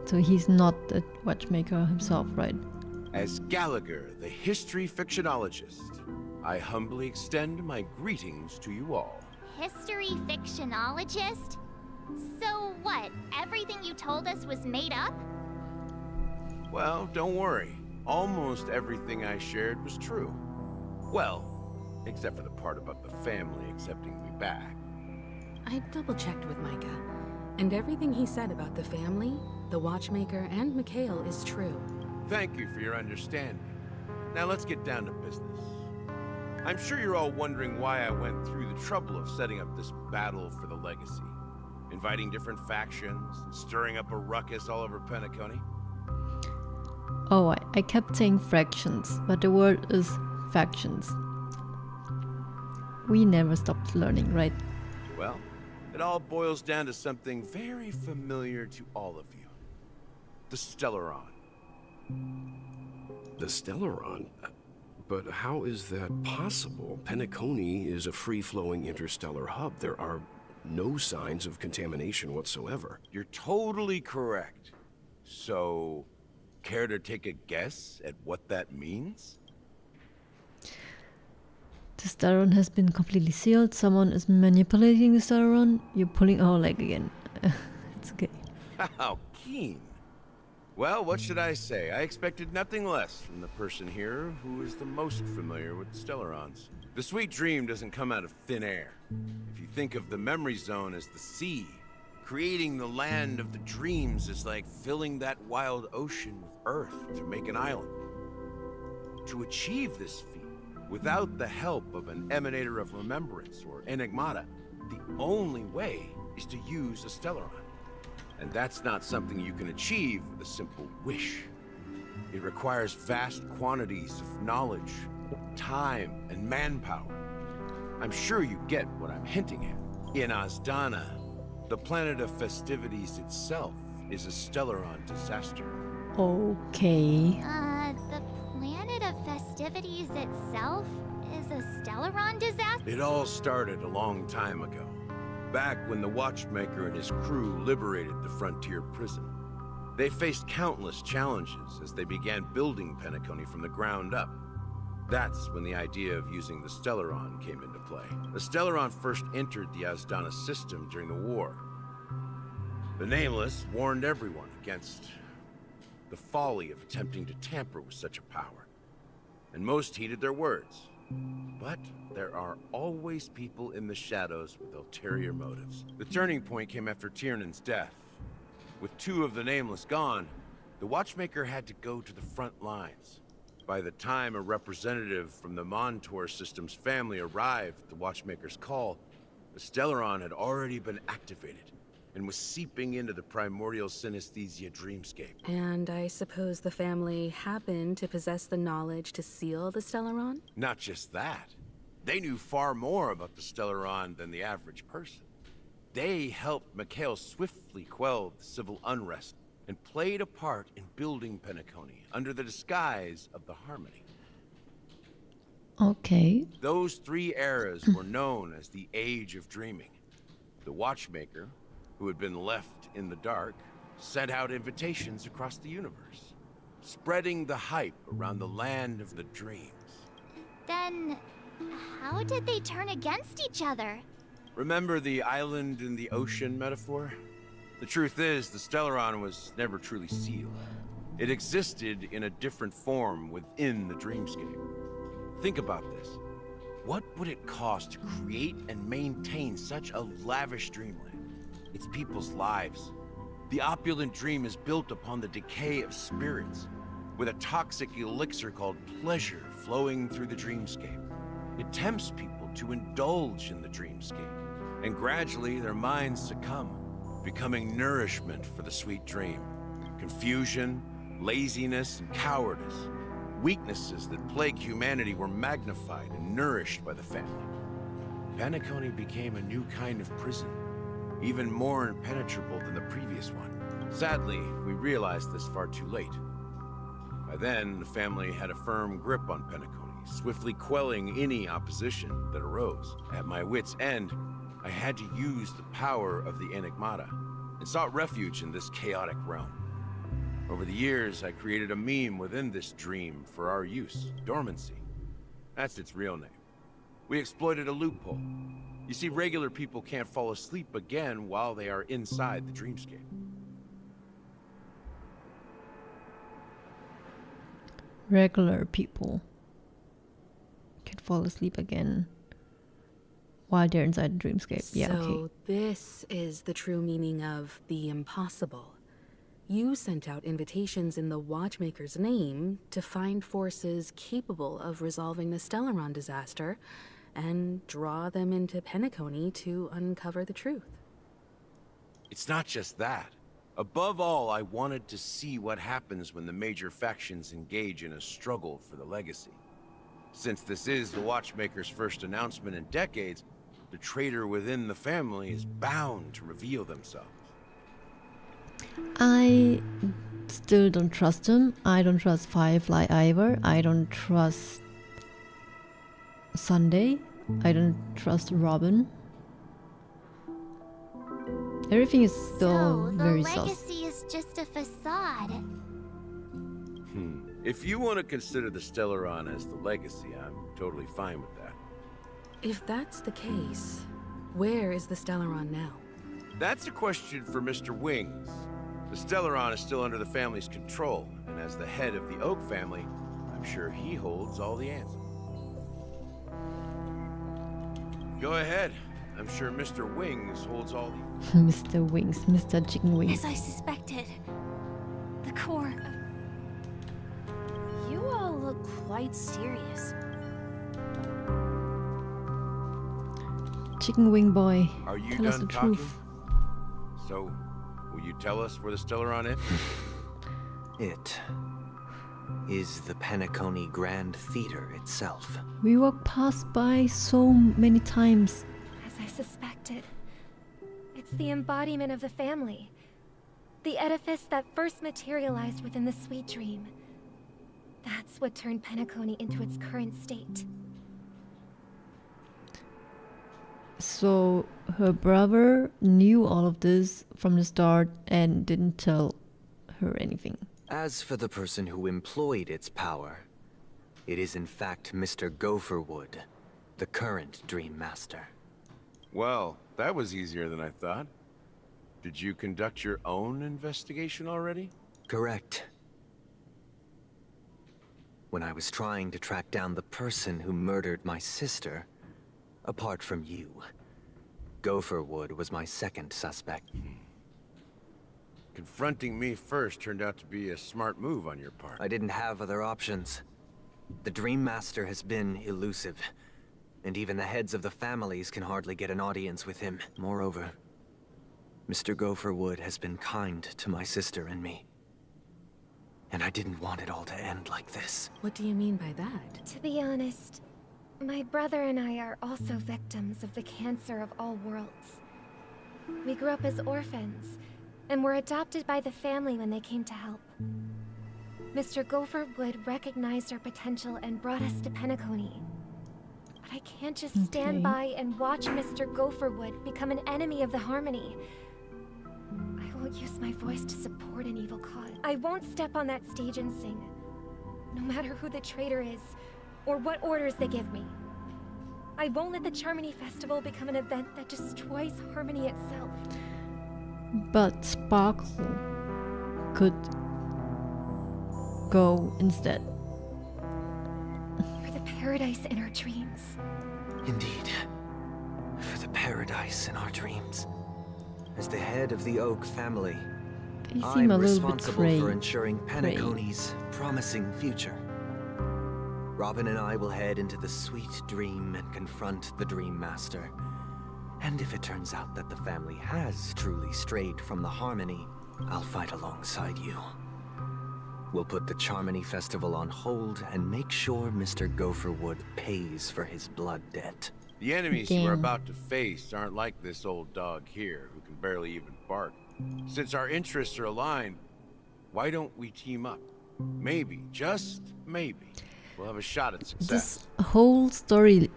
[SPEAKER 1] So he's not the Watchmaker himself, right?
[SPEAKER 4] As Gallagher, the history fictionologist, I humbly extend my greetings to you all.
[SPEAKER 15] History fictionologist? So what, everything you told us was made up?
[SPEAKER 4] Well, don't worry. Almost everything I shared was true. Well, except for the part about the family accepting me back.
[SPEAKER 17] I double-checked with Micah, and everything he said about the family, the Watchmaker, and Mikhail is true.
[SPEAKER 4] Thank you for your understanding. Now let's get down to business. I'm sure you're all wondering why I went through the trouble of setting up this battle for the legacy. Inviting different factions, and stirring up a ruckus all over Penacony.
[SPEAKER 1] Oh, I kept saying fractions, but the word is factions. We never stopped learning, right?
[SPEAKER 4] Well, It all boils down to something very familiar to all of you. The Stellaron.
[SPEAKER 16] The Stellaron? But how is that possible? Penacony is a free-flowing interstellar hub. There are no signs of contamination whatsoever.
[SPEAKER 4] You're totally correct. So, care to take a guess at what that means?
[SPEAKER 1] The Stellaron has been completely sealed. Someone is manipulating the Stellaron. You're pulling our leg again. It's okay.
[SPEAKER 4] How keen. Well, what should I say? I expected nothing less from the person here who is the most familiar with Stellarons. The sweet dream doesn't come out of thin air. If you think of the memory zone as the sea, creating the land of the dreams is like filling that wild ocean with earth to make an island. To achieve this feat, without the help of an emanator of remembrance or enigmata, the only way is to use a Stellaron. And that's not something you can achieve with a simple wish. It requires vast quantities of knowledge, time, and manpower. I'm sure you get what I'm hinting at. In Azdana, the planet of festivities itself is a Stellaron disaster.
[SPEAKER 1] Okay.
[SPEAKER 13] The planet of festivities itself is a Stellaron disaster?
[SPEAKER 4] It all started a long time ago. Back when the Watchmaker and his crew liberated the frontier prison. They faced countless challenges as they began building Penacony from the ground up. That's when the idea of using the Stellaron came into play. The Stellaron first entered the Azdana system during the war. The Nameless warned everyone against the folly of attempting to tamper with such a power, and most heeded their words. But there are always people in the shadows with ulterior motives. The turning point came after Tiernan's death. With two of the Nameless gone, the Watchmaker had to go to the front lines. By the time a representative from the Montour System's family arrived at the Watchmaker's call, the Stellaron had already been activated and was seeping into the primordial synesthesia dreamscape.
[SPEAKER 17] And I suppose the family happened to possess the knowledge to seal the Stellaron?
[SPEAKER 4] Not just that. They knew far more about the Stellaron than the average person. They helped Mikhail swiftly quell the civil unrest and played a part in building Penacony under the disguise of the Harmony.
[SPEAKER 1] Okay.
[SPEAKER 4] Those three eras were known as the Age of Dreaming. The Watchmaker, who had been left in the dark, sent out invitations across the universe, spreading the hype around the land of the dreams.
[SPEAKER 13] Then, how did they turn against each other?
[SPEAKER 4] Remember the island in the ocean metaphor? The truth is, the Stellaron was never truly sealed. It existed in a different form within the dreamscape. Think about this. What would it cost to create and maintain such a lavish dreamland? It's people's lives. The opulent dream is built upon the decay of spirits, with a toxic elixir called pleasure flowing through the dreamscape. It tempts people to indulge in the dreamscape, and gradually their minds succumb, becoming nourishment for the sweet dream. Confusion, laziness, and cowardice, weaknesses that plague humanity, were magnified and nourished by the family. Penacony became a new kind of prison, even more impenetrable than the previous one. Sadly, we realized this far too late. By then, the family had a firm grip on Penacony, swiftly quelling any opposition that arose. At my wit's end, I had to use the power of the Enigmata, and sought refuge in this chaotic realm. Over the years, I created a meme within this dream for our use, Dormancy. That's its real name. We exploited a loophole. You see, regular people can't fall asleep again while they are inside the dreamscape.
[SPEAKER 1] Regular people can fall asleep again while they're inside the dreamscape. Yeah,
[SPEAKER 17] so
[SPEAKER 1] okay.
[SPEAKER 17] This is the true meaning of the impossible. You sent out invitations in the Watchmaker's name to find forces capable of resolving the Stellaron disaster and draw them into Penacony to uncover the truth.
[SPEAKER 4] It's not just that. Above all, I wanted to see what happens when the major factions engage in a struggle for the legacy. Since this is the Watchmaker's first announcement in decades, the traitor within the family is bound to reveal themselves.
[SPEAKER 1] I still don't trust him. I don't trust Firefly either. I don't trust Sunday. I don't trust Robin. Everything is still very sus.
[SPEAKER 13] The legacy is just a facade.
[SPEAKER 4] If you want to consider the Stellaron as the legacy, I'm totally fine with that.
[SPEAKER 17] If that's the case, where is the Stellaron now?
[SPEAKER 4] That's a question for Mr. Wings. The Stellaron is still under the family's control, and as the head of the Oak family, I'm sure he holds all the answers. Go ahead. I'm sure Mr. Wings holds all the...
[SPEAKER 1] Mr. Wings, Mr. Chicken Wings.
[SPEAKER 15] As I suspected, the core of...
[SPEAKER 21] You all look quite serious.
[SPEAKER 1] Chicken Wing Boy,
[SPEAKER 4] Are you
[SPEAKER 1] tell us
[SPEAKER 4] done
[SPEAKER 1] the
[SPEAKER 4] talking?
[SPEAKER 1] truth.
[SPEAKER 4] So, will you tell us where the Stellaron is?
[SPEAKER 12] It is the Penacony Grand Theater itself.
[SPEAKER 1] We walked past by so many times.
[SPEAKER 7] As I suspected, it's the embodiment of the family. The edifice that first materialized within the Sweet Dream. That's what turned Penacony into its current state.
[SPEAKER 1] So her brother knew all of this from the start and didn't tell her anything.
[SPEAKER 12] As for the person who employed its power, it is in fact Mr. Gopherwood, the current Dream Master.
[SPEAKER 4] Well, that was easier than I thought. Did you conduct your own investigation already?
[SPEAKER 12] Correct. When I was trying to track down the person who murdered my sister, apart from you, Gopherwood was my second suspect.
[SPEAKER 4] Confronting me first turned out to be a smart move on your part.
[SPEAKER 12] I didn't have other options. The Dream Master has been elusive, and even the heads of the families can hardly get an audience with him. Moreover, Mr. Gopherwood has been kind to my sister and me. And I didn't want it all to end like this.
[SPEAKER 17] What do you mean by that?
[SPEAKER 7] To be honest, my brother and I are also victims of the cancer of all worlds. We grew up as orphans, and were adopted by the family when they came to help. Mr. Gopherwood recognized our potential and brought us to Penacony. But I can't just stand by and watch Mr. Gopherwood become an enemy of the Harmony. I won't use my voice to support an evil cause. I won't step on that stage and sing, no matter who the traitor is, or what orders they give me. I won't let the Charmony Festival become an event that destroys Harmony itself.
[SPEAKER 1] But Sparkle could go instead.
[SPEAKER 7] For the paradise in our dreams.
[SPEAKER 12] Indeed. For the paradise in our dreams. As the head of the Oak family,
[SPEAKER 1] They seem
[SPEAKER 12] I'm
[SPEAKER 1] a little bit
[SPEAKER 12] responsible for ensuring Penacony's promising future. Robin and I will head into the Sweet Dream and confront the Dream Master. And if it turns out that the family has truly strayed from the Harmony, I'll fight alongside you. We'll put the Charmony Festival on hold and make sure Mr. Gopherwood pays for his blood debt.
[SPEAKER 4] The enemies you are about to face aren't like this old dog here, who can barely even bark. Since our interests are aligned, why don't we team up? Maybe, just maybe, we'll have a shot at success.
[SPEAKER 1] This whole story,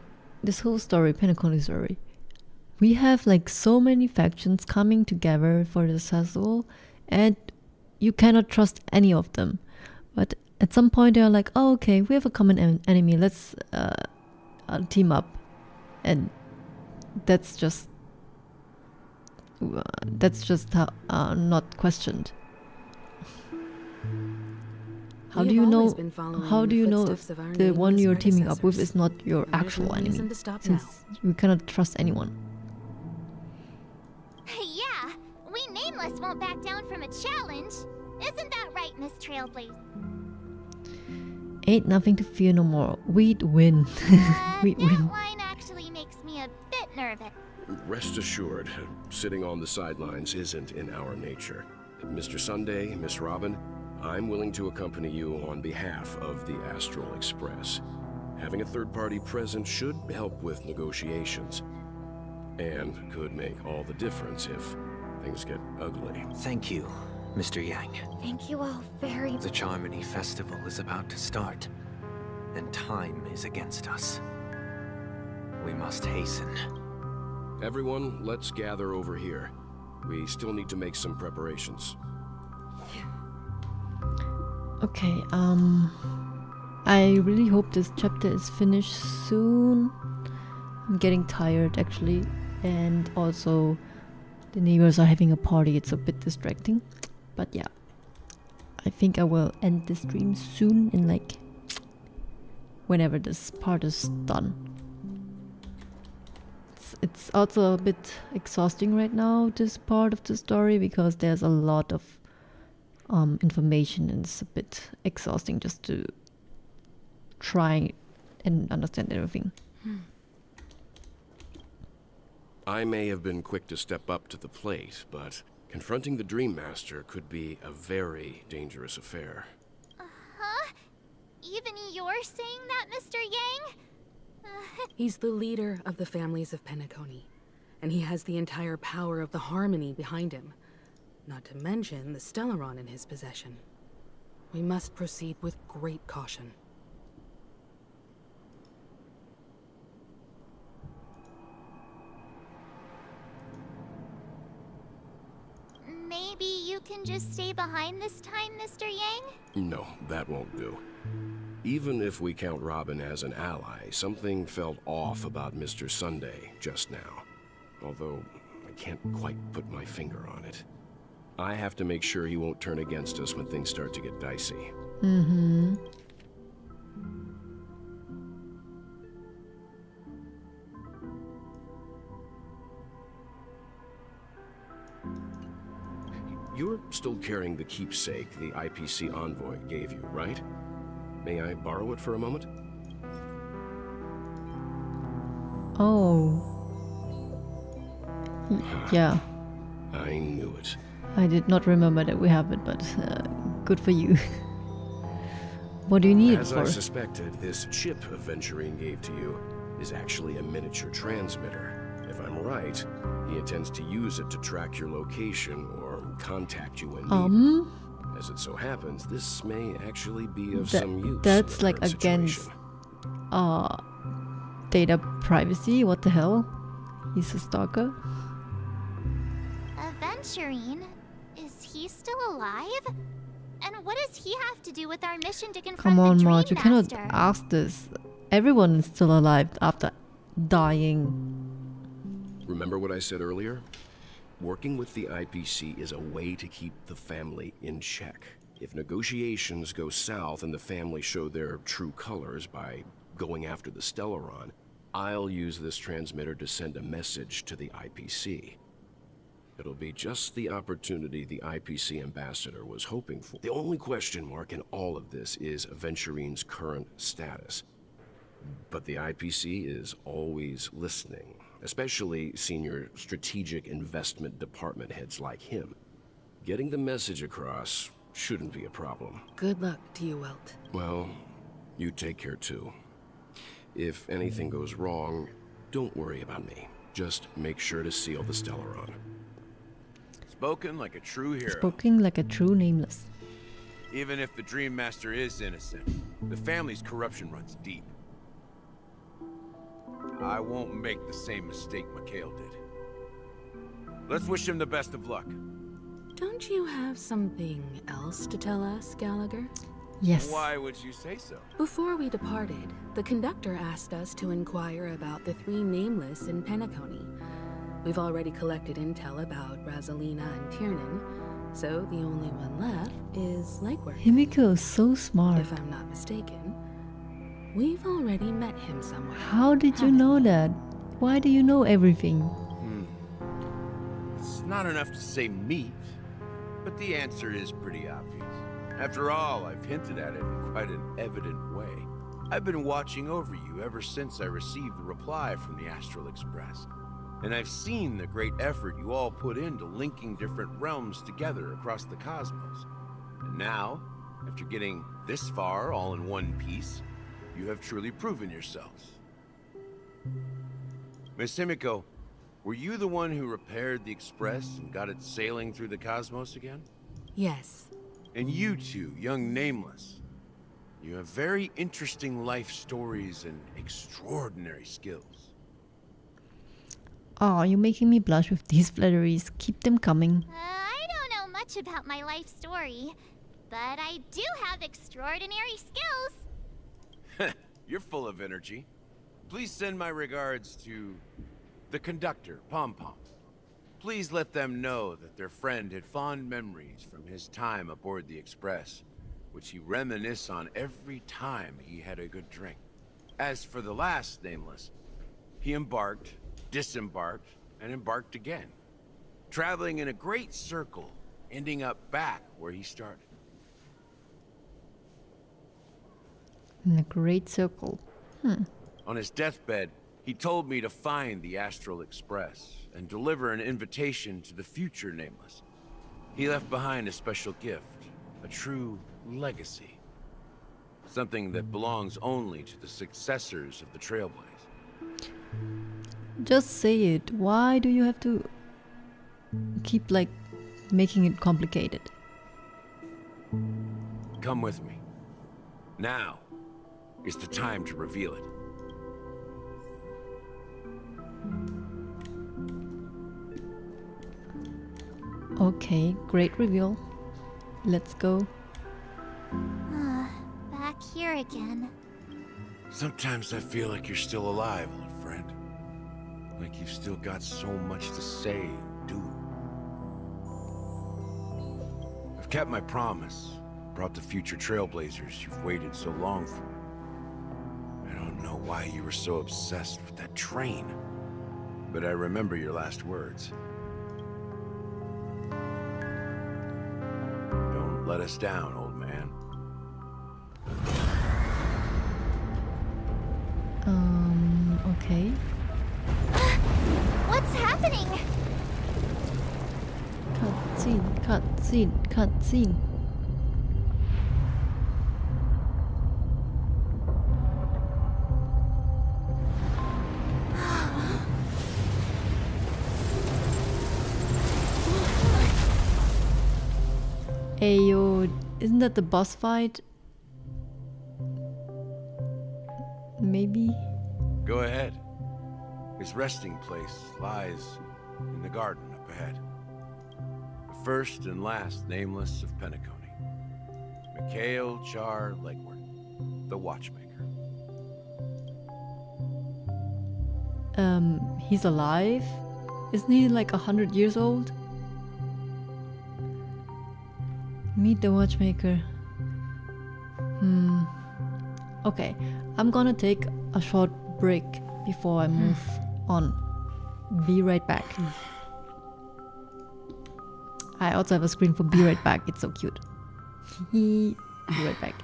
[SPEAKER 1] Penacony story, we have like so many factions coming together for this festival, and you cannot trust any of them. But at some point they're like, oh, okay, we have a common enemy, let's team up. And that's just not questioned. How do you know if the one you're teaming up with is not your actual enemy, since you cannot trust anyone?
[SPEAKER 13] Yeah, we Nameless won't back down from a challenge. Isn't that right, Miss Trailblazer?
[SPEAKER 1] Ain't nothing to fear no more. We'd win. We'd win.
[SPEAKER 13] That line actually makes me a bit nervous.
[SPEAKER 16] Rest assured, sitting on the sidelines isn't in our nature. Mr. Sunday, Miss Robin, I'm willing to accompany you on behalf of the Astral Express. Having a third party present should help with negotiations. And could make all the difference if things get ugly.
[SPEAKER 12] Thank you, Mr. Yang.
[SPEAKER 7] Thank you all very much.
[SPEAKER 12] The Charmony Festival is about to start, and time is against us. We must hasten.
[SPEAKER 16] Everyone, let's gather over here. We still need to make some preparations.
[SPEAKER 1] Okay, I really hope this chapter is finished soon. I'm getting tired actually, and also the neighbors are having a party. It's a bit distracting, but yeah, I think I will end this stream soon, in like whenever this part is done. It's also a bit exhausting right now, this part of the story, because there's a lot of information, and it's a bit exhausting just to try and understand everything.
[SPEAKER 16] I may have been quick to step up to the plate, but confronting the Dream Master could be a very dangerous affair.
[SPEAKER 15] Huh? Even you're saying that, Mr. Yang?
[SPEAKER 17] He's the leader of the families of Penacony, and he has the entire power of the Harmony behind him. Not to mention the Stellaron in his possession. We must proceed with great caution.
[SPEAKER 15] Maybe you can just stay behind this time, Mr. Yang?
[SPEAKER 16] No, that won't do. Even if we count Robin as an ally, something felt off about Mr. Sunday just now. Although, I can't quite put my finger on it. I have to make sure he won't turn against us when things start to get dicey.
[SPEAKER 1] Mm-hmm.
[SPEAKER 16] You're still carrying the keepsake the IPC envoy gave you, right? May I borrow it for a moment?
[SPEAKER 1] Oh. Yeah.
[SPEAKER 16] I knew it.
[SPEAKER 1] I did not remember that we have it, but good for you. What do you need
[SPEAKER 16] As
[SPEAKER 1] it for?
[SPEAKER 16] I suspected, this chip Aventurine gave to you is actually a miniature transmitter. If I'm right, he intends to use it to track your location or contact you when needed. As it so happens, this may actually be of some use.
[SPEAKER 1] That's like against data privacy. What the hell? He's a stalker.
[SPEAKER 15] Aventurine? Is he still alive? And what does he have to do with our mission to confront
[SPEAKER 1] Come on,
[SPEAKER 15] the Dream
[SPEAKER 1] Marge, you cannot
[SPEAKER 15] Master?
[SPEAKER 1] ask this. Everyone is still alive after dying.
[SPEAKER 16] Remember what I said earlier? Working with the IPC is a way to keep the family in check. If negotiations go south and the family show their true colors by going after the Stellaron, I'll use this transmitter to send a message to the IPC. It'll be just the opportunity the IPC ambassador was hoping for. The only question mark in all of this is Aventurine's current status. But the IPC is always listening, especially senior strategic investment department heads like him. Getting the message across shouldn't be a problem.
[SPEAKER 17] Good luck to you, Welt.
[SPEAKER 16] Well, you take care too. If anything goes wrong, don't worry about me. Just make sure to seal the Stellaron.
[SPEAKER 4] Spoken like a true hero.
[SPEAKER 1] Spoken like a true nameless.
[SPEAKER 4] Even if the Dream Master is innocent, the family's corruption runs deep. I won't make the same mistake Mikhail did. Let's wish him the best of luck.
[SPEAKER 17] Don't you have something else to tell us, Gallagher?
[SPEAKER 1] Yes.
[SPEAKER 4] Why would you say so?
[SPEAKER 17] Before we departed, the conductor asked us to inquire about the three nameless in Penacony. We've already collected intel about Rosalina and Tiernan, so the only one left is Lakeworth.
[SPEAKER 1] Himiko is so smart.
[SPEAKER 17] If I'm not mistaken, we've already met him somewhere.
[SPEAKER 1] How did you know that? Why do you know everything?
[SPEAKER 4] It's not enough to say meet, but the answer is pretty obvious. After all, I've hinted at it in quite an evident way. I've been watching over you ever since I received the reply from the Astral Express. And I've seen the great effort you all put into linking different realms together across the cosmos. And now, after getting this far all in one piece, you have truly proven yourselves. Miss Himiko, Were you the one who repaired the Express and got it sailing through the cosmos again?
[SPEAKER 17] Yes.
[SPEAKER 4] And you two, young Nameless, you have very interesting life stories and extraordinary skills.
[SPEAKER 1] Oh, you're making me blush with these flatteries. Keep them coming.
[SPEAKER 14] I don't know much about my life story, but I do have extraordinary skills.
[SPEAKER 4] You're full of energy. Please send my regards to the conductor, Pom Pom. Please let them know that their friend had fond memories from his time aboard the Express, which he reminisced on every time he had a good drink. As for the last Nameless, he embarked, disembarked, and embarked again, traveling in a great circle, ending up back where he started.
[SPEAKER 1] In a great circle.
[SPEAKER 4] On his deathbed, he told me to find the Astral Express and deliver an invitation to the future Nameless. He left behind a special gift, a true legacy. Something that belongs only to the successors of the Trailblaze.
[SPEAKER 1] Just say it. Why do you have to keep, like, making it complicated?
[SPEAKER 4] Come with me. Now is the time to reveal it.
[SPEAKER 1] Okay, great reveal. Let's go.
[SPEAKER 14] Back here again.
[SPEAKER 4] Sometimes I feel like you're still alive, old friend. Like you've still got so much to say and do. I've kept my promise. Brought the future Trailblazers you've waited so long for. I don't know why you were so obsessed with that train, but I remember your last words. Don't let us down, old man.
[SPEAKER 1] Okay.
[SPEAKER 14] What's happening?
[SPEAKER 1] Cutscene, cutscene, cutscene. Ayo, isn't that the boss fight? Maybe?
[SPEAKER 4] Go ahead. His resting place lies in the garden up ahead. The first and last Nameless of Penacony. Mikhail Char Legward, the Watchmaker.
[SPEAKER 1] He's alive? Isn't he like 100 years old? Meet the Watchmaker. Okay, I'm gonna take a short break before I move on. Be right back. I also have a screen for be right back. It's so cute. Be right back.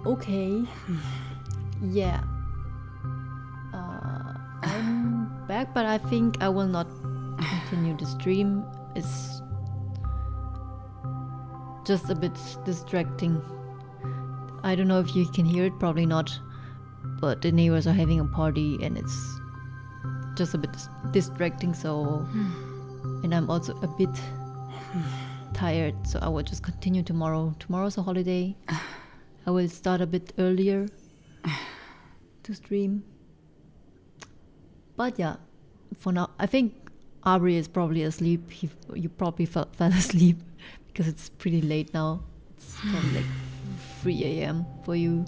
[SPEAKER 1] Okay. Yeah. I'm back, but I think I will not continue the stream. It's just a bit distracting. I don't know if you can hear it, probably not. But the neighbors are having a party and it's just a bit distracting, so... And I'm also a bit tired, so I will just continue tomorrow. Tomorrow's a holiday. I will start a bit earlier to stream. But yeah, for now, I think Aubrey is probably asleep. You probably fell asleep because it's pretty late now. It's probably like 3 a.m. for you.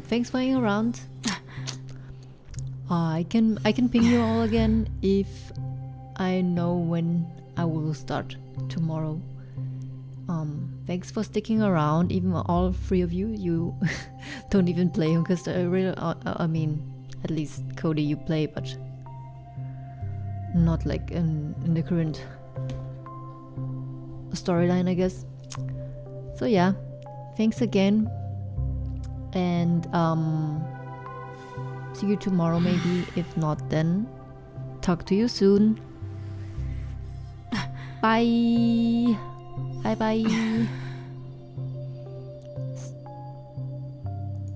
[SPEAKER 1] Thanks for hanging around. I can ping you all again if I know when I will start tomorrow. Thanks for sticking around, even all 3 of you. You don't even play Honkai. I mean, at least Cody, you play, but not like in the current storyline, I guess. So yeah, thanks again, and see you tomorrow maybe. If not, then talk to you soon. Bye. Bye bye.